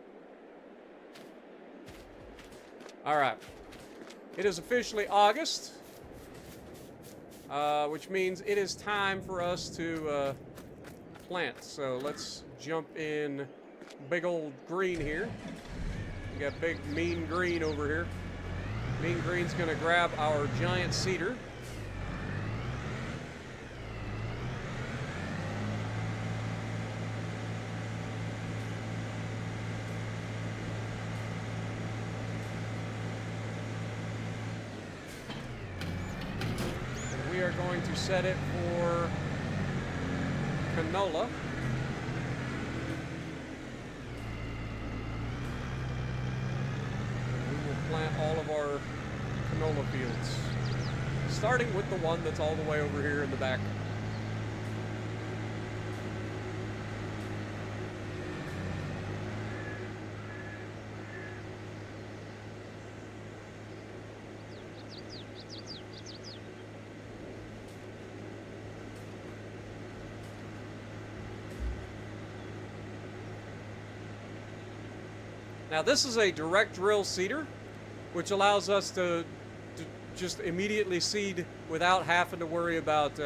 All right. It is officially August, which means it is time for us to plant. So let's jump in big old green here. We got big mean green over here. Mean green's gonna grab our giant cedar. are going to set it for canola. And we will plant all of our canola fields, starting with the one that's all the way over here in the back. Now this is a direct drill seeder, which allows us to just immediately seed without having to worry about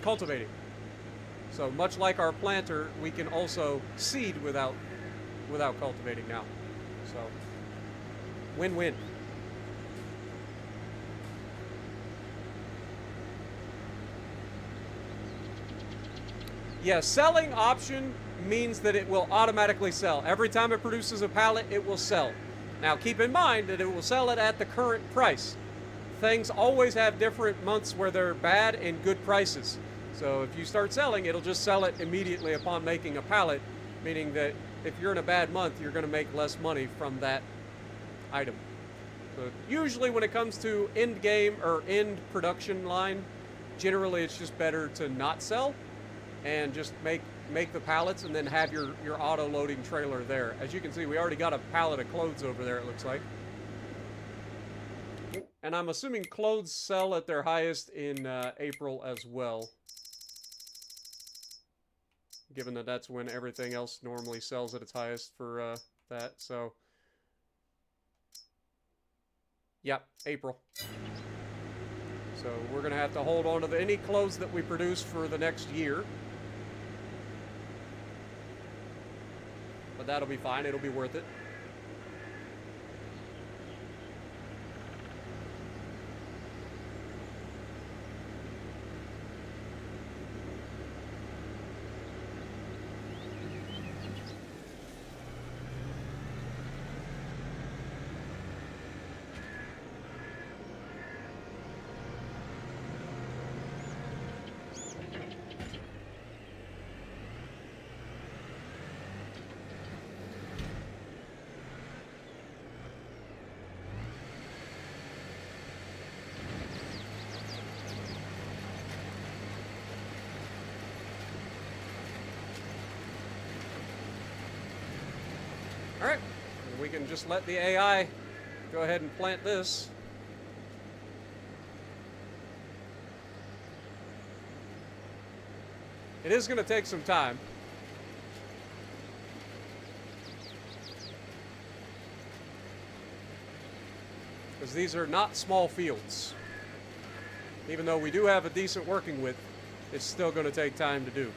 cultivating. So much like our planter, we can also seed without cultivating now. So win-win. Yeah, selling option means that it will automatically sell. Every time it produces a pallet, it will sell. Now keep in mind that it will sell it at the current price. Things always have different months where they're bad and good prices. So if you start selling, it'll just sell it immediately upon making a pallet, meaning that if you're in a bad month, you're going to make less money from that item. So usually when it comes to end game or end production line, generally it's just better to not sell and just make the pallets and then have your auto loading trailer there. As you can see, we already got a pallet of clothes over there, it looks like. And I'm assuming clothes sell at their highest in April as well, given that that's when everything else normally sells at its highest for that. So yep, April. So we're gonna have to hold on to any clothes that we produce for the next year. But that'll be fine, it'll be worth it. Alright, we can just let the AI go ahead and plant this. It is going to take some time. Because these are not small fields. Even though we do have a decent working width, it's still going to take time to do.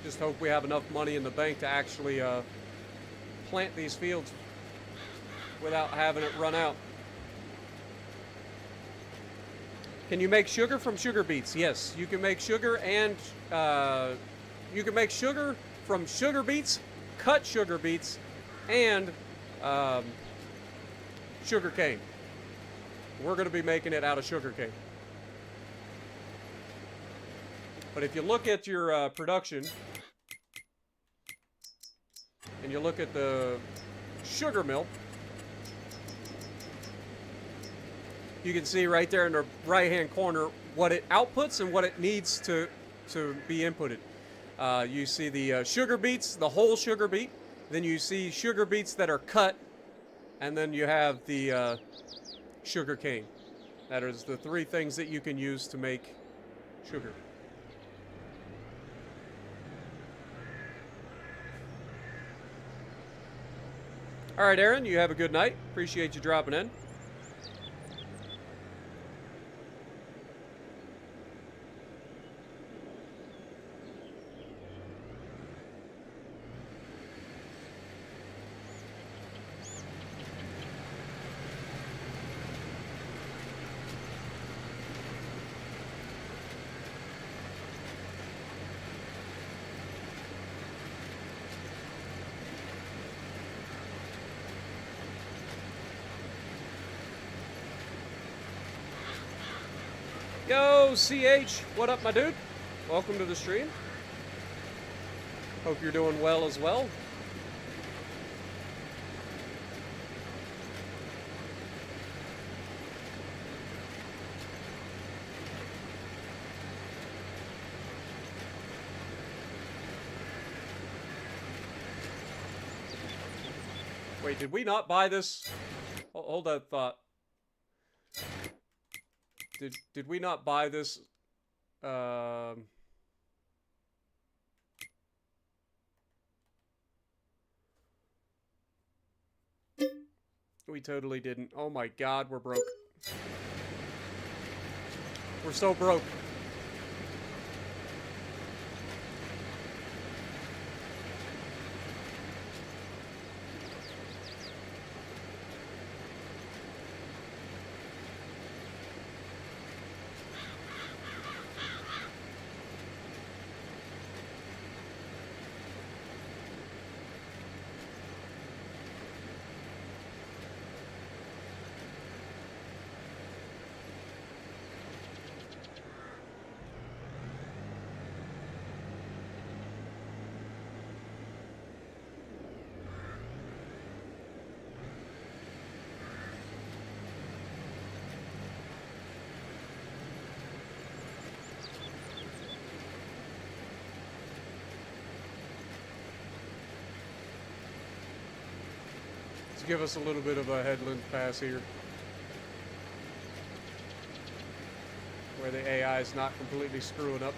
Just hope we have enough money in the bank to actually plant these fields without having it run out. Can you make sugar from sugar beets? Yes, you can make sugar, and you can make sugar from sugar beets, cut sugar beets, and sugar cane. We're going to be making it out of sugar cane. But if you look at your production, and you look at the sugar mill, you can see right there in the right-hand corner what it outputs and what it needs to be inputted. You see the sugar beets, the whole sugar beet. Then you see sugar beets that are cut, and then you have the sugar cane. That is the three things that you can use to make sugar. All right, Aaron, you have a good night. Appreciate you dropping in. Yo, CH, what up, my dude? Welcome to the stream. Hope you're doing well as well. Wait, did we not buy this? Hold that thought. Did we not buy this? We totally didn't. Oh my god, we're broke. We're so broke. Give us a little bit of a headland pass here, where the AI is not completely screwing up.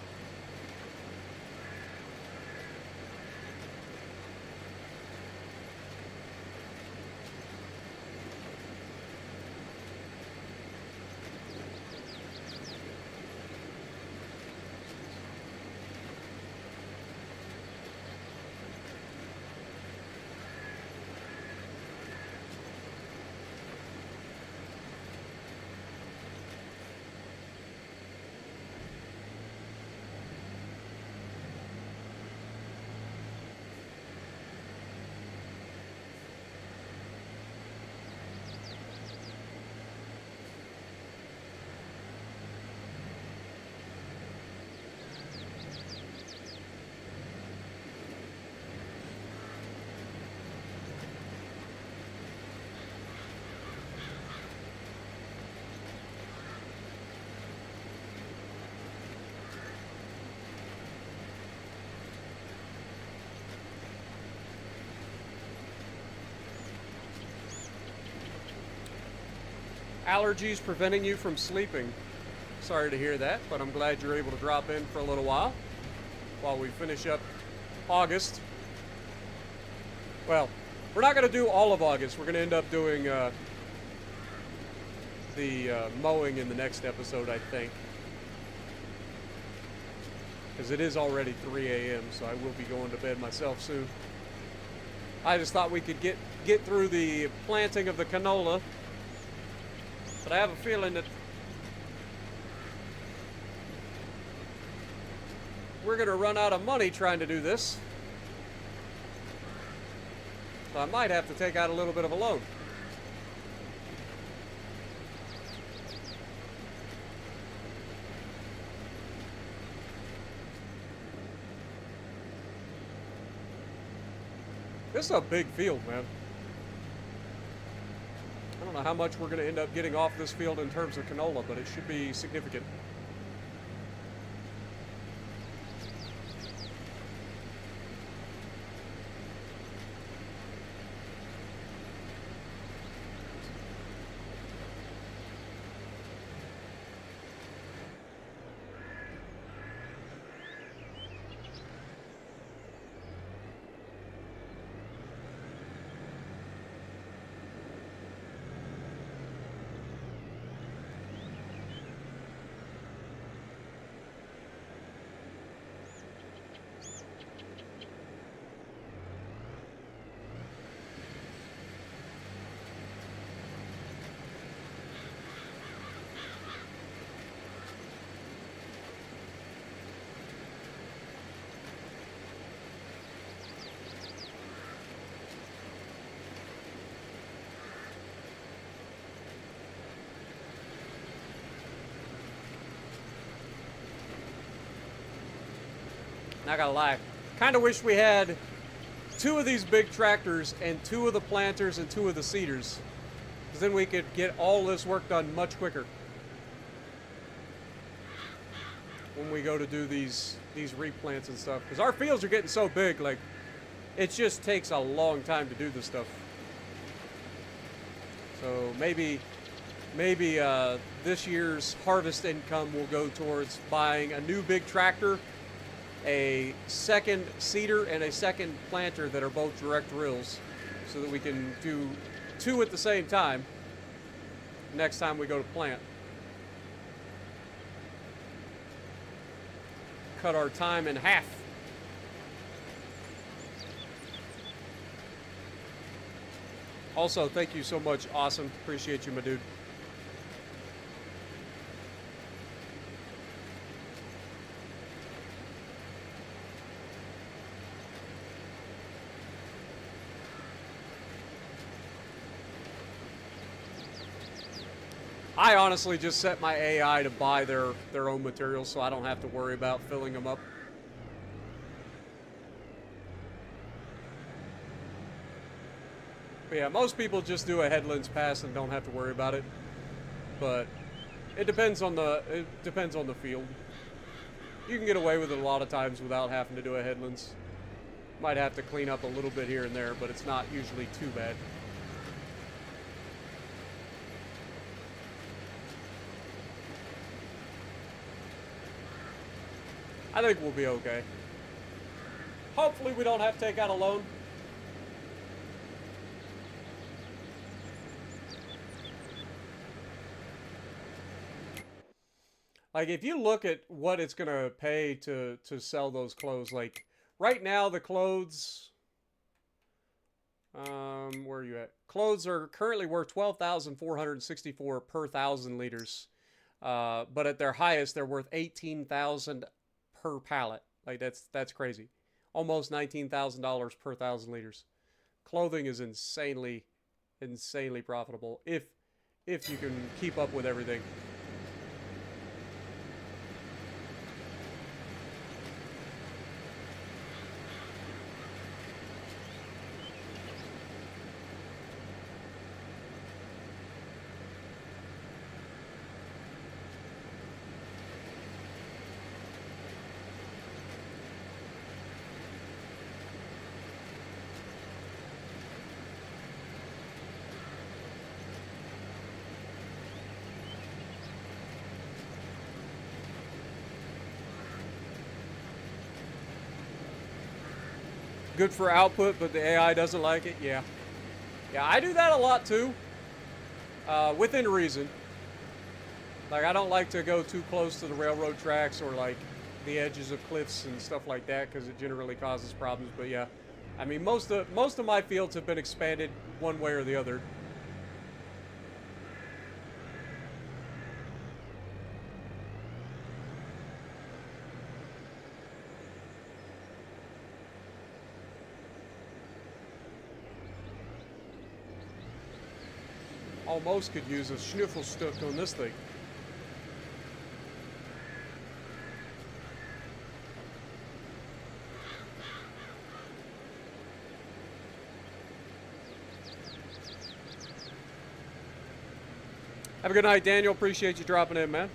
Allergies preventing you from sleeping. Sorry to hear that, but I'm glad you're able to drop in for a little while we finish up August. Well, we're not going to do all of August. We're going to end up doing the mowing in the next episode, I think. Because it is already 3 a.m., so I will be going to bed myself soon. I just thought we could get through the planting of the canola. But I have a feeling that we're going to run out of money trying to do this. So I might have to take out a little bit of a loan. This is a big field, man. I don't know how much we're going to end up getting off this field in terms of canola, but it should be significant. Not gonna lie. Kind of wish we had 2 of these big tractors and 2 of the planters and 2 of the seeders. Because then we could get all this work done much quicker. When we go to do these replants and stuff. Because our fields are getting so big, like, it just takes a long time to do this stuff. So maybe this year's harvest income will go towards buying a new big tractor, a second seeder, and a second planter that are both direct drills, so that we can do 2 at the same time next time we go to plant. Cut our time in half. Also, thank you so much. Awesome. Appreciate you, my dude. I honestly just set my AI to buy their own materials so I don't have to worry about filling them up. But yeah, most people just do a headlands pass and don't have to worry about it. But it depends on the field. You can get away with it a lot of times without having to do a headlands. Might have to clean up a little bit here and there, but it's not usually too bad. I think we'll be okay. Hopefully we don't have to take out a loan. Like, if you look at what it's going to pay to sell those clothes, like, right now the clothes, where are you at? Clothes are currently worth $12,464 per 1,000 liters. But at their highest, they're worth $18,000 per pallet. Like, that's crazy. Almost $19,000 per 1,000 liters. Clothing is insanely profitable if you can keep up with everything. Good for output, but the AI doesn't like it. Yeah, I do that a lot too, within reason. Like, I don't like to go too close to the railroad tracks or like the edges of cliffs and stuff like that, because it generally causes problems. But yeah, I mean, most of my fields have been expanded one way or the other. Almost could use a Schnuffelstuck on this thing. Have a good night, Daniel. Appreciate you dropping in, man.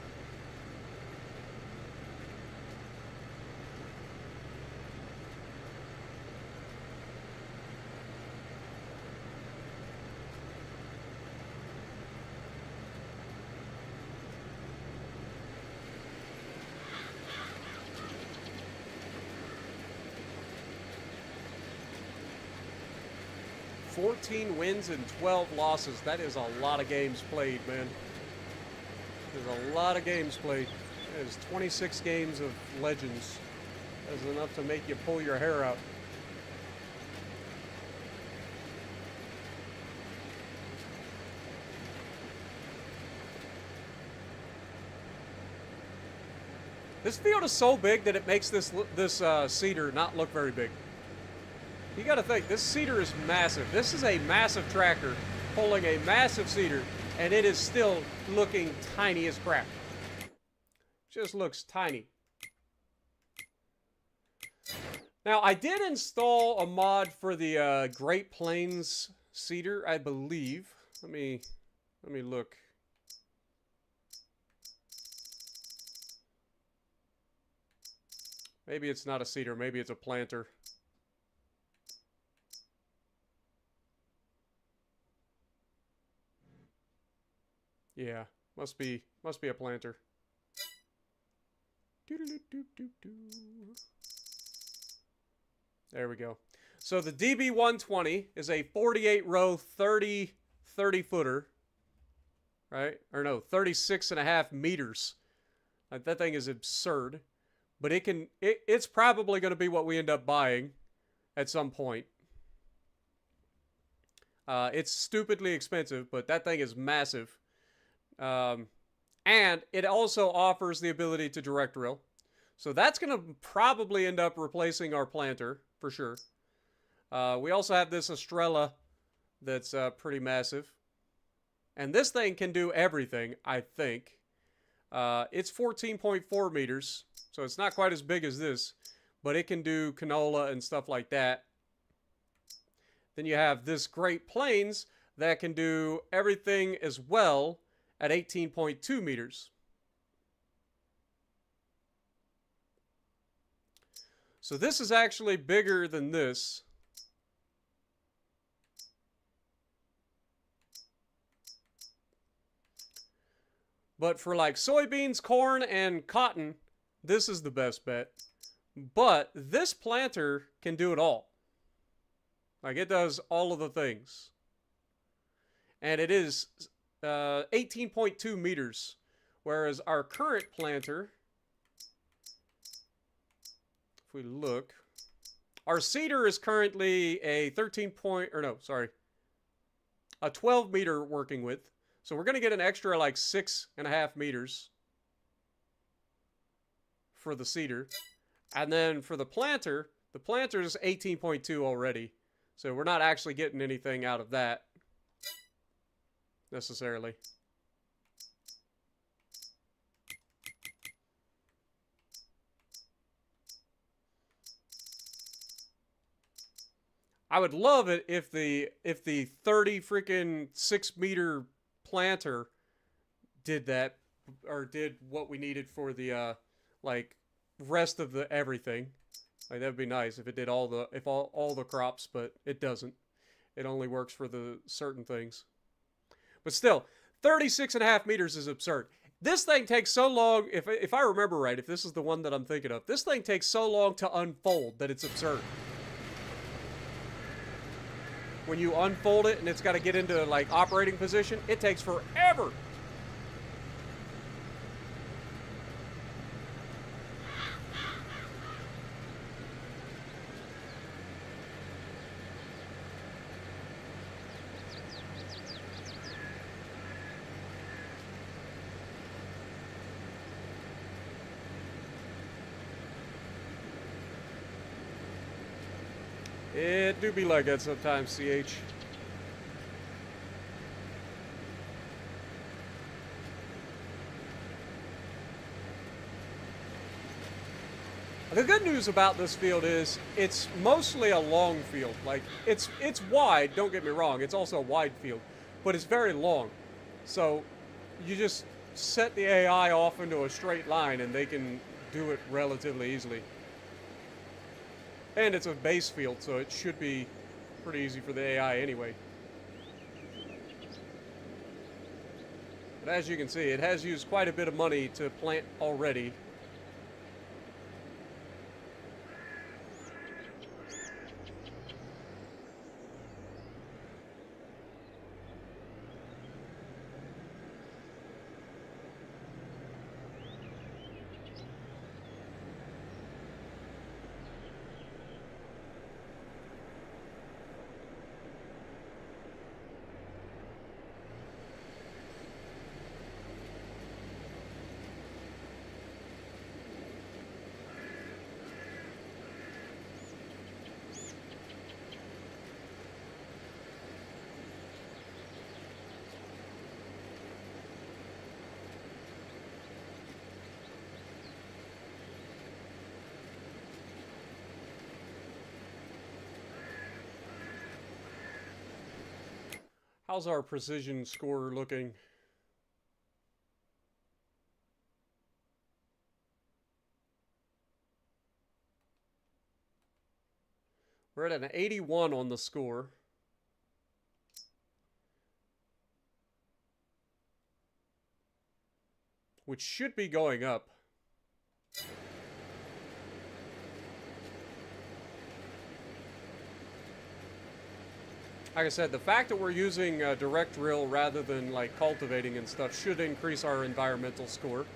$14 wins and 12 losses. That is a lot of games played, man. There's a lot of games played. That is 26 games of Legends. That's enough to make you pull your hair out. This field is so big that it makes this seeder not look very big. You got to think, this seeder is massive. This is a massive tractor pulling a massive seeder, and it is still looking tiny as crap. Just looks tiny. Now, I did install a mod for the Great Plains cedar, I believe. Let me look. Maybe it's not a cedar. Maybe it's a planter. Yeah, must be a planter. There we go. So the DB120 is a 48 row 30 footer, right? Or no, 36.5 meters. Like, that thing is absurd, but it's probably going to be what we end up buying at some point. It's stupidly expensive, but that thing is massive. And it also offers the ability to direct drill. So that's going to probably end up replacing our planter, for sure. We also have this Estrella that's pretty massive. And this thing can do everything, I think. It's 14.4 meters, so it's not quite as big as this, but it can do canola and stuff like that. Then you have this Great Plains that can do everything as well at 18.2 meters. So this is actually bigger than this. But for like soybeans, corn, and cotton, this is the best bet. But this planter can do it all. Like, it does all of the things. And it is 18.2 meters. Whereas our current planter, if we look, our cedar is currently a 12 meter working width. So we're going to get an extra like 6.5 meters for the cedar. And then for the planter is 18.2 already. So we're not actually getting anything out of that necessarily. I would love it if the 30 freaking 6 meter planter did that, or did what we needed for the like rest of the everything. Like, that'd be nice if it did all the crops, but it doesn't. It only works for the certain things. But still, 36.5 meters is absurd. This thing takes so long, if I remember right, if this is the one that I'm thinking of, this thing takes so long to unfold that it's absurd. When you unfold it and it's got to get into like operating position, it takes forever. It do be like that sometimes, CH. The good news about this field is it's mostly a long field. Like, it's wide, don't get me wrong, it's also a wide field, but it's very long. So you just set the AI off into a straight line and they can do it relatively easily. And it's a base field, so it should be pretty easy for the AI anyway. But as you can see, it has used quite a bit of money to plant already. How's our precision score looking? We're at an 81 on the score. Which should be going up. Like I said, the fact that we're using direct drill rather than like cultivating and stuff should increase our environmental score.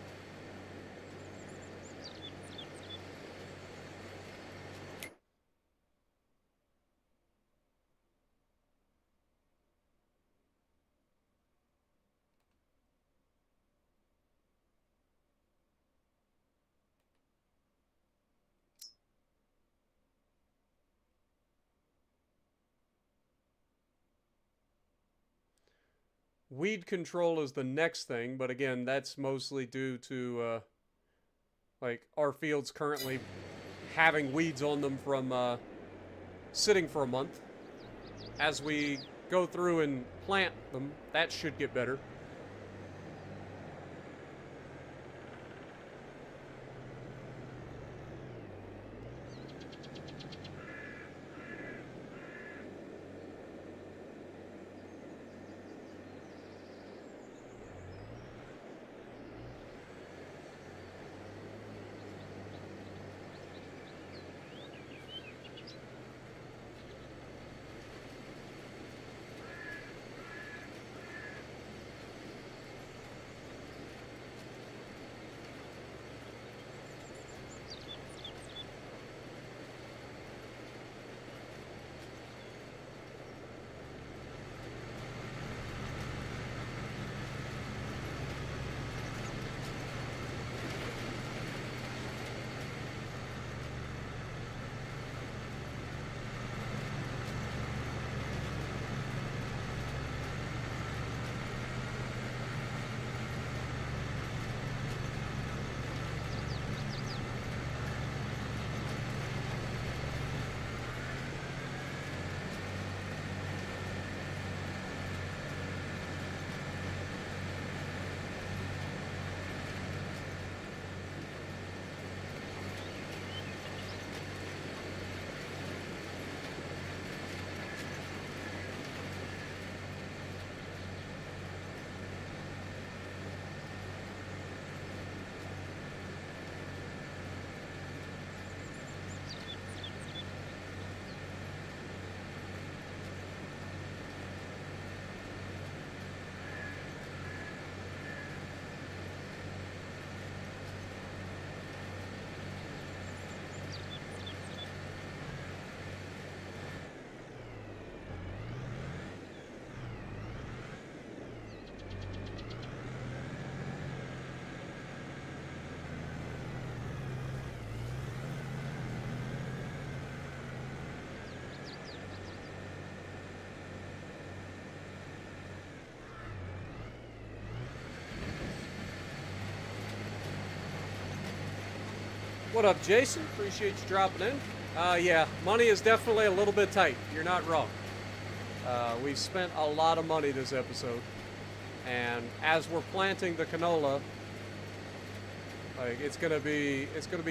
Weed control is the next thing, but again, that's mostly due to like our fields currently having weeds on them from sitting for a month. As we go through and plant them, that should get better. What up, Jason? Appreciate you dropping in. Yeah, money is definitely a little bit tight. You're not wrong. We've spent a lot of money this episode. And as we're planting the canola, like it's gonna be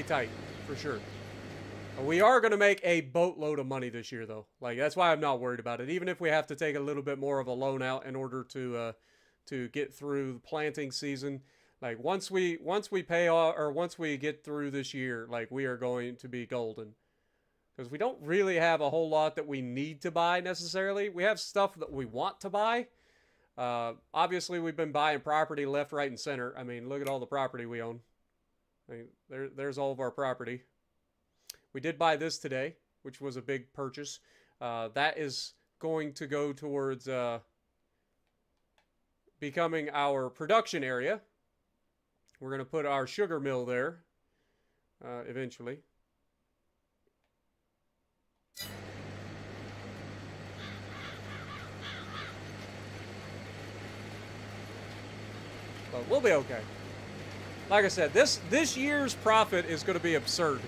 tight for sure. We are gonna make a boatload of money this year, though. Like that's why I'm not worried about it. Even if we have to take a little bit more of a loan out in order to get through the planting season. Like once we pay off, or once we get through this year, like we are going to be golden. Because we don't really have a whole lot that we need to buy necessarily. We have stuff that we want to buy. Obviously, we've been buying property left, right, and center. I mean, look at all the property we own. I mean, there's all of our property. We did buy this today, which was a big purchase. That is going to go towards becoming our production area. We're going to put our sugar mill there eventually. But we'll be okay. Like I said, this year's profit is going to be absurd.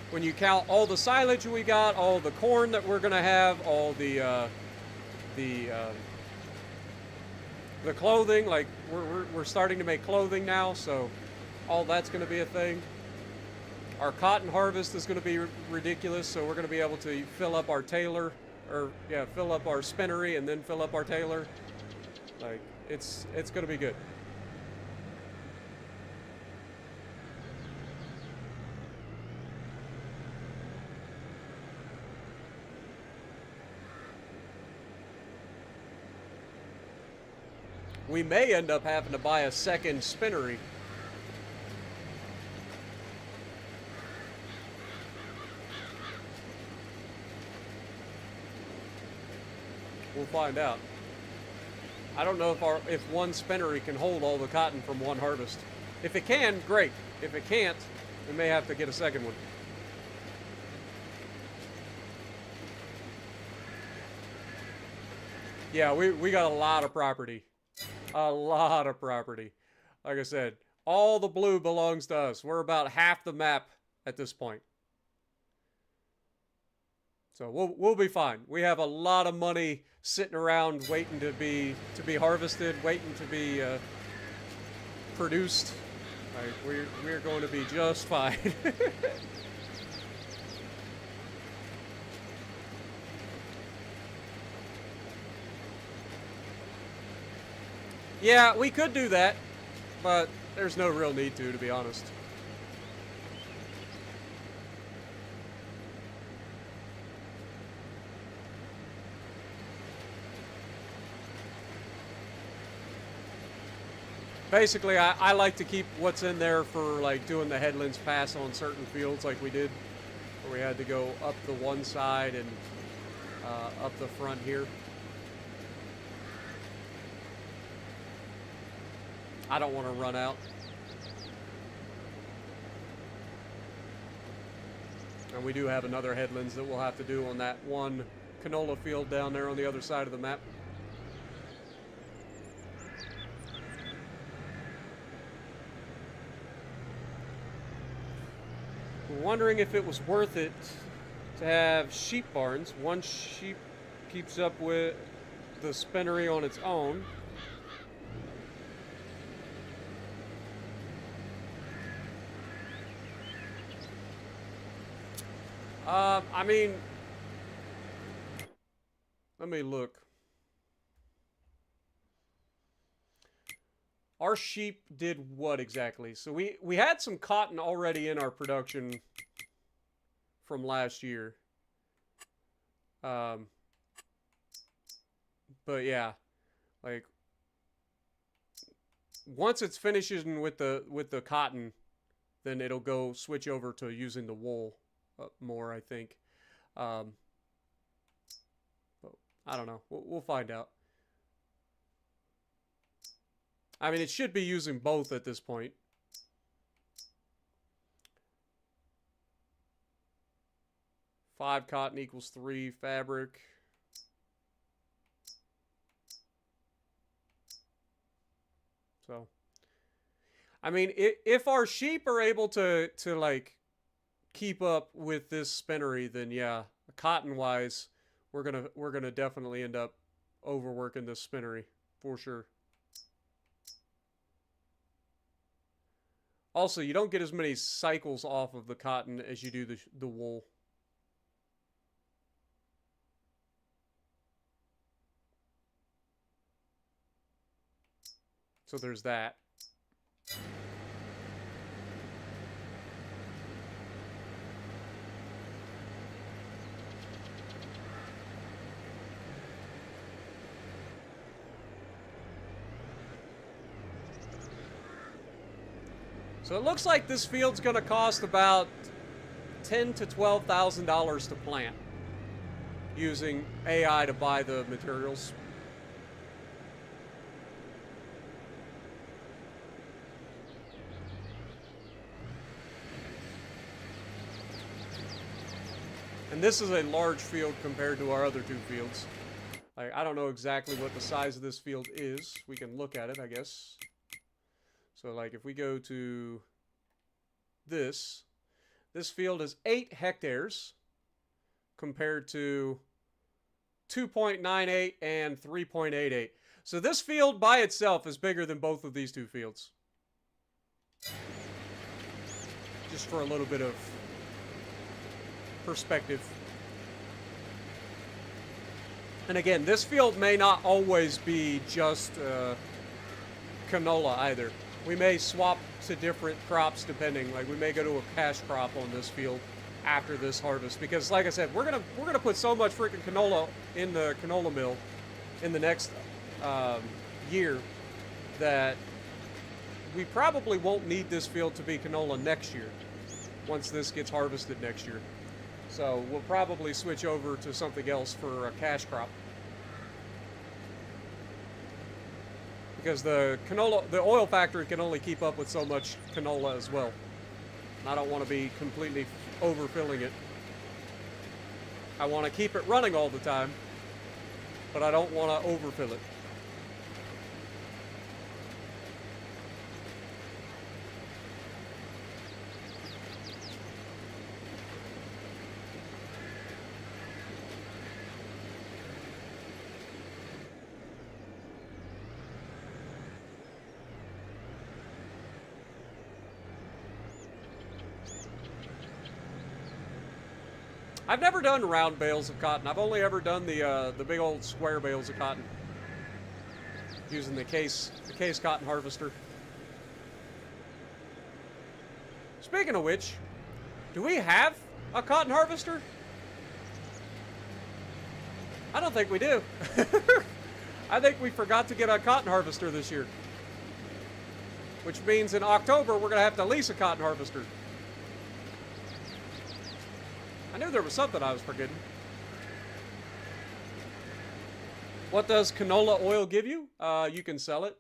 When you count all the silage we got, all the corn that we're going to have, all the The clothing, like we're starting to make clothing now, so all that's going to be a thing. Our cotton harvest is going to be ridiculous, so we're going to be able to fill up our tailor, or yeah, fill up our spinnery and then fill up our tailor. Like it's going to be good. We may end up having to buy a second spinnery. We'll find out. I don't know if one spinnery can hold all the cotton from one harvest. If it can, great. If it can't, we may have to get a second one. Yeah, we got a lot of property. A lot of property. Like I said, all the blue belongs to us. We're about half the map at this point. So we'll be fine. We have a lot of money sitting around waiting to be harvested, waiting to be produced. Like we're going to be just fine. Yeah, we could do that, but there's no real need to be honest. Basically, I like to keep what's in there for like doing the headlands pass on certain fields like we did, where we had to go up the one side and up the front here. I don't want to run out. And we do have another headlands that we'll have to do on that one canola field down there on the other side of the map. We're wondering if it was worth it to have sheep barns. One sheep keeps up with the spinnery on its own. I mean, let me look. Our sheep did what exactly? So we had some cotton already in our production from last year. But yeah, like once it's finishing with the cotton, then it'll go switch over to using the wool more, I think. But I don't know. We'll find out. I mean, it should be using both at this point. Five cotton equals 3 fabric. So, I mean, if our sheep are able to like keep up with this spinnery, then yeah, cotton wise, we're gonna definitely end up overworking this spinnery for sure. Also, you don't get as many cycles off of the cotton as you do the wool. So there's that. So it looks like this field's going to cost about $10,000 to $12,000 to plant using AI to buy the materials. And this is a large field compared to our other two fields. I don't know exactly what the size of this field is. We can look at it, I guess. So like if we go to this field is 8 hectares compared to 2.98 and 3.88. So this field by itself is bigger than both of these two fields. Just for a little bit of perspective. And again, this field may not always be just canola either. We may swap to different crops depending. Like we may go to a cash crop on this field after this harvest, because like I said, we're gonna put so much freaking canola in the canola mill in the next year that we probably won't need this field to be canola next year once this gets harvested next year. So we'll probably switch over to something else for a cash crop, because the oil factory can only keep up with so much canola as well. And I don't want to be completely overfilling it. I want to keep it running all the time, but I don't want to overfill it. I've never done round bales of cotton. I've only ever done the big old square bales of cotton using the case cotton harvester. Speaking of which, do we have a cotton harvester? I don't think we do. I think we forgot to get a cotton harvester this year, which means in October we're gonna have to lease a cotton harvester. I knew there was something I was forgetting. What does canola oil give you? You can sell it.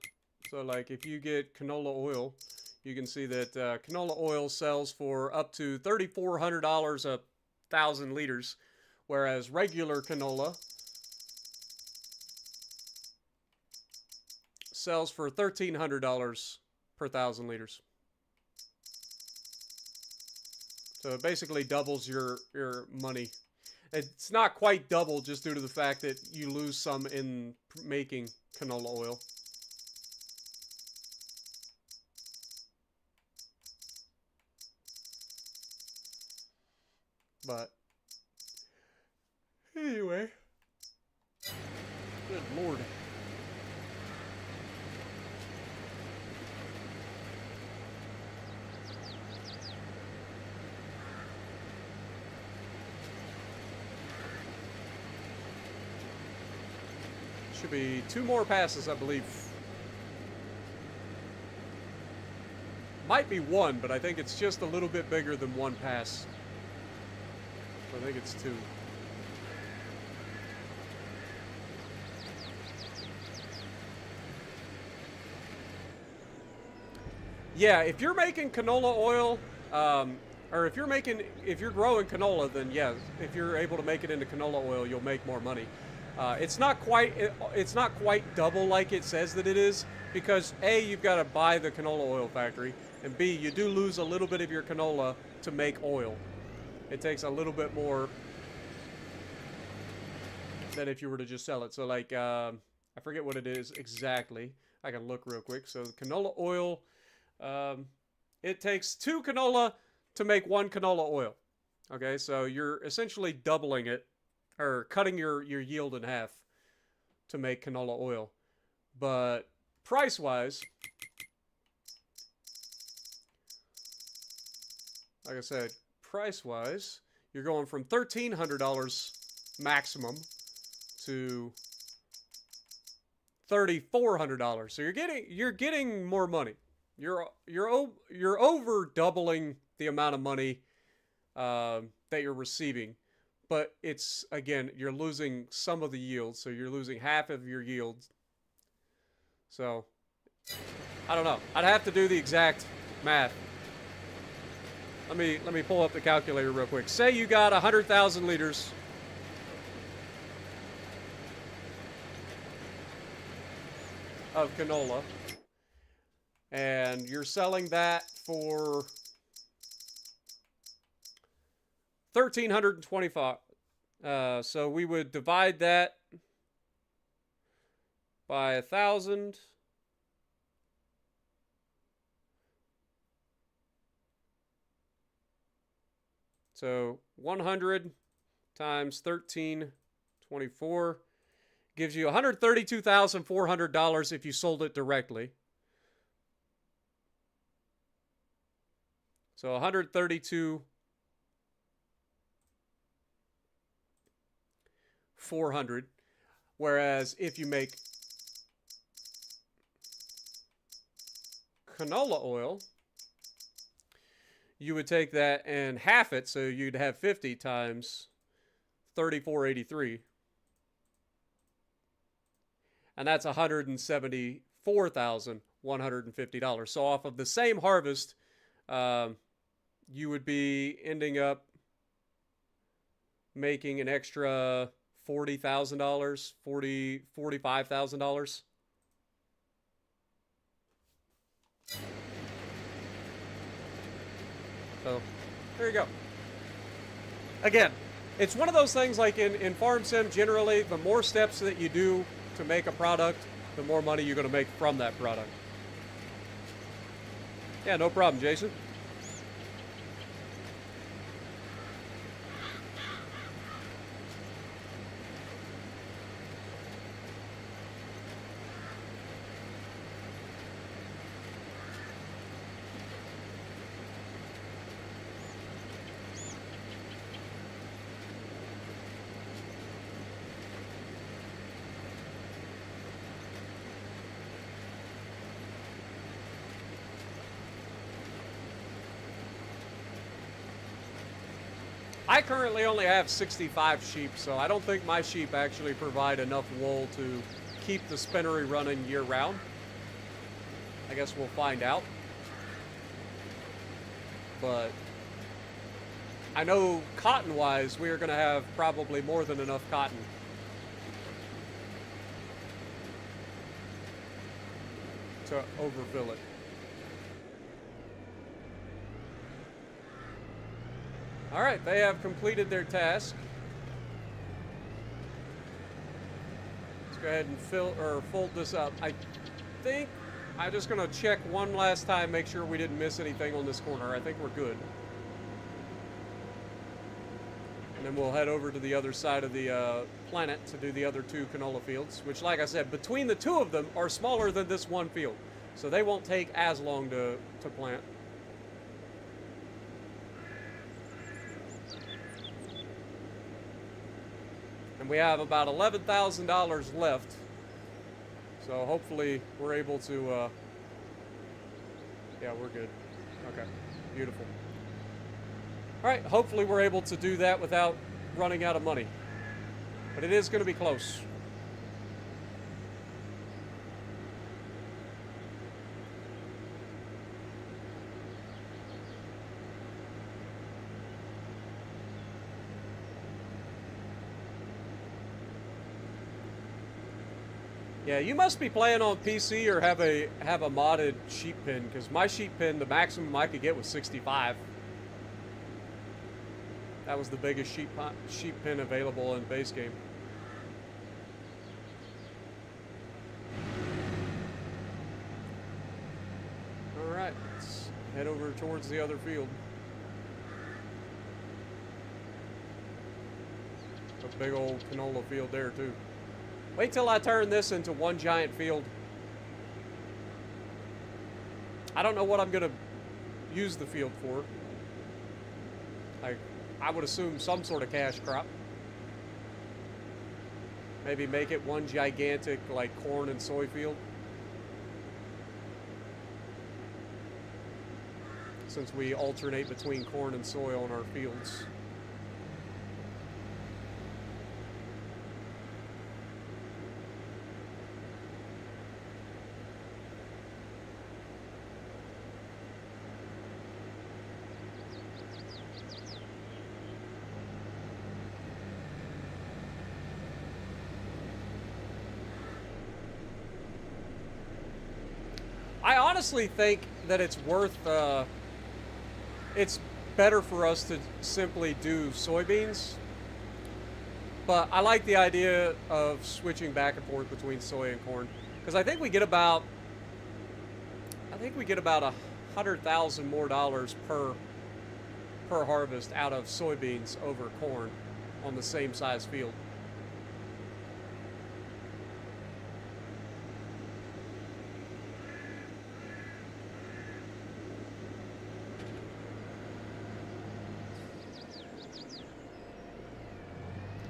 So like if you get canola oil, you can see that canola oil sells for up to $3,400 a 1,000 liters, whereas regular canola sells for $1,300 per 1,000 liters. So it basically doubles your money. It's not quite double just due to the fact that you lose some in making canola oil. But anyway, good Lord. Should be 2 more passes, I believe. Might be 1, but I think it's just a little bit bigger than 1 pass. So I think it's 2. Yeah, if you're making canola oil, or if you're growing canola, then yeah, if you're able to make it into canola oil, you'll make more money. It's not quite double like it says that it is, because A, you've got to buy the canola oil factory, and B, you do lose a little bit of your canola to make oil. It takes a little bit more than if you were to just sell it. So like, I forget what it is exactly. I can look real quick. So the canola oil, it takes 2 canola to make 1 canola oil. Okay, so you're essentially doubling it, or cutting your yield in half to make canola oil. But price-wise, like I said, price-wise, you're going from $1,300 maximum to $3,400. So you're getting more money. You're over doubling the amount of money that you're receiving. But it's, again, you're losing some of the yield, so you're losing half of your yield. So, I don't know. I'd have to do the exact math. Let me pull up the calculator real quick. Say you got 100,000 liters of canola, and you're selling that for $1,325. So we would divide that by 1,000. So 100 times 1324 gives you $132,400 if you sold it directly. So 132,400. Whereas if you make canola oil, you would take that and half it, so you'd have 50 times 3483. And that's $174,150. So off of the same harvest, you would be ending up making an extra $40,000, $45,000. So, there you go. Again, it's one of those things like in Farm Sim, generally, the more steps that you do to make a product, the more money you're going to make from that product. Yeah, no problem, Jason. I currently only have 65 sheep, so I don't think my sheep actually provide enough wool to keep the spinnery running year-round. I guess we'll find out. But I know cotton-wise, we are going to have probably more than enough cotton. To overfill it. All right, they have completed their task. Let's go ahead and fold this up. I think I'm just gonna check one last time, make sure we didn't miss anything on this corner. I think we're good. And then we'll head over to the other side of the planet to do the other two canola fields, which, like I said, between the two of them are smaller than this one field. So they won't take as long to plant. And we have about $11,000 left. So hopefully we're able to, yeah, we're good. Okay, beautiful. All right, hopefully we're able to do that without running out of money. But it is going to be close. Yeah, you must be playing on PC or have a modded sheep pen, because my sheep pen, the maximum I could get was 65. That was the biggest sheep pen available in base game. All right, let's head over towards the other field. A big old canola field there too. Wait till I turn this into one giant field. I don't know what I'm going to use the field for. I would assume some sort of cash crop. Maybe make it one gigantic, like, corn and soy field. Since we alternate between corn and soy on our fields. I honestly think that it's worth, it's better for us to simply do soybeans. But I like the idea of switching back and forth between soy and corn because I think we get about 100,000 more dollars per harvest out of soybeans over corn on the same size field.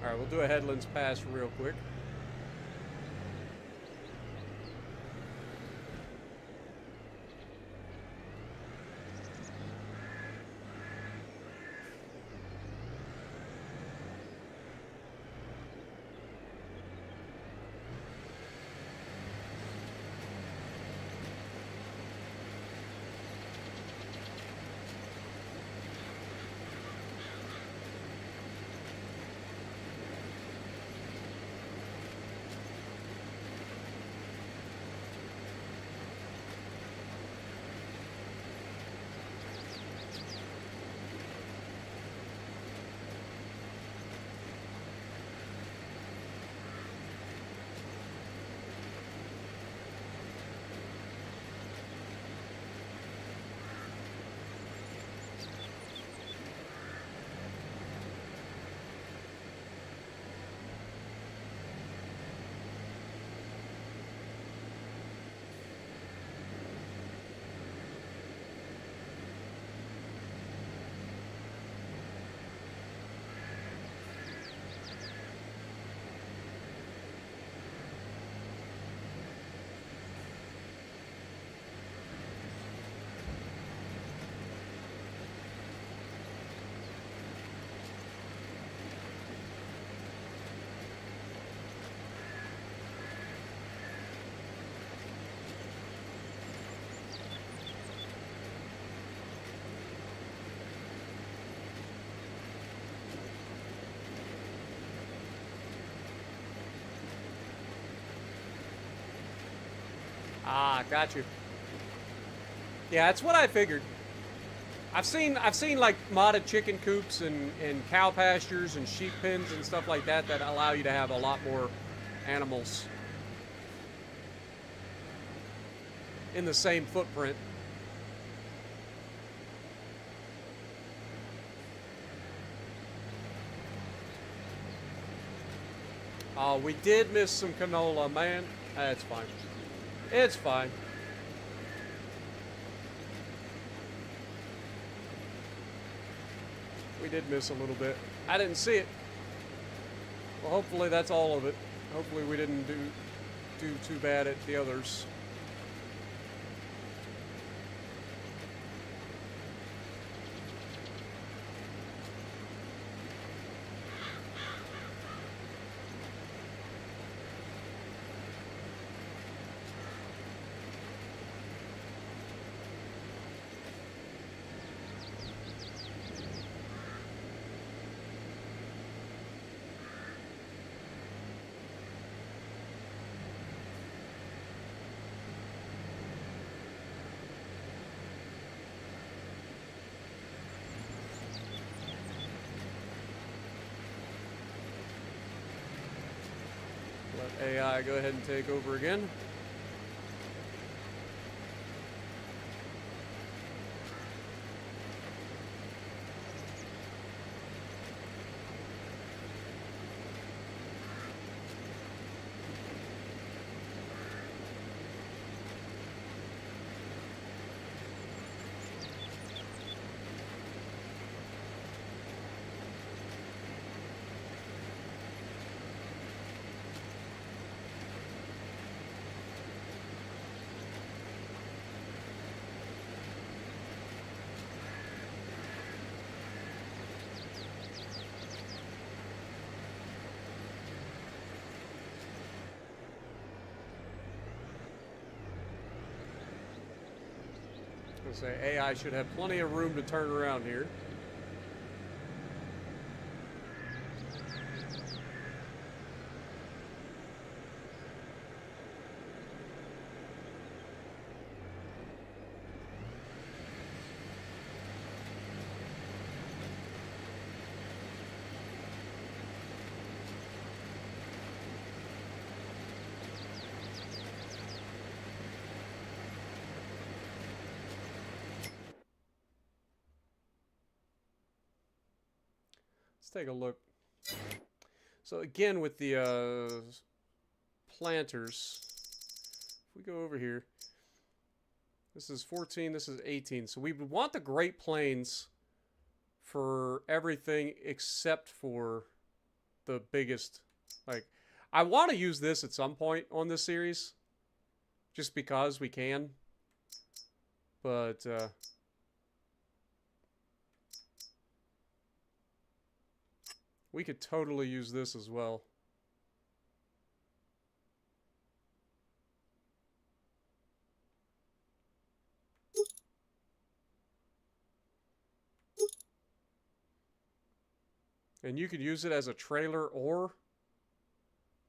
All right, we'll do a headlands pass real quick. Ah, got you. Yeah, that's what I figured. I've seen like modded chicken coops and cow pastures and sheep pens and stuff like that that allow you to have a lot more animals in the same footprint. Oh, we did miss some canola, man. That's fine. It's fine. We did miss a little bit. I didn't see it. Well, hopefully that's all of it. Hopefully we didn't do too bad at the others. Let AI go ahead and take over again. Say AI should have plenty of room to turn around here. take a look. So again, with the planters, if we go over here, this is 14, this is 18. So we would want the Great Plains for everything except for the biggest. Like, I want to use this at some point on this series, just because we can. But we could totally use this as well. And you could use it as a trailer or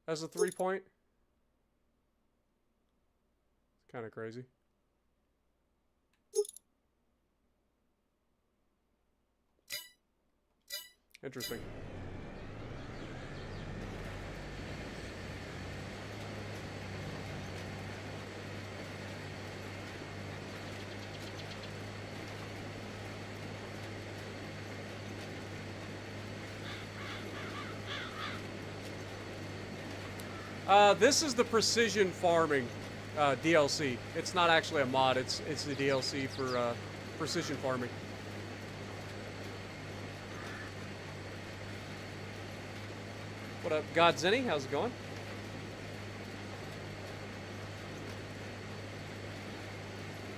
as a 3-point. It's kind of crazy. Interesting. This is the precision farming DLC. It's not actually a mod. It's the DLC for precision farming. What up, Godzenny? How's it going?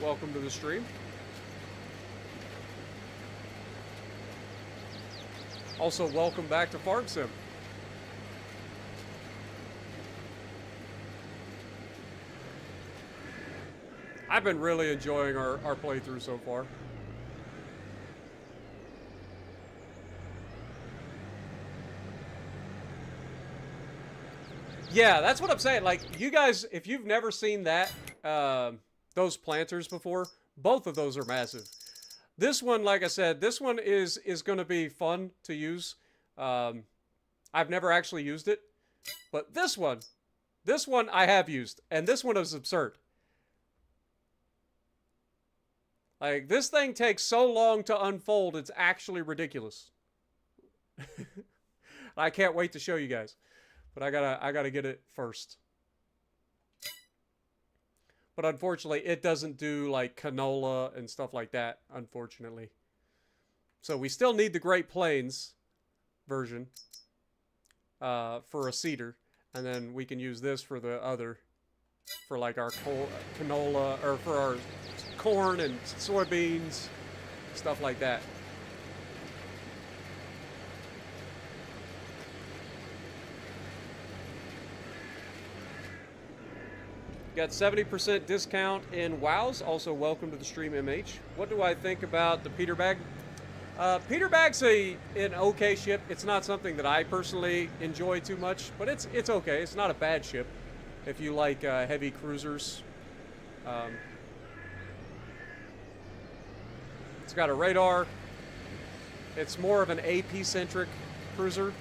Welcome to the stream. Also, welcome back to Farm Sim. I've been really enjoying our playthrough so far. Yeah, that's what I'm saying. Like, you guys, if you've never seen that, those planters before, both of those are massive. This one, like I said, this one is going to be fun to use. I've never actually used it, but this one I have used, and this one is absurd. Like, this thing takes so long to unfold, it's actually ridiculous. I can't wait to show you guys. But I gotta get it first. But unfortunately, it doesn't do, like, canola and stuff like that, unfortunately. So we still need the Great Plains version for a cedar. And then we can use this for the other, for, like, our canola, or for our corn and soybeans, stuff like that. Got 70% discount in WoWs. Also, welcome to the stream, MH. What do I think about the Peter Bag? Peter Bag's an okay ship. It's not something that I personally enjoy too much, but it's okay. It's not a bad ship if you like heavy cruisers. It's got a radar. It's more of an AP-centric cruiser.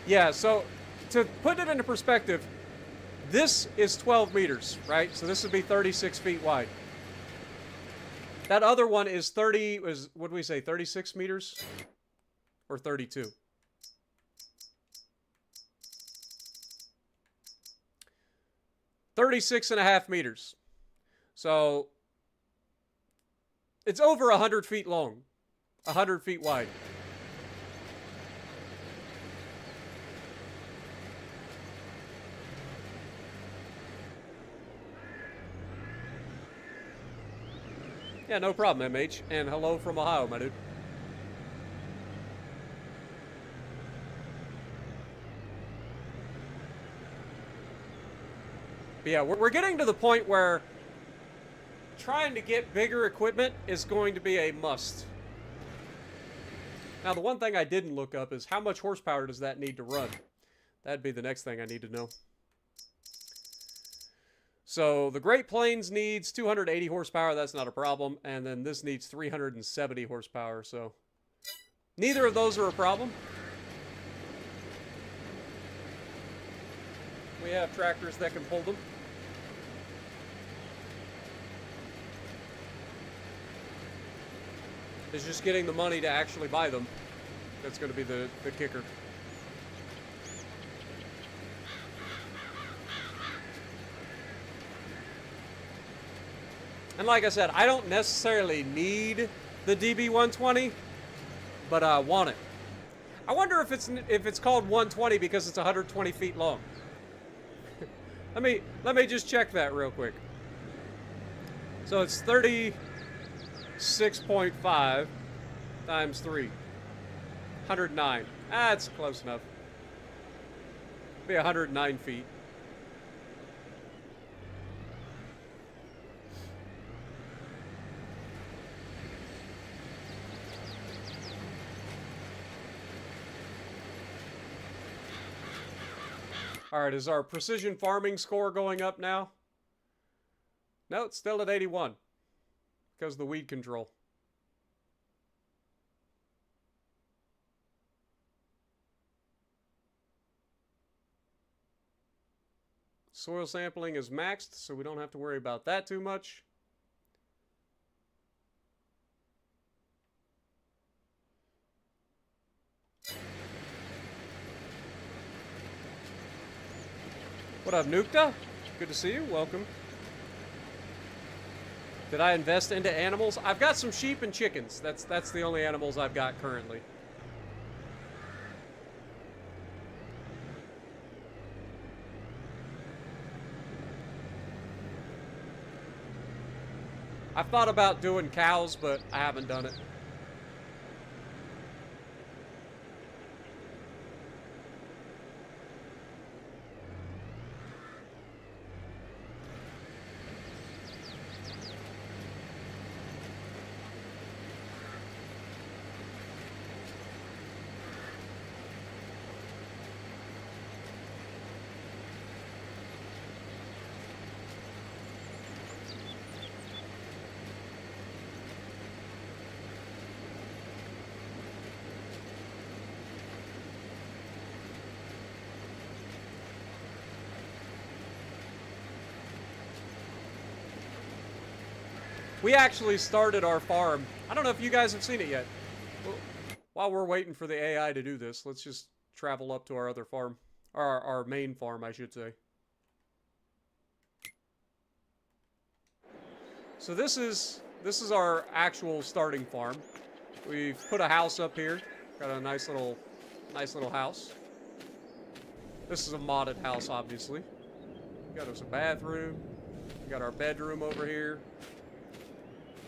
Yeah, so to put it into perspective, this is 12 meters, right? So this would be 36 feet wide. That other one is what did we say, 36 meters? Or 32? 36.5 meters. So it's over 100 feet long, 100 feet wide. Yeah, no problem, MH. And hello from Ohio, my dude. But yeah, we're getting to the point where trying to get bigger equipment is going to be a must. Now, the one thing I didn't look up is how much horsepower does that need to run? That'd be the next thing I need to know. So the Great Plains needs 280 horsepower. That's not a problem. And then this needs 370 horsepower. So neither of those are a problem. We have tractors that can pull them. It's just getting the money to actually buy them. That's going to be the kicker. And like I said, I don't necessarily need the DB120, but I want it. I wonder if it's called 120 because it's 120 feet long. Let me just check that real quick. So it's 36.5 times 3. 109. That's close enough. Be 109 feet. All right, is our precision farming score going up now? No, it's still at 81 because of the weed control. Soil sampling is maxed, so we don't have to worry about that too much. What up, Nukta? Good to see you. Welcome. Did I invest into animals? I've got some sheep and chickens. That's the only animals I've got currently. I've thought about doing cows, but I haven't done it. We actually started our farm. I don't know if you guys have seen it yet. Well, while we're waiting for the AI to do this, let's just travel up to our other farm. Or our main farm, I should say. So this is our actual starting farm. We've put a house up here. Got a nice little house. This is a modded house, obviously. Got us a bathroom. We got our bedroom over here.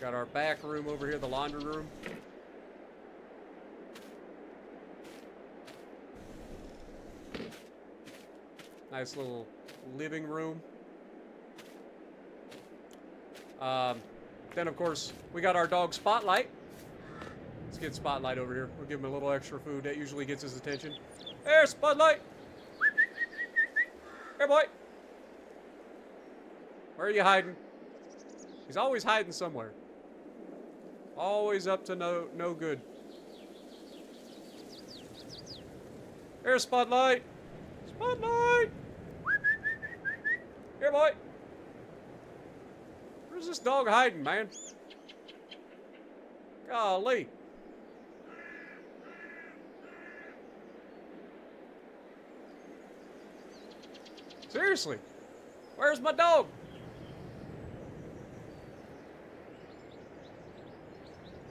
Got our back room over here, the laundry room. Nice little living room. Then, of course, we got our dog Spotlight. Let's get Spotlight over here. We'll give him a little extra food. That usually gets his attention. There, Spotlight! Here, boy! Where are you hiding? He's always hiding somewhere. Always up to no good. Here, Spotlight! Spotlight! Here, boy! Where's this dog hiding, man? Golly. Seriously. Where's my dog?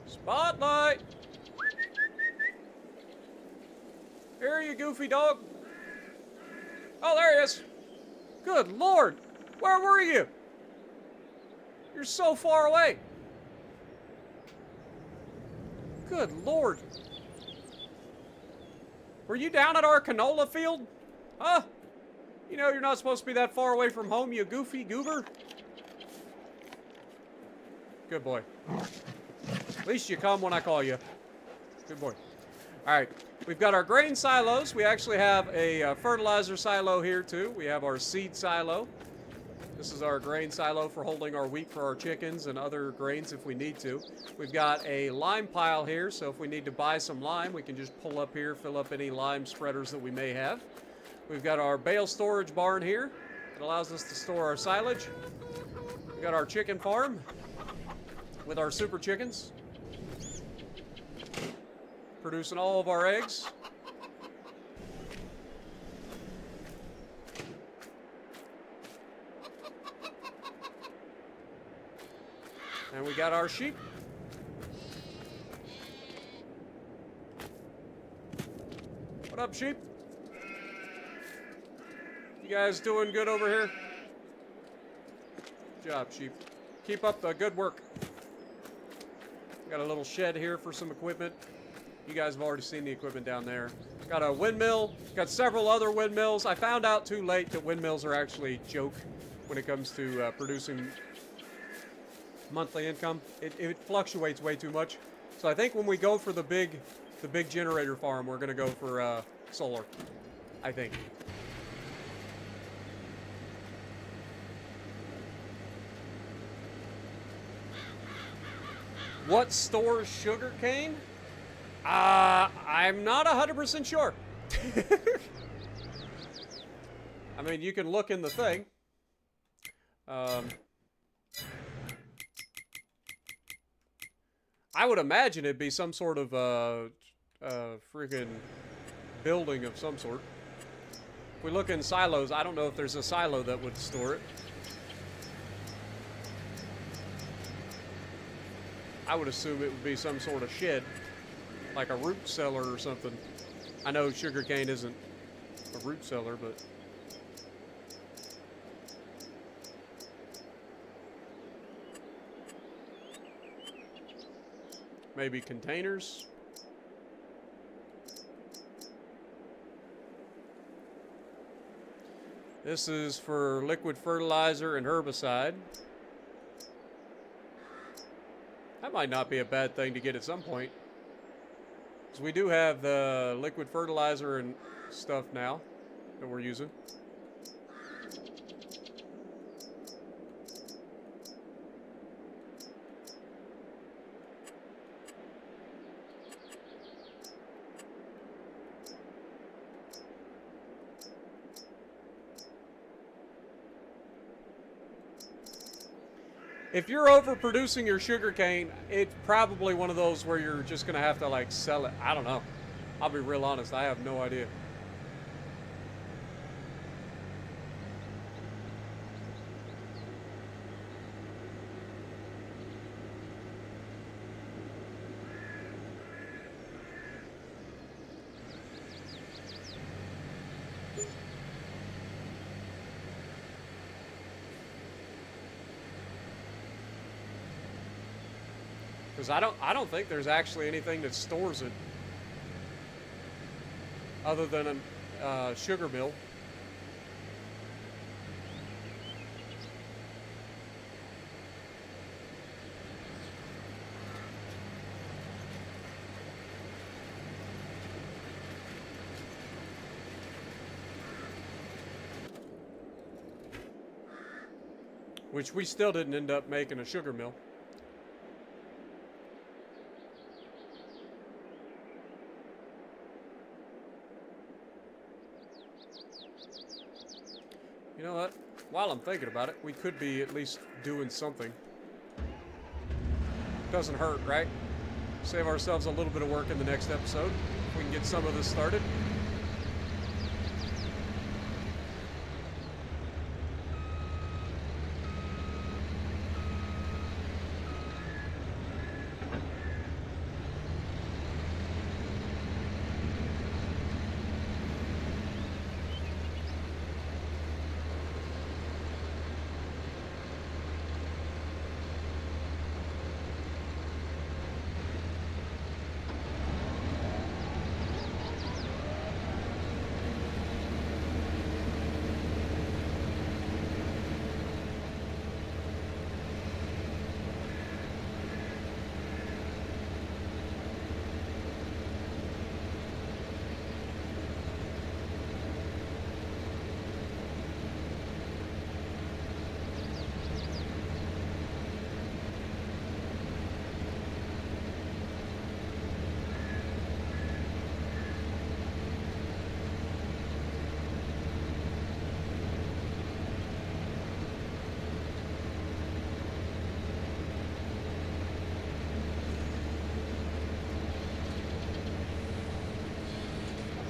Spotlight! Here, you goofy dog. Oh, there he is. Good Lord. Where were you? You're so far away. Good Lord. Were you down at our canola field? Huh? You know you're not supposed to be that far away from home, you goofy goober. Good boy. At least you come when I call you. Good boy. All right. We've got our grain silos. We actually have a fertilizer silo here, too. We have our seed silo. This is our grain silo for holding our wheat for our chickens and other grains if we need to. We've got a lime pile here, so if we need to buy some lime, we can just pull up here, fill up any lime spreaders that we may have. We've got our bale storage barn here. It allows us to store our silage. We've got our chicken farm with our super chickens. producing all of our eggs. And we got our sheep. What up, sheep? You guys doing good over here? Good job, sheep. Keep up the good work. Got a little shed here for some equipment. You guys have already seen the equipment down there. Got a windmill. Got several other windmills. I found out too late that windmills are actually a joke when it comes to producing monthly income. It fluctuates way too much. So I think when we go for the big generator farm, we're gonna go for solar. I think. What stores sugar cane? I'm not 100% sure. I mean, you can look in the thing. I would imagine it'd be some sort of friggin' building of some sort. If we look in silos, I don't know if there's a silo that would store it. I would assume it would be some sort of shed, like a root cellar or something. I know sugarcane isn't a root cellar, but... maybe containers. This is for liquid fertilizer and herbicide. That might not be a bad thing to get at some point. So we do have the liquid fertilizer and stuff now that we're using. If you're overproducing your sugarcane, it's probably one of those where you're just going to have to, like, sell it. I don't know. I'll be real honest. I have no idea. Because I don't think there's actually anything that stores it other than a sugar mill. Which we still didn't end up making a sugar mill. You know what? While I'm thinking about it, we could be at least doing something. Doesn't hurt, right? Save ourselves a little bit of work in the next episode. If we can get some of this started.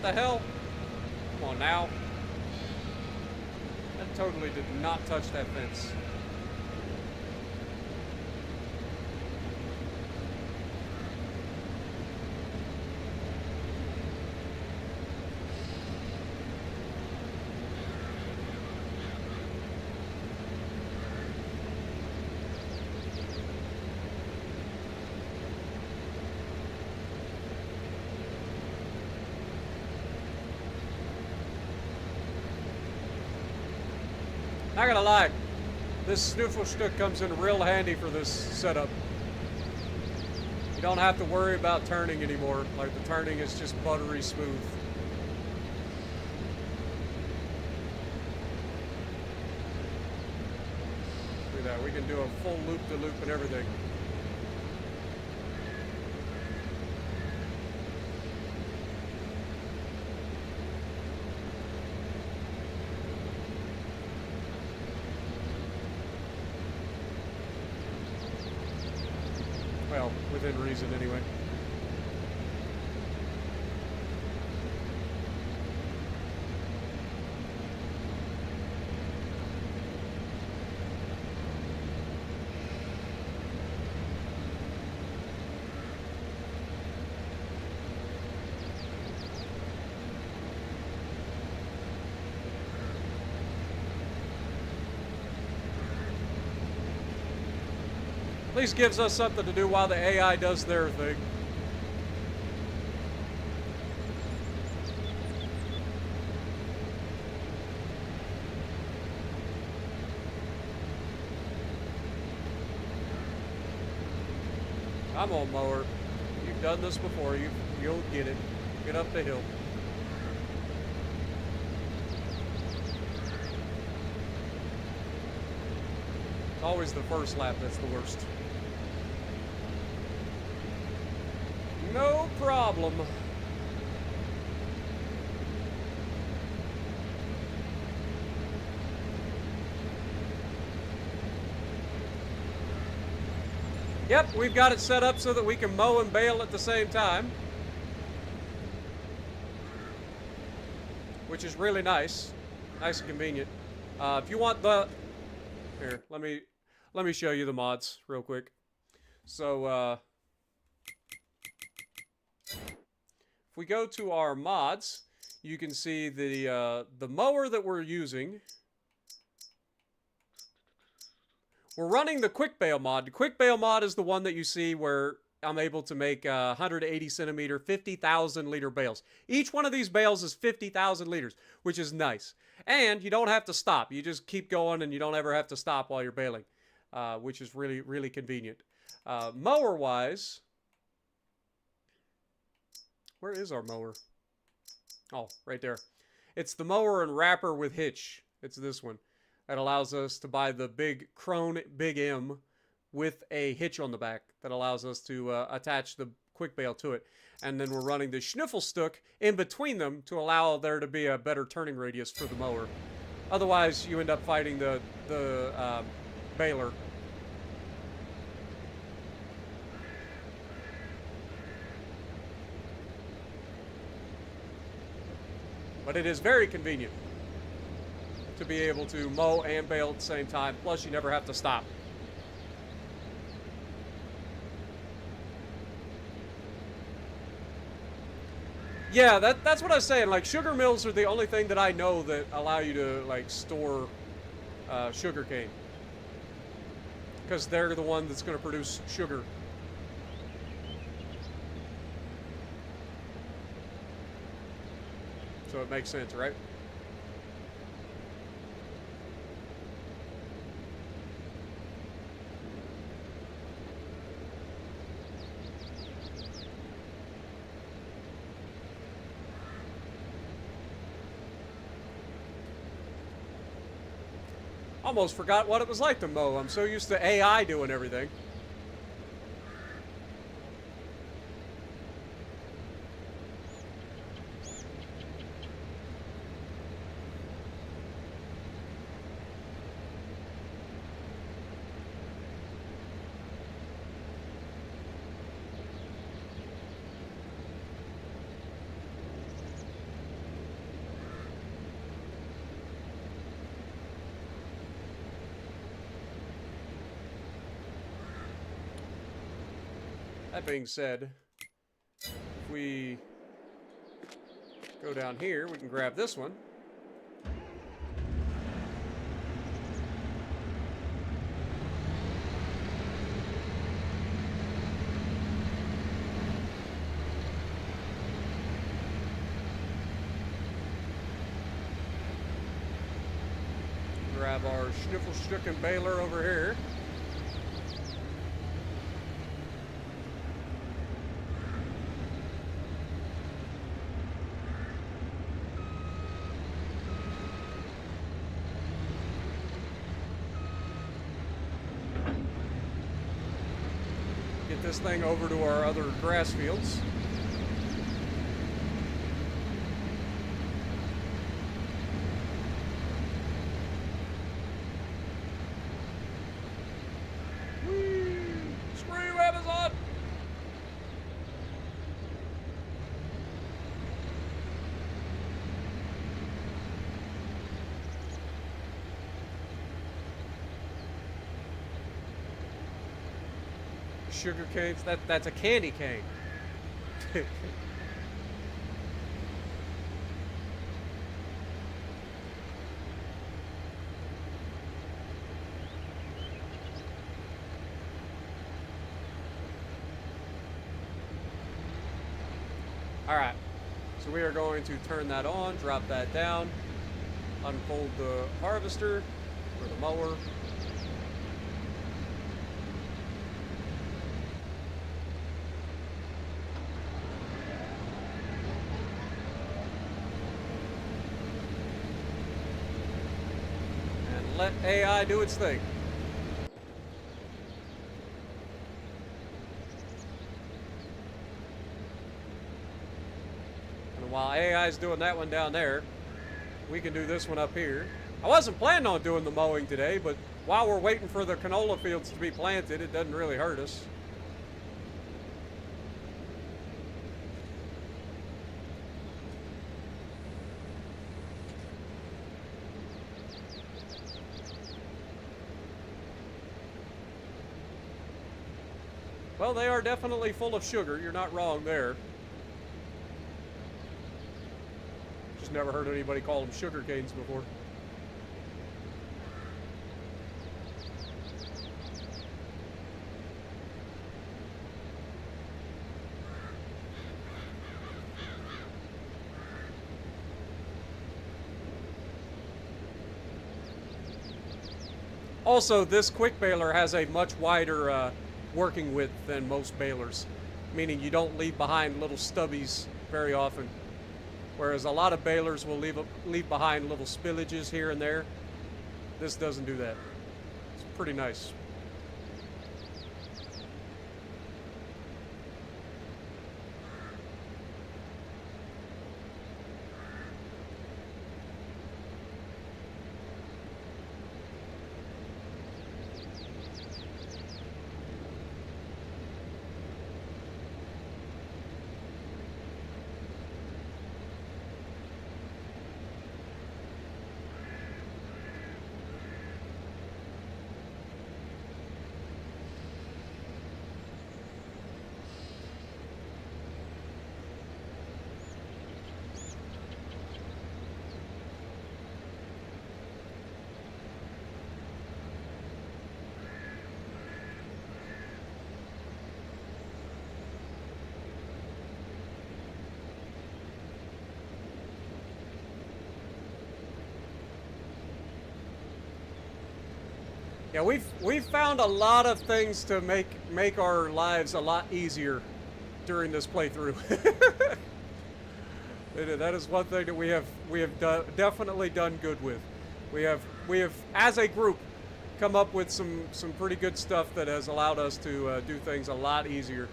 What the hell? Come on now. That totally did not touch that fence. Not gonna lie, this Snuffelstück comes in real handy for this setup. You don't have to worry about turning anymore. Like, the turning is just buttery smooth. Look at that, we can do a full loop-to-loop and everything. Well, within reason anyway. At least gives us something to do while the AI does their thing. Come on, mower. You've done this before. You'll get it. Get up the hill. It's always the first lap that's the worst. No problem. Yep, we've got it set up so that we can mow and bale at the same time, which is really nice. Nice and convenient. If you want the... Here, let me show you the mods real quick. So, if we go to our mods, you can see the mower that we're using. We're running the quick bale mod. The quick bale mod is the one that you see where I'm able to make 180 centimeter, 50,000 liter bales. Each one of these bales is 50,000 liters, which is nice. And you don't have to stop. You just keep going and you don't ever have to stop while you're baling, which is really, really convenient. Mower-wise, where is our mower? Oh, right there. It's the mower and wrapper with hitch. It's this one. That allows us to buy the big Krone Big M with a hitch on the back that allows us to attach the quick bale to it. And then we're running the Schnuffelstück in between them to allow there to be a better turning radius for the mower. Otherwise, you end up fighting the baler. But it is very convenient to be able to mow and bale at the same time. Plus, you never have to stop. Yeah, that's what I was saying. Like, sugar mills are the only thing that I know that allow you to, like, store sugar cane. Because they're the one that's going to produce sugar. So it makes sense, right? Almost forgot what it was like to mow. I'm so used to AI doing everything. That being said, if we go down here, we can grab this one. Grab our schniffle-stricken baler over here. Get this thing over to our other grass fields. Sugar canes, that's a candy cane. Alright, so we are going to turn that on, drop that down, unfold the harvester or the mower. Let AI do its thing. And while AI is doing that one down there, we can do this one up here. I wasn't planning on doing the mowing today, but while we're waiting for the canola fields to be planted, it doesn't really hurt us. Well, they are definitely full of sugar. You're not wrong there. Just never heard anybody call them sugar canes before. Also, this quick baler has a much wider working width than most balers, meaning you don't leave behind little stubbies very often. Whereas a lot of balers will leave behind little spillages here and there. This doesn't do that. It's pretty nice. Yeah, we've found a lot of things to make our lives a lot easier during this playthrough. That is one thing that we have definitely done good with. We have as a group come up with some pretty good stuff that has allowed us to do things a lot easier.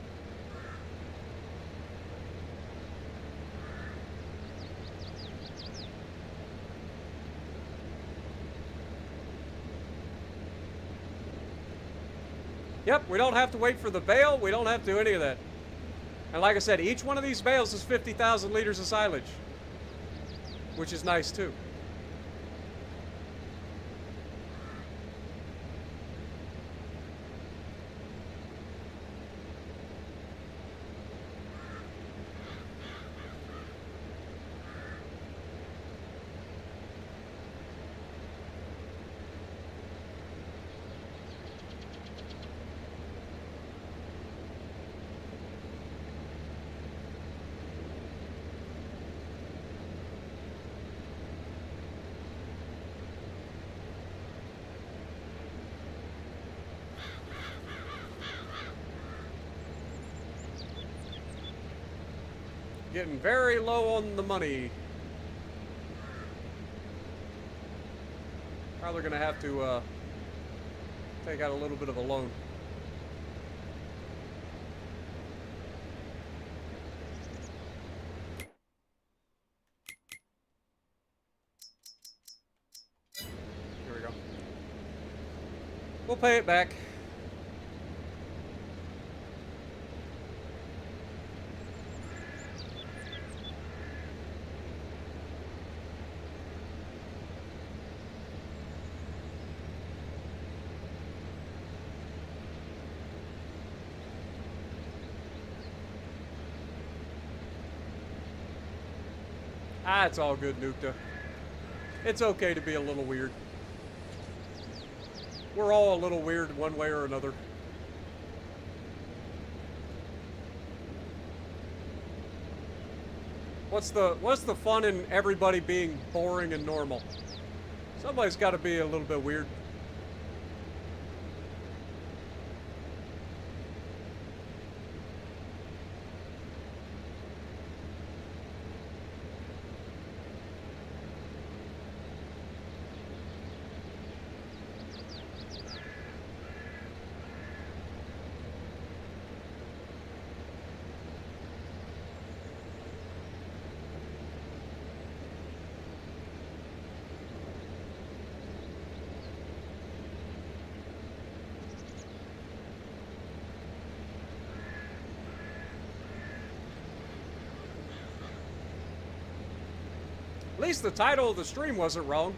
Yep, we don't have to wait for the bale. We don't have to do any of that. And like I said, each one of these bales is 50,000 liters of silage, which is nice too. getting very low on the money. Probably gonna have to take out a little bit of a loan. Here we go. We'll pay it back. Ah, it's all good, Nukta. It's okay to be a little weird. We're all a little weird one way or another. What's the fun in everybody being boring and normal? Somebody's got to be a little bit weird. At least the title of the stream wasn't wrong.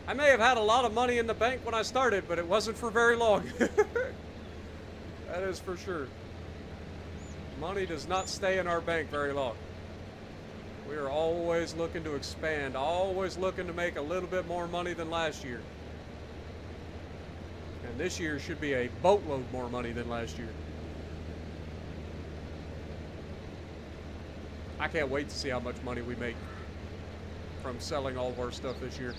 I may have had a lot of money in the bank when I started, but it wasn't for very long. That is for sure. Money does not stay in our bank very long. We are always looking to expand, always looking to make a little bit more money than last year. And this year should be a boatload more money than last year. I can't wait to see how much money we make from selling all of our stuff this year.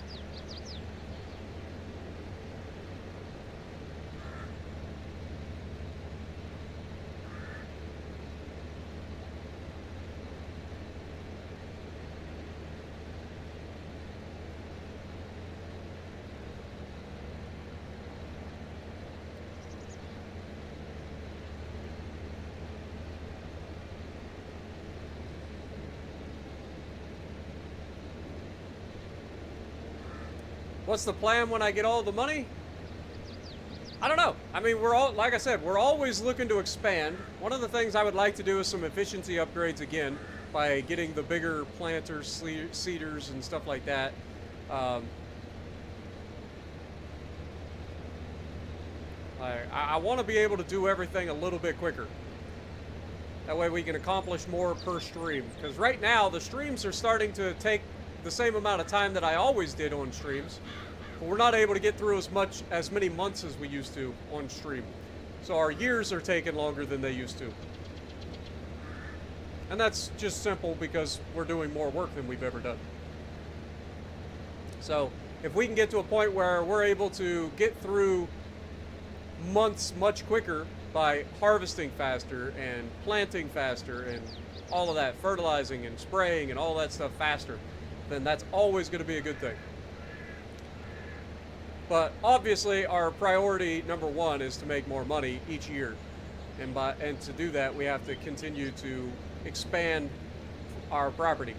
What's the plan when I get all the money? I don't know. I mean, we're all, like I said, we're always looking to expand. One of the things I would like to do is some efficiency upgrades by getting the bigger planters, seeders, and stuff like that. I want to be able to do everything a little bit quicker. That way we can accomplish more per stream. Because right now, the streams are starting to take the same amount of time that I always did on streams. But we're not able to get through as many months as we used to on stream. So our years are taking longer than they used to. And that's just simple because we're doing more work than we've ever done. So if we can get to a point where we're able to get through months much quicker by harvesting faster and planting faster and all of that, fertilizing and spraying and all that stuff faster, then that's always going to be a good thing. But obviously our priority number one is to make more money each year. And to do that, we have to continue to expand our property.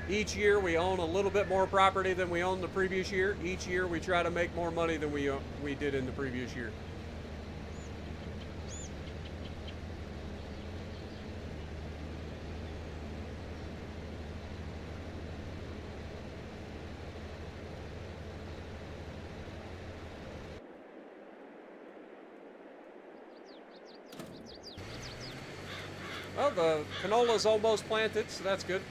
Each year we own a little bit more property than we owned the previous year. Each year we try to make more money than we did in the previous year. Well, the canola's almost planted, so that's good.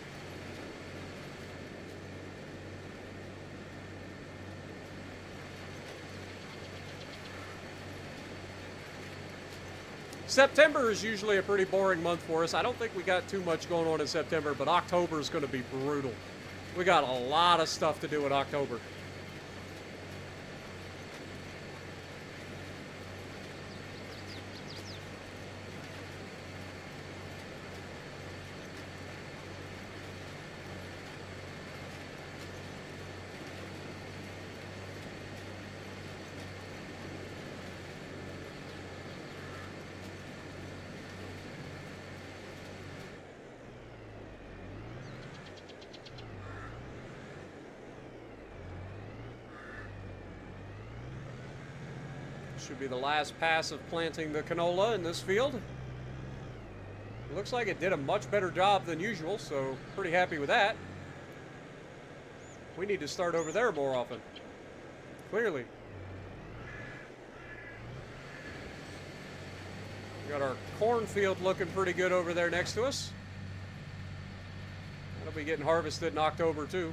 September is usually a pretty boring month for us. I don't think we got too much going on in September, but October is going to be brutal. We got a lot of stuff to do in October. Should be the last pass of planting the canola in this field. It looks like it did a much better job than usual, so pretty happy with that. We need to start over there more often. Clearly. We got our cornfield looking pretty good over there next to us. That'll be getting harvested in October too.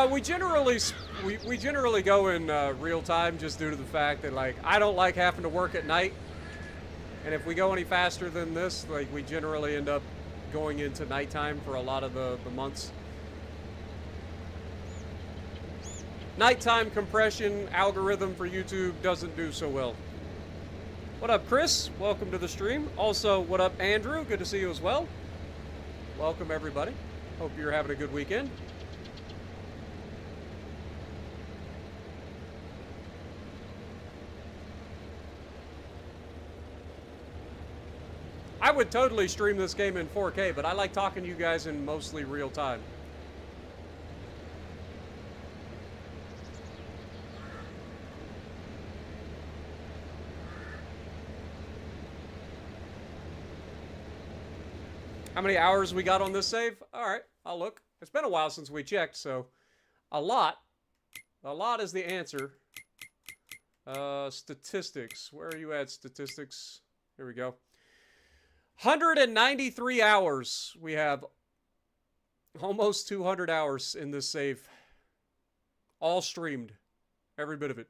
We generally go in real time just due to the fact that, like, I don't like having to work at night, and if we go any faster than this, like, we generally end up going into nighttime for a lot of the months. Nighttime compression algorithm for YouTube doesn't do so well. What up, Chris? Welcome to the stream. Also, what up, Andrew? Good to see you as well. Welcome, everybody. Hope you're having a good weekend. I would totally stream this game in 4K, but I like talking to you guys in mostly real time. How many hours we got on this save? All right, I'll look. It's been a while since we checked, so a lot. A lot is the answer. Statistics. Where are you at, statistics? Here we go. 193 hours. We have almost 200 hours in this save. All streamed. Every bit of it.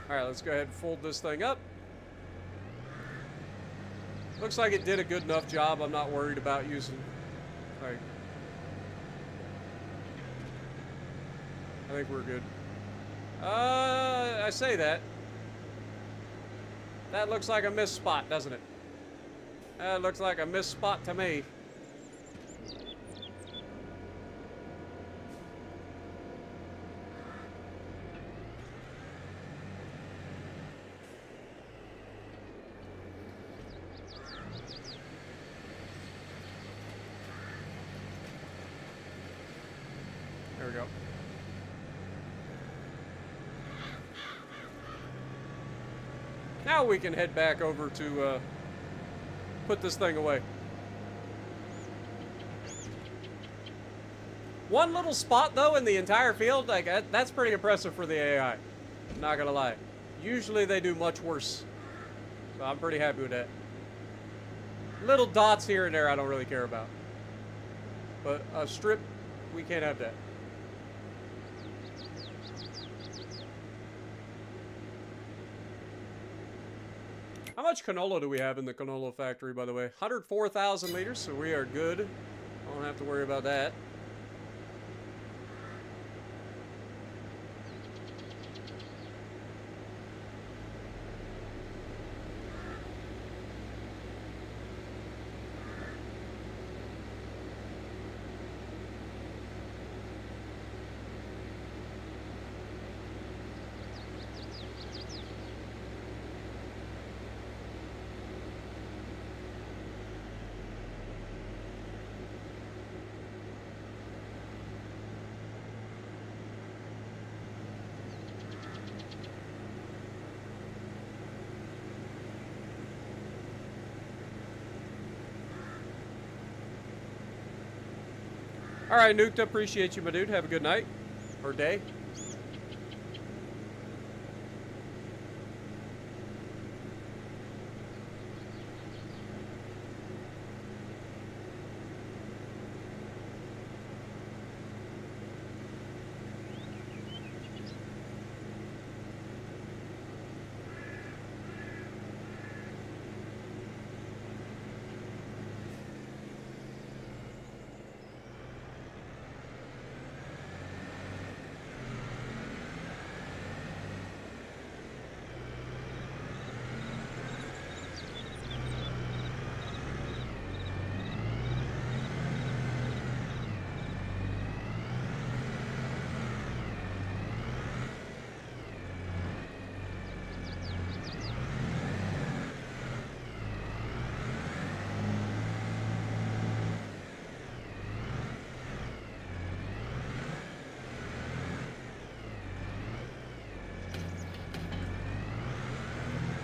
Alright, let's go ahead and fold this thing up. Looks like it did a good enough job. I'm not worried about using... Like, I think we're good. I say that. That looks like a missed spot, doesn't it? That looks like a missed spot to me. There we go. Now we can head back over to put this thing away. One little spot, though, in the entire field, like, that's pretty impressive for the AI. I'm not gonna lie. Usually they do much worse. So I'm pretty happy with that. Little dots here and there I don't really care about. But a strip, we can't have that. How much canola do we have in the canola factory, by the way? 104,000 liters, so we are good. I don't have to worry about that. All right, Nuked, appreciate you, my dude. Have a good night or day.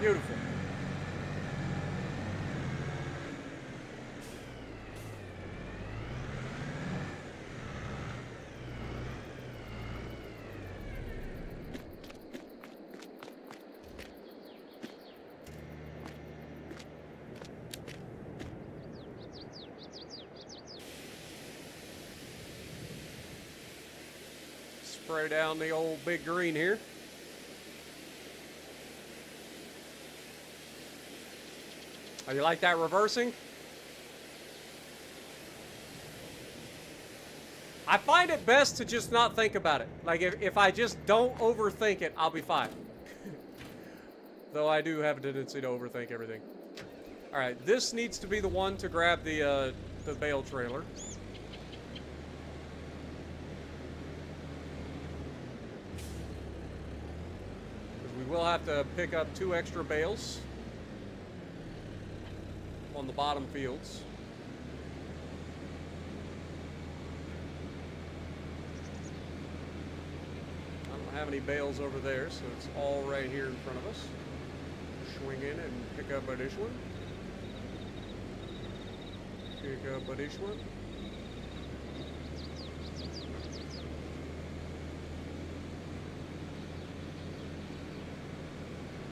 Beautiful. Spray down the old big green here. Oh, you like that reversing? I find it best to just not think about it. Like, if I just don't overthink it, I'll be fine. Though I do have a tendency to overthink everything. All right, this needs to be the one to grab the bale trailer. We will have to pick up 2 extra bales on the bottom fields. I don't have any bales over there, so it's all right here in front of us. Swing in and pick up this one. Pick up this one.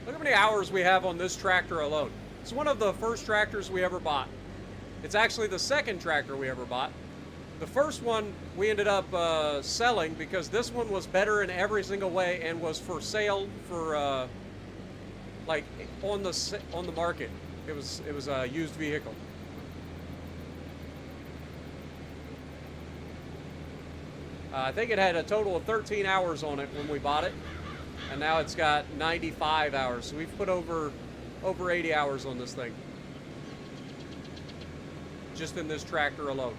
Look how many hours we have on this tractor alone. It's one of the first tractors we ever bought. It's actually the second tractor we ever bought. The first one we ended up selling because this one was better in every single way and was for sale for like on the market. It was a used vehicle. I think it had a total of 13 hours on it when we bought it, and now it's got 95 hours. So we've put over 80 hours on this thing, just in this tractor alone.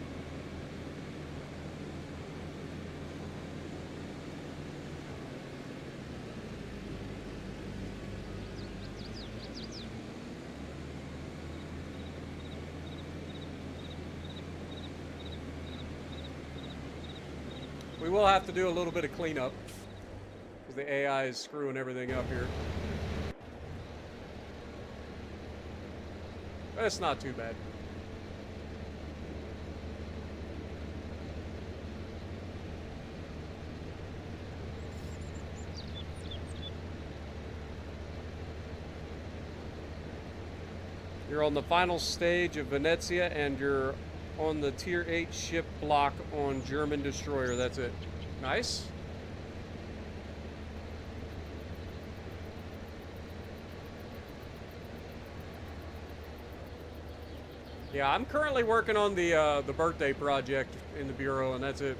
We will have to do a little bit of cleanup because the AI is screwing everything up here. But it's not too bad. You're on the final stage of Venezia and you're on the Tier 8 ship block on German destroyer. That's it. Nice. Yeah, I'm currently working on the birthday project in the Bureau, and that's it.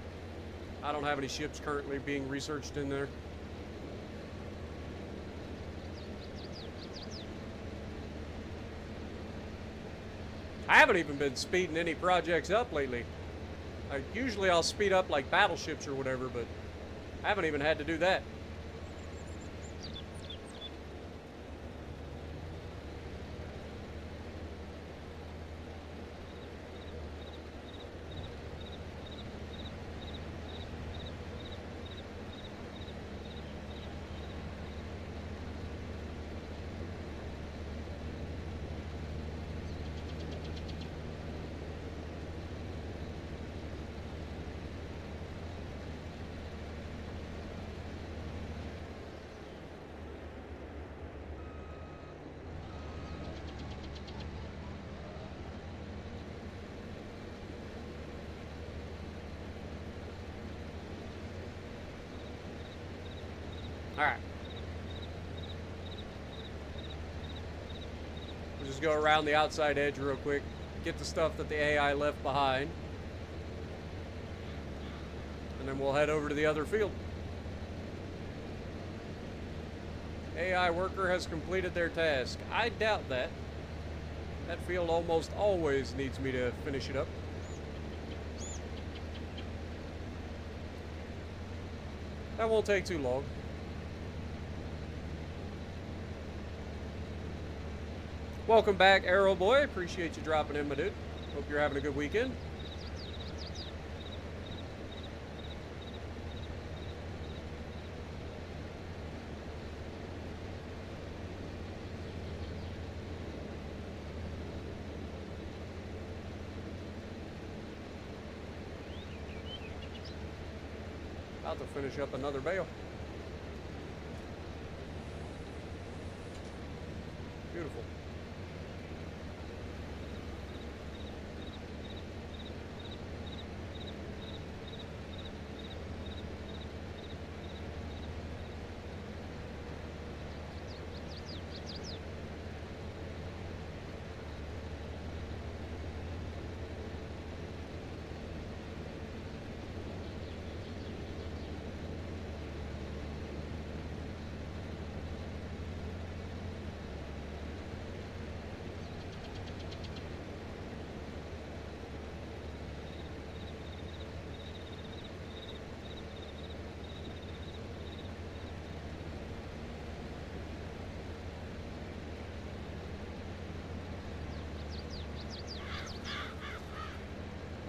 I don't have any ships currently being researched in there. I haven't even been speeding any projects up lately. Usually I'll speed up like battleships or whatever, but I haven't even had to do that. Alright. We'll just go around the outside edge real quick. Get the stuff that the AI left behind. And then we'll head over to the other field. AI worker has completed their task. I doubt that. That field almost always needs me to finish it up. That won't take too long. Welcome back, Arrow Boy. Appreciate you dropping in, my dude. Hope you're having a good weekend. About to finish up another bale. Beautiful.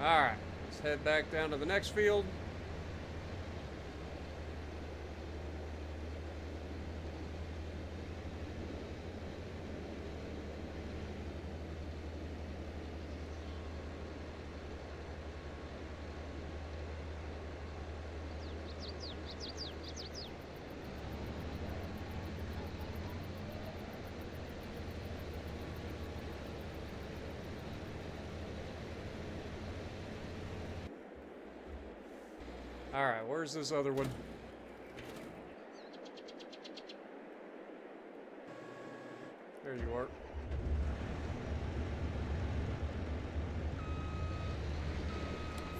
Alright, let's head back down to the next field. Alright, where's this other one? There you are.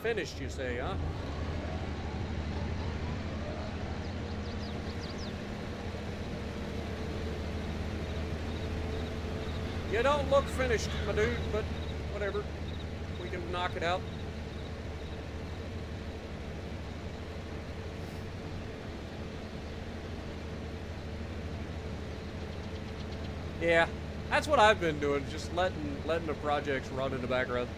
Finished, you say, huh? You don't look finished, my dude, but whatever. We can knock it out. Yeah, that's what I've been doing, just letting the projects run in the background.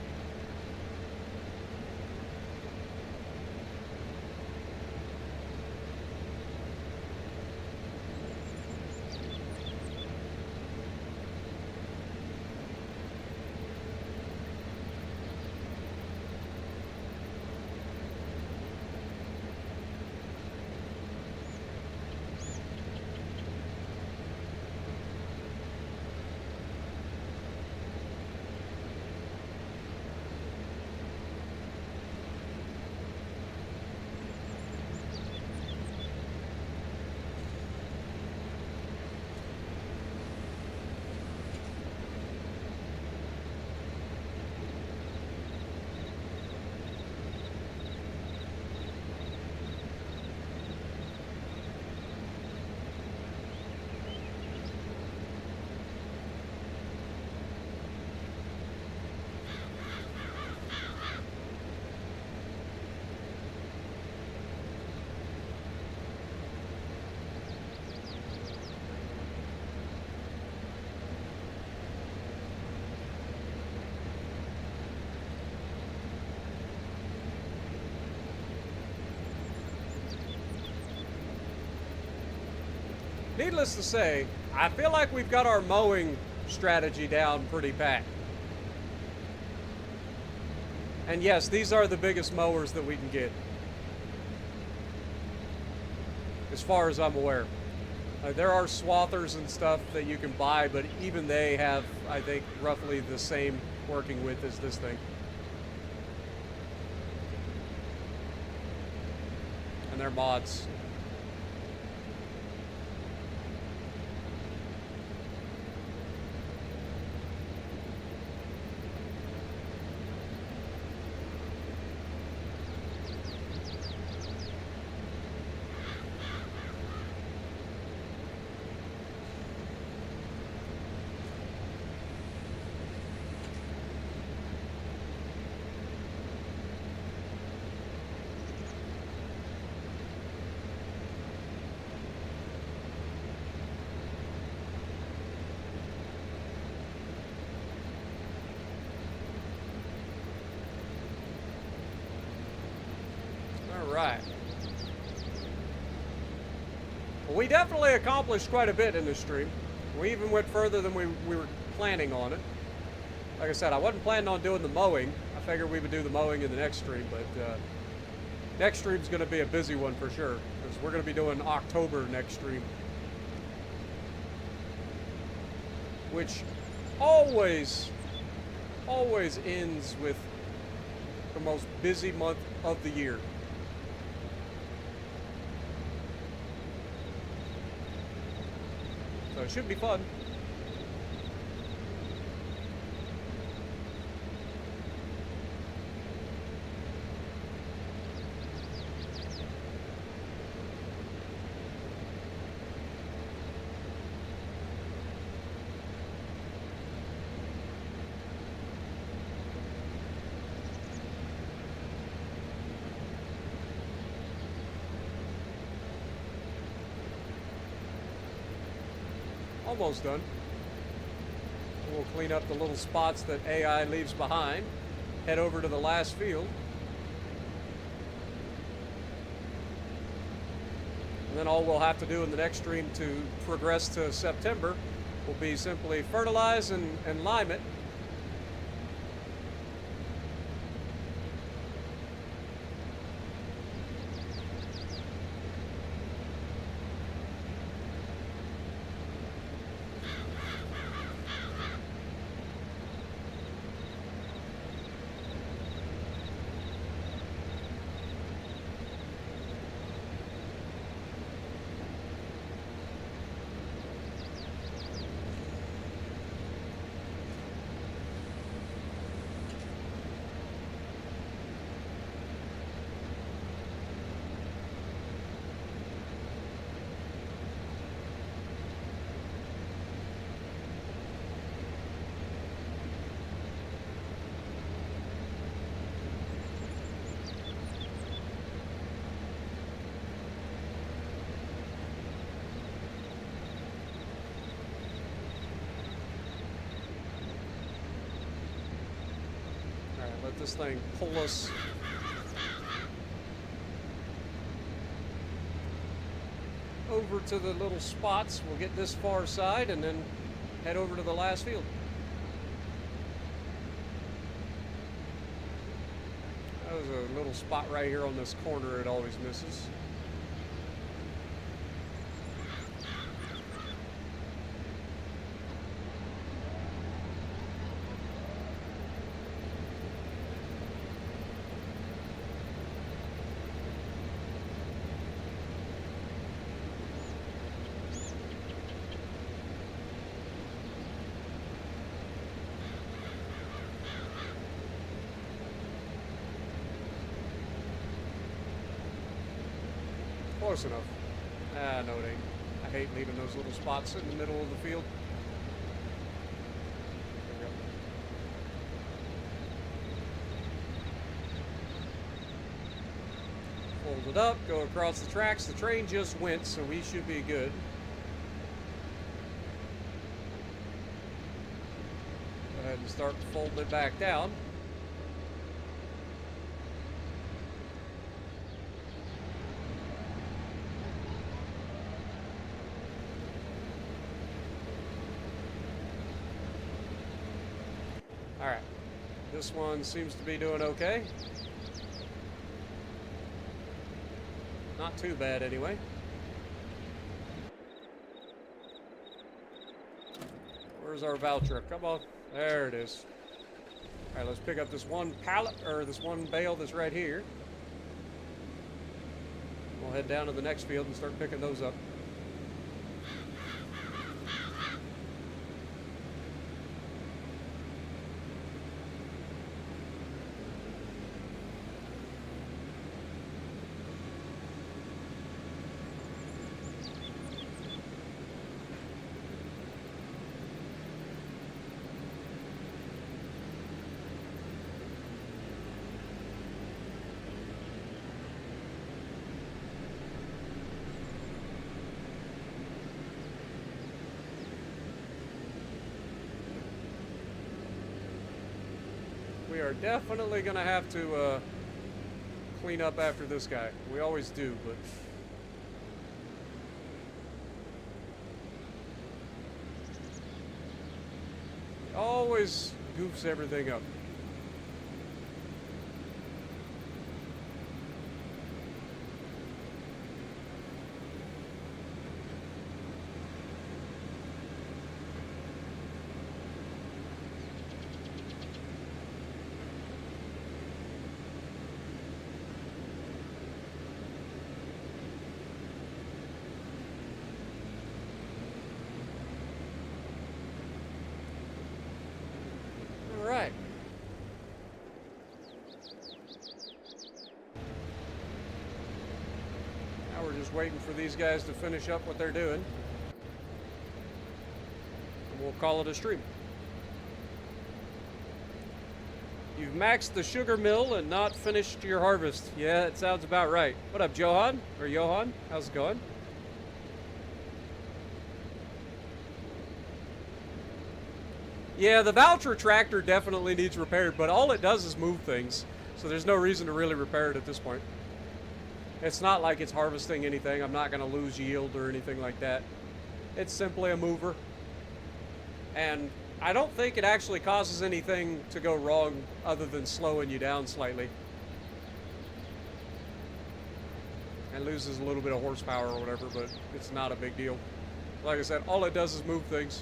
Needless to say, I feel like we've got our mowing strategy down pretty pat. And yes, these are the biggest mowers that we can get, as far as I'm aware. There are swathers and stuff that you can buy, but even they have, I think, roughly the same working width as this thing. And they're mods. right. Well, we definitely accomplished quite a bit in this stream. We even went further than we were planning on it. Like I said, I wasn't planning on doing the mowing. I figured we would do the mowing in the next stream, but next stream's going to be a busy one for sure, because we're going to be doing October next stream. Which always ends with the most busy month of the year. So it should be fun. Almost done. We'll clean up the little spots that AI leaves behind. Head over to the last field. And then all we'll have to do in the next stream to progress to September will be simply fertilize and lime it. Let this thing pull us over to the little spots. We'll get this far side and then head over to the last field. There's a little spot right here on this corner it always misses. Close enough. Ah, no it ain't. I hate leaving those little spots in the middle of the field. There we go. Fold it up, go across the tracks. The train just went, so we should be good. Go ahead and start folding it back down. Alright, this one seems to be doing okay. Not too bad anyway. Where's our voucher? Come on. There it is. Alright, let's pick up this one pallet, or this one bale that's right here. We'll head down to the next field and start picking those up. We are definitely going to have to clean up after this guy. We always do, but... always goofs everything up. Alright. Now we're just waiting for these guys to finish up what they're doing. And we'll call it a stream. You've maxed the sugar mill and not finished your harvest. Yeah, it sounds about right. What up, Johan? Or Johan? How's it going? Yeah, the Valtra tractor definitely needs repaired, but all it does is move things. So there's no reason to really repair it at this point. It's not like it's harvesting anything. I'm not going to lose yield or anything like that. It's simply a mover. And I don't think it actually causes anything to go wrong other than slowing you down slightly. And loses a little bit of horsepower or whatever, but it's not a big deal. Like I said, all it does is move things.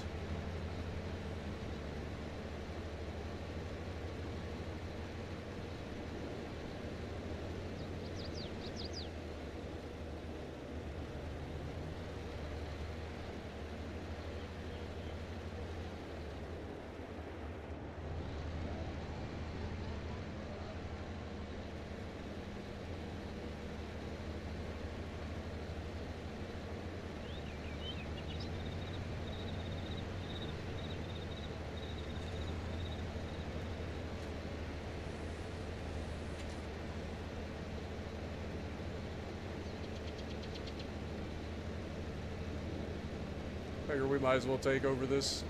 Figure we might as well take over this.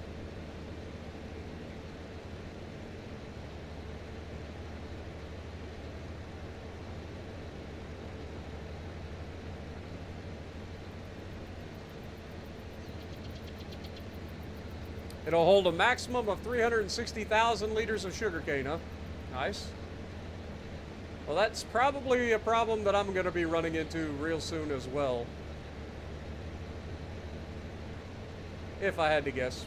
It'll hold a maximum of 360,000 liters of sugarcane, huh? Nice. Well, that's probably a problem that I'm going to be running into real soon as well. If I had to guess.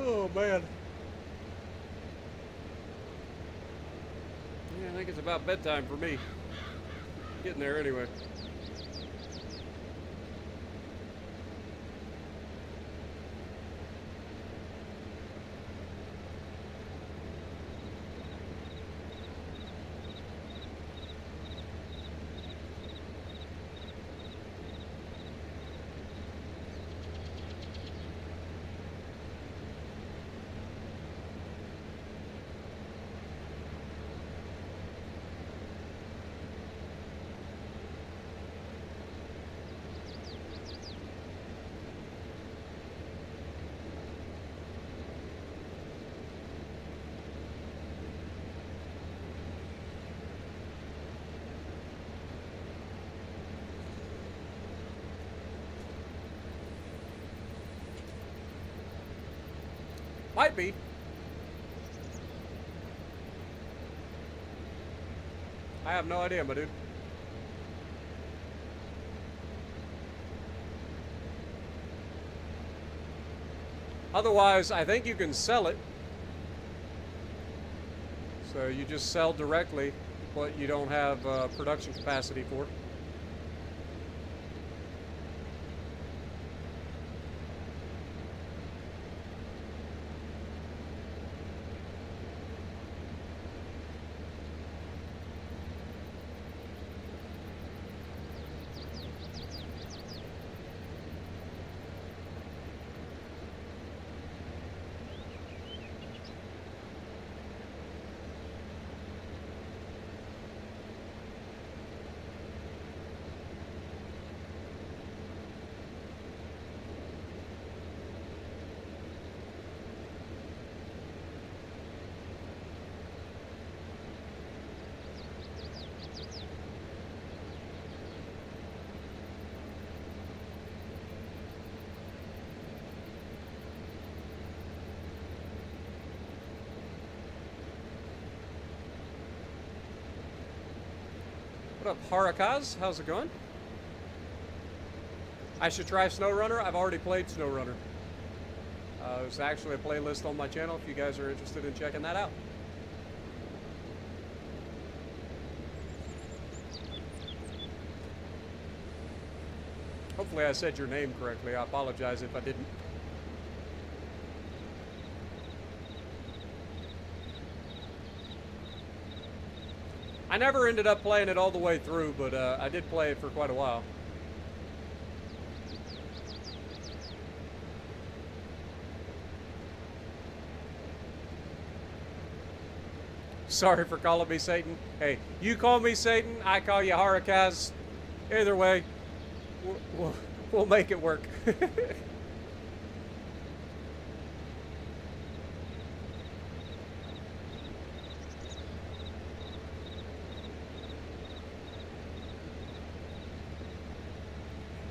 Oh, man. Yeah, I think it's about bedtime for me. Getting there anyway. Might be. I have no idea, my dude. Otherwise, I think you can sell it. So you just sell directly what you don't have production capacity for. What up, Harakaz? How's it going? I should try SnowRunner. I've already played SnowRunner. There's actually a playlist on my channel if you guys are interested in checking that out. Hopefully I said your name correctly. I apologize if I didn't. I never ended up playing it all the way through, but I did play it for quite a while. Sorry for calling me Satan. Hey, you call me Satan, I call you Harakaz. Either way, we'll make it work.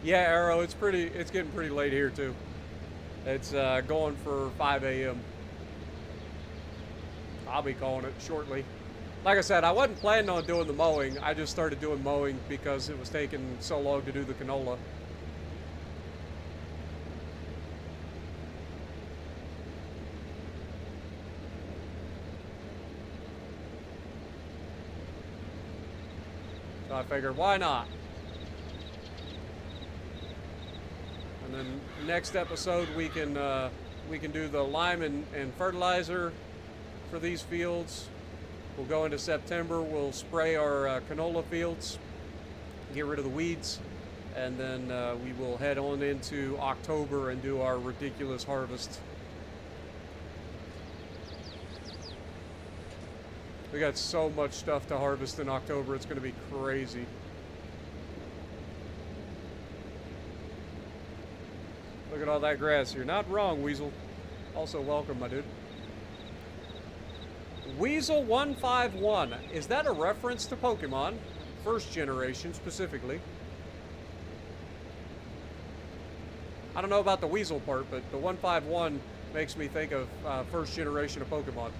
Yeah, Arrow, it's getting pretty late here too. It's going for 5 a.m. I'll be calling it shortly. Like I said, I wasn't planning on doing the mowing. I just started doing mowing because it was taking so long to do the canola. So I figured, why not? And then next episode we can do the lime and fertilizer for these fields. We'll go into September. We'll spray our canola fields, get rid of the weeds, and then we will head on into October and do our ridiculous harvest. We got so much stuff to harvest in October. It's going to be crazy. Look at all that grass. You're not wrong, Weasel. Also, welcome, my dude. Weasel 151. Is that a reference to Pokemon? First generation, specifically. I don't know about the Weasel part, but the 151 makes me think of first generation of Pokemon.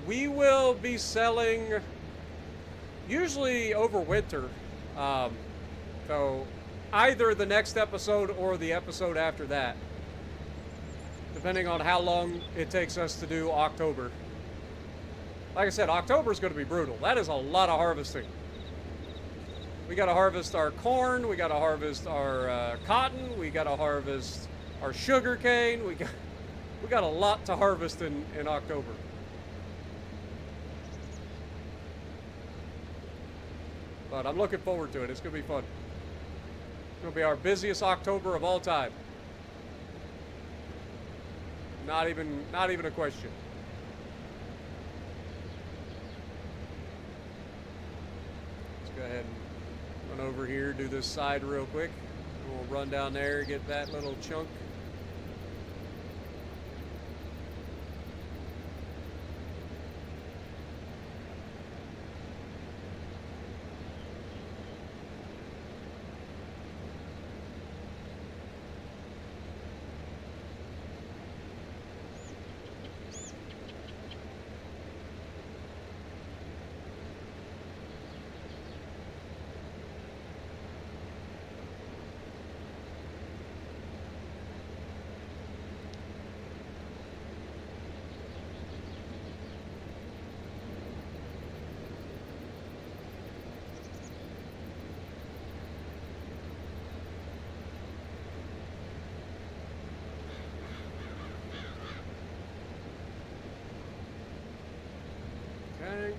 We will be selling usually over winter. So either the next episode or the episode after that, depending on how long it takes us to do October. Like I said, October is going to be brutal. That is a lot of harvesting. We got to harvest our corn. We got to harvest our cotton. We got to harvest our sugar cane. We got a lot to harvest in October. But I'm looking forward to it. It's going to be fun. It's going to be our busiest October of all time. Not even a question. Let's go ahead and run over here, do this side real quick. We'll run down there, get that little chunk. Okay.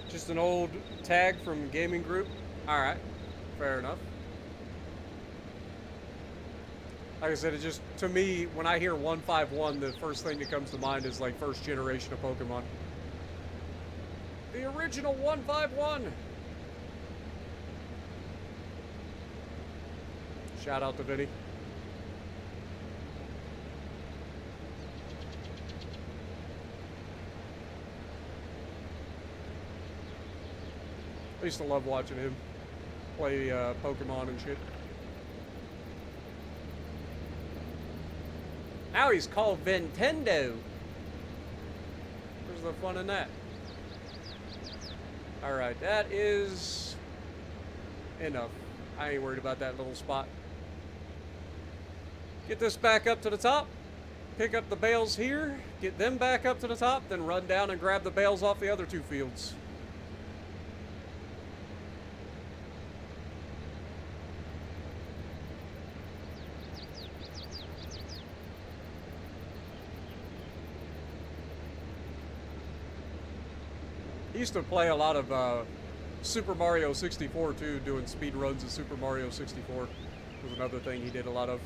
Just an old tag from gaming group. All right, fair enough. Like I said, it just, to me, when I hear 151, the first thing that comes to mind is like first generation of Pokemon. The original 151. Shout out to Vinny. I used to love watching him play Pokemon and shit. Now he's called Nintendo. Where's the fun in that? Alright, that is enough. I ain't worried about that little spot. Get this back up to the top. Pick up the bales here. Get them back up to the top. Then run down and grab the bales off the other two fields. He used to play a lot of Super Mario 64 too, doing speed runs of Super Mario 64 was another thing he did a lot of.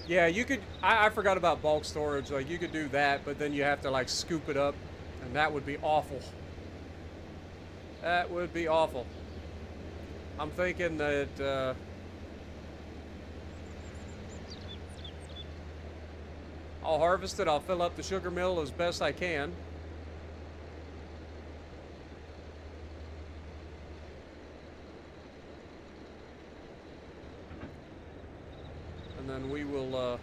Yeah, you could, I forgot about bulk storage, like you could do that, but then you have to like scoop it up, and that would be awful. That would be awful. I'm thinking that, I'll harvest it, I'll fill up the sugar mill as best I can. And then we will,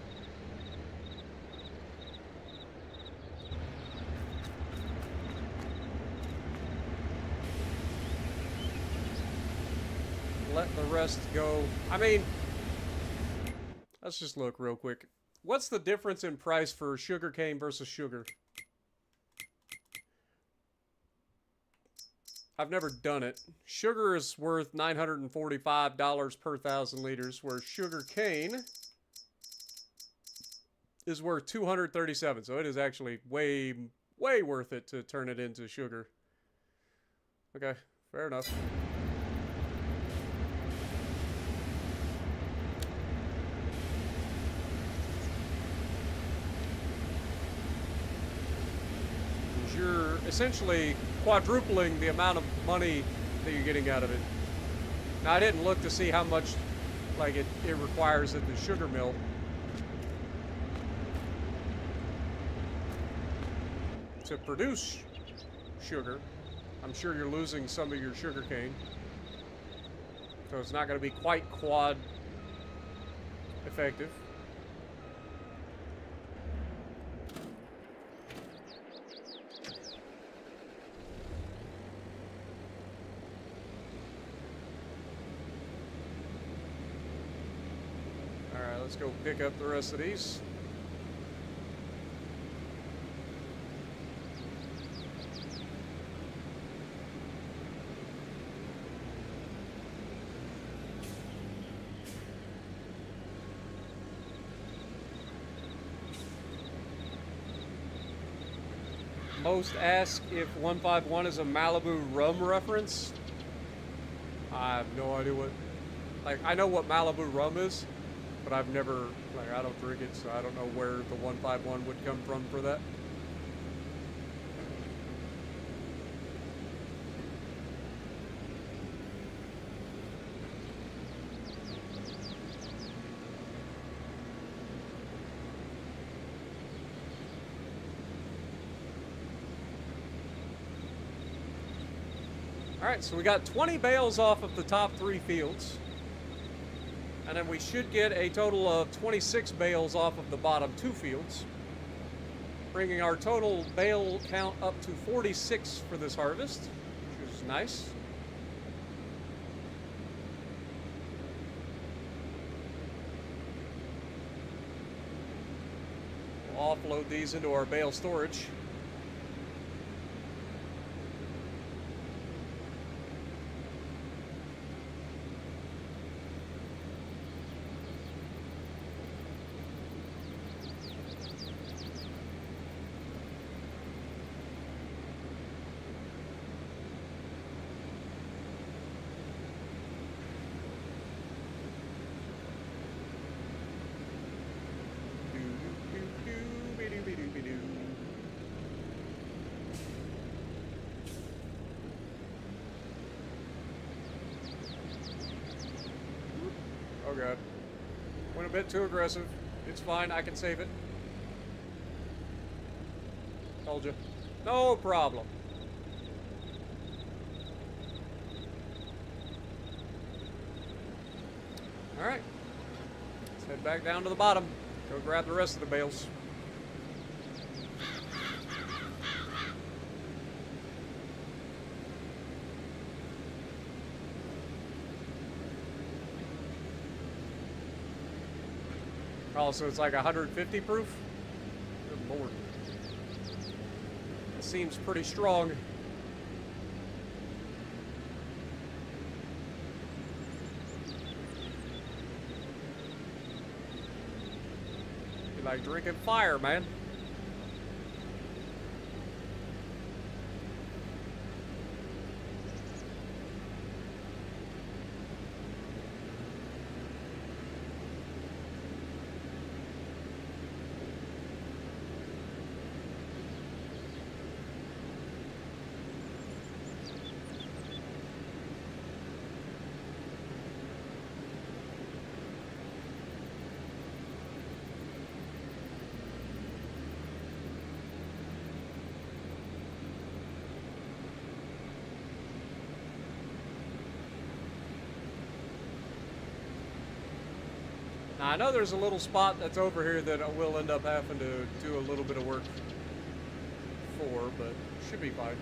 let the rest go. I mean, let's just look real quick. What's the difference in price for sugarcane versus sugar? I've never done it. Sugar is worth $945 per 1,000 liters, where sugar cane is worth $237. So it is actually way, way worth it to turn it into sugar. Okay, fair enough. you're essentially quadrupling the amount of money that you're getting out of it. Now, I didn't look to see how much like it requires at the sugar mill. To produce sugar. I'm sure you're losing some of your sugar cane. So it's not going to be quite quad effective. Alright, let's go pick up the rest of these. Most ask if 151 is a Malibu rum reference. I have no idea what... Like, I know what Malibu rum is, but I've never... Like, I don't drink it, so I don't know where the 151 would come from for that. Alright, so we got 20 bales off of the top 3 fields. And then we should get a total of 26 bales off of the bottom 2 fields. Bringing our total bale count up to 46 for this harvest, which is nice. We'll offload these into our bale storage. Oh god. Went a bit too aggressive. It's fine, I can save it. Told you. No problem. Alright. Let's head back down to the bottom. Go grab the rest of the bales. Oh, so it's like 150 proof? Good lord. That seems pretty strong. You like drinking fire, man. Now, I know there's a little spot that's over here that I will end up having to do a little bit of work for, but should be fine.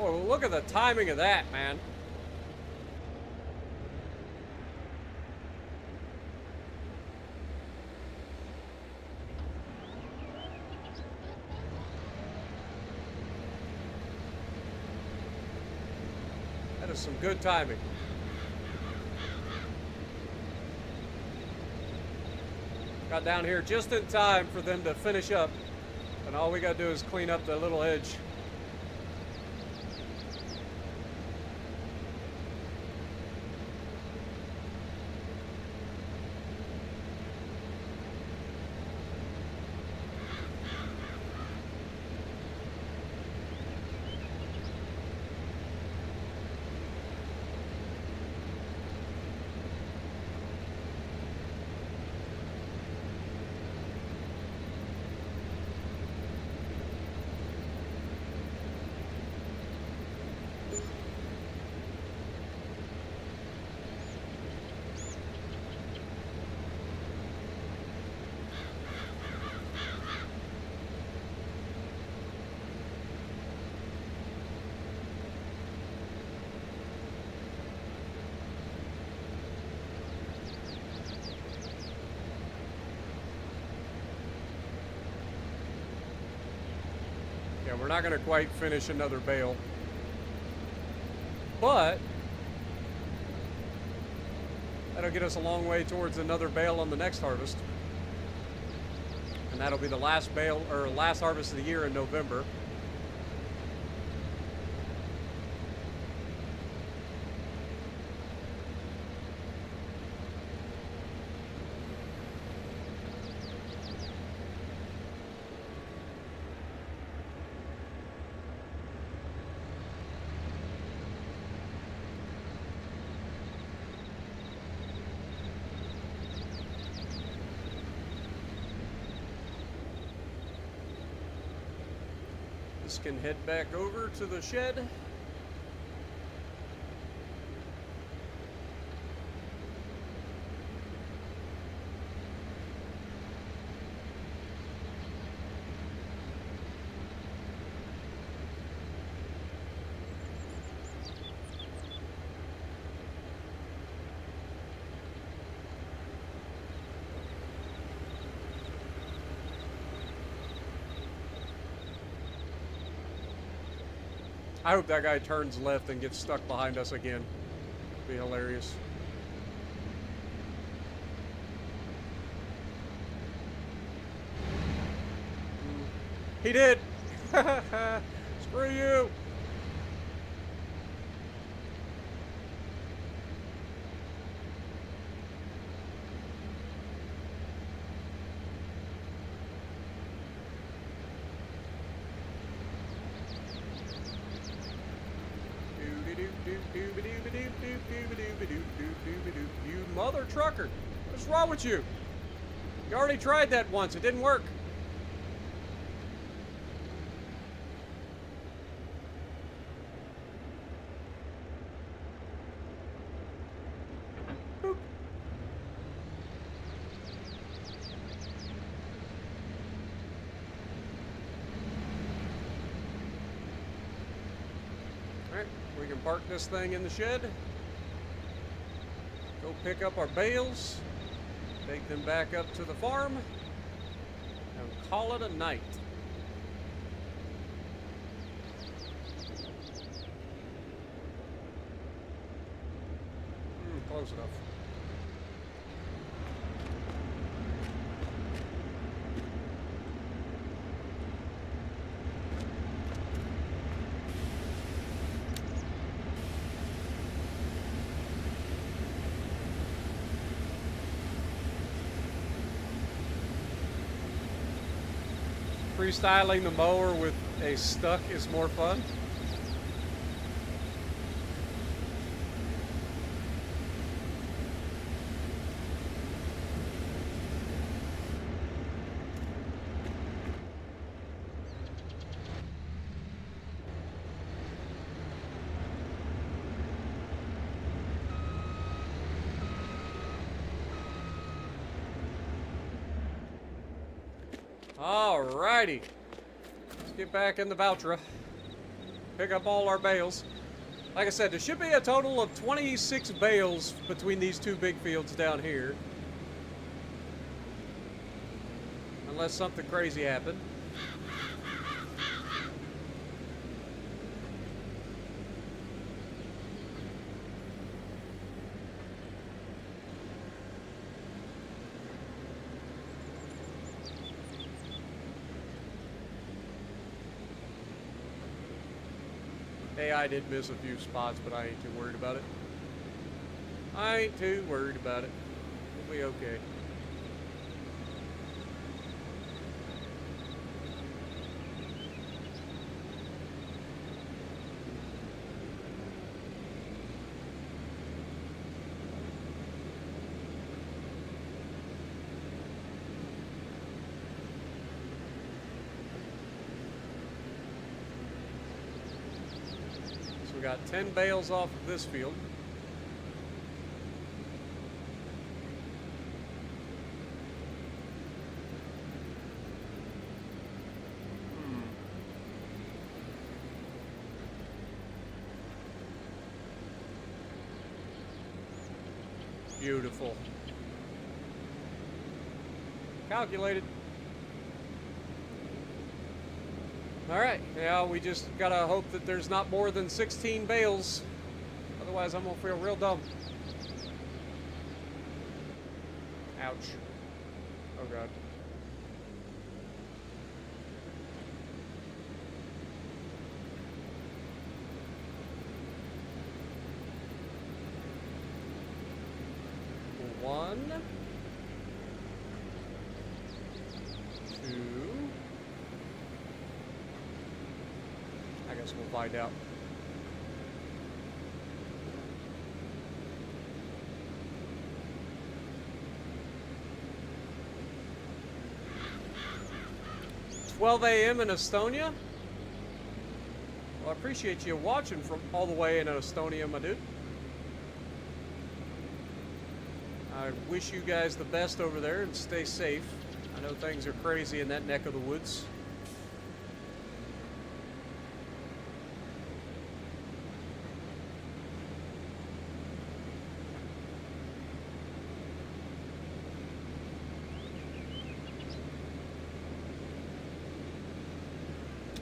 Oh, look at the timing of that, man. That is some good timing. Got down here just in time for them to finish up And all we gotta do is clean up the little edge. Yeah, we're not going to quite finish another bale. But that'll get us a long way towards another bale on the next harvest. And that'll be the last bale, or last harvest of the year in November. This can head back over to the shed. I hope that guy turns left and gets stuck behind us again. Be hilarious. He did! Screw you! You mother trucker! What's wrong with you? You already tried that once. It didn't work. Boop. Alright, we can park this thing in the shed. Go pick up our bales, take them back up to the farm, and call it a night. Close enough. Freestyling the mower with a stuck is more fun. Alrighty, let's get back in the Valtra, pick up all our bales. Like I said, there should be a total of 26 bales between these two big fields down here. Unless something crazy happened. AI did miss a few spots, but I ain't too worried about it. I ain't too worried about it. We'll be okay. We got 10 bales off of this field. Beautiful. Calculated. All right, yeah, we just gotta hope that there's not more than 16 bales. Otherwise, I'm gonna feel real dumb. Ouch. Oh, God. One. Two. I guess we'll find out. "12 a.m. in Estonia?" Well, I appreciate you watching from all the way in Estonia, my dude. I wish you guys the best over there and stay safe. I know things are crazy in that neck of the woods.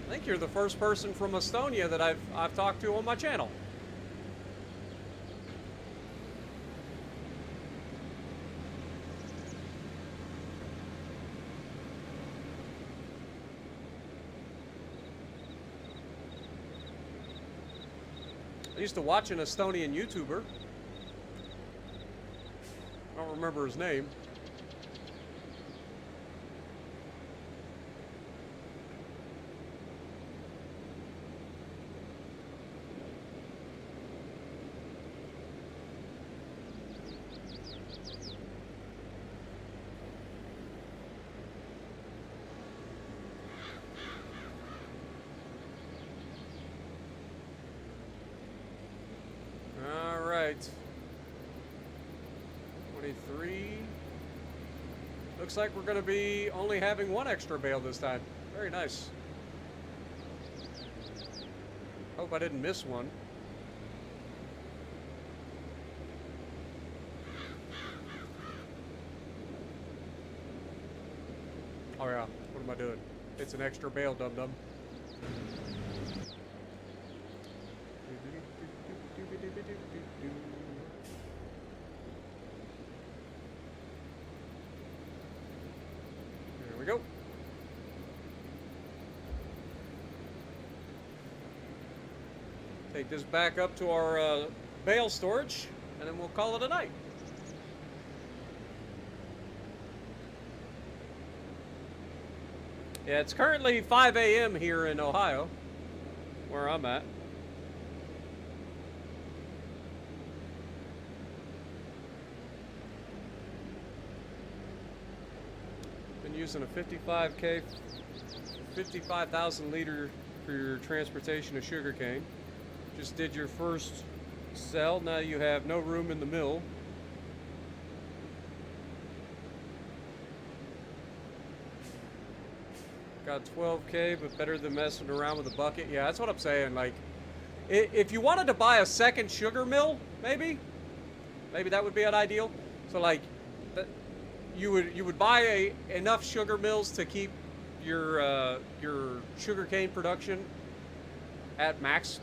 I think you're the first person from Estonia that I've talked to on my channel. I used to watch an Estonian YouTuber. I don't remember his name. All right. 23. Looks like we're going to be only having one extra bale this time. Very nice. Hope I didn't miss one. Oh yeah, what am I doing? It's an extra bale, dum-dum. There we go. Take this back up to our bale storage, and then we'll call it a night. Yeah, it's currently 5 a.m. here in Ohio, where I'm at. Been using a 55K, 55,000 liter for your transportation of sugarcane. Just did your first cell. Now you have no room in the mill. Got 12K, but better than messing around with a bucket. Yeah, that's what I'm saying. Like, if you wanted to buy a second sugar mill, maybe that would be an ideal. So like, you would buy enough sugar mills to keep your sugarcane production at max.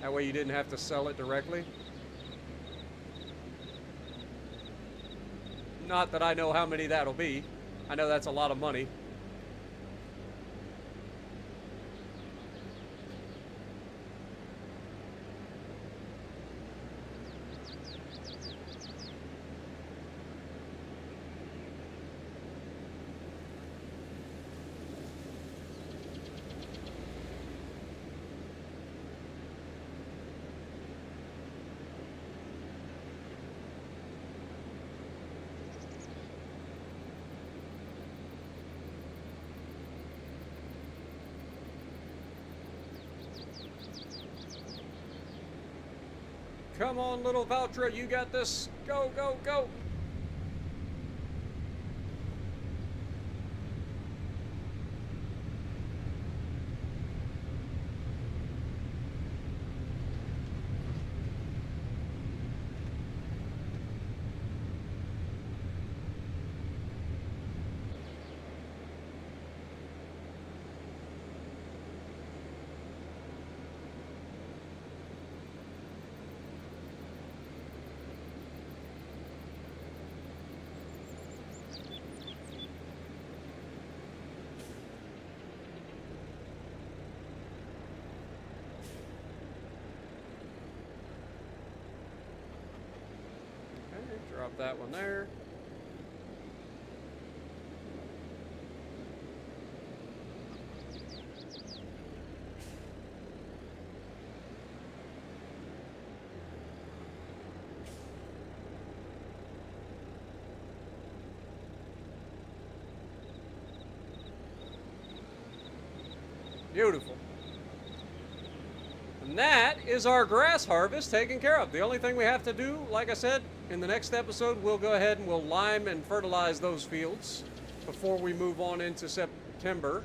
That way you didn't have to sell it directly. Not that I know how many that'll be. I know that's a lot of money. Come on, little Valtra, you got this. Go, go, go. Drop that one there. Beautiful. And that is our grass harvest taken care of. The only thing we have to do, like I said, in the next episode, we'll go ahead and we'll lime and fertilize those fields before we move on into September.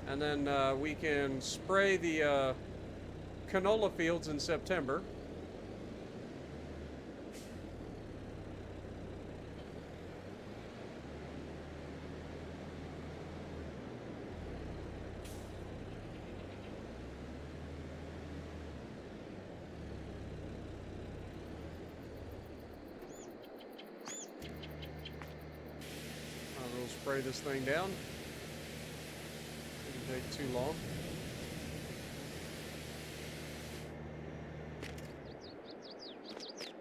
And then we can spray the canola fields in September. We'll spray this thing down. Shouldn't take too long.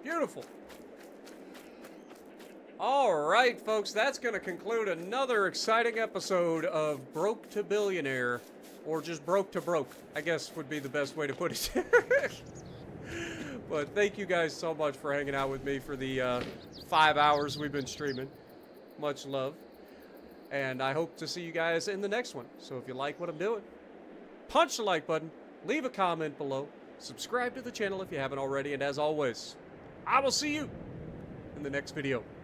Beautiful. All right, folks, that's going to conclude another exciting episode of Broke to Billionaire, or just Broke to Broke, I guess would be the best way to put it. But thank you guys so much for hanging out with me for the 5 hours we've been streaming. Much love. And I hope to see you guys in the next one. So if you like what I'm doing, punch the like button, leave a comment below, subscribe to the channel if you haven't already, and as always, I will see you in the next video.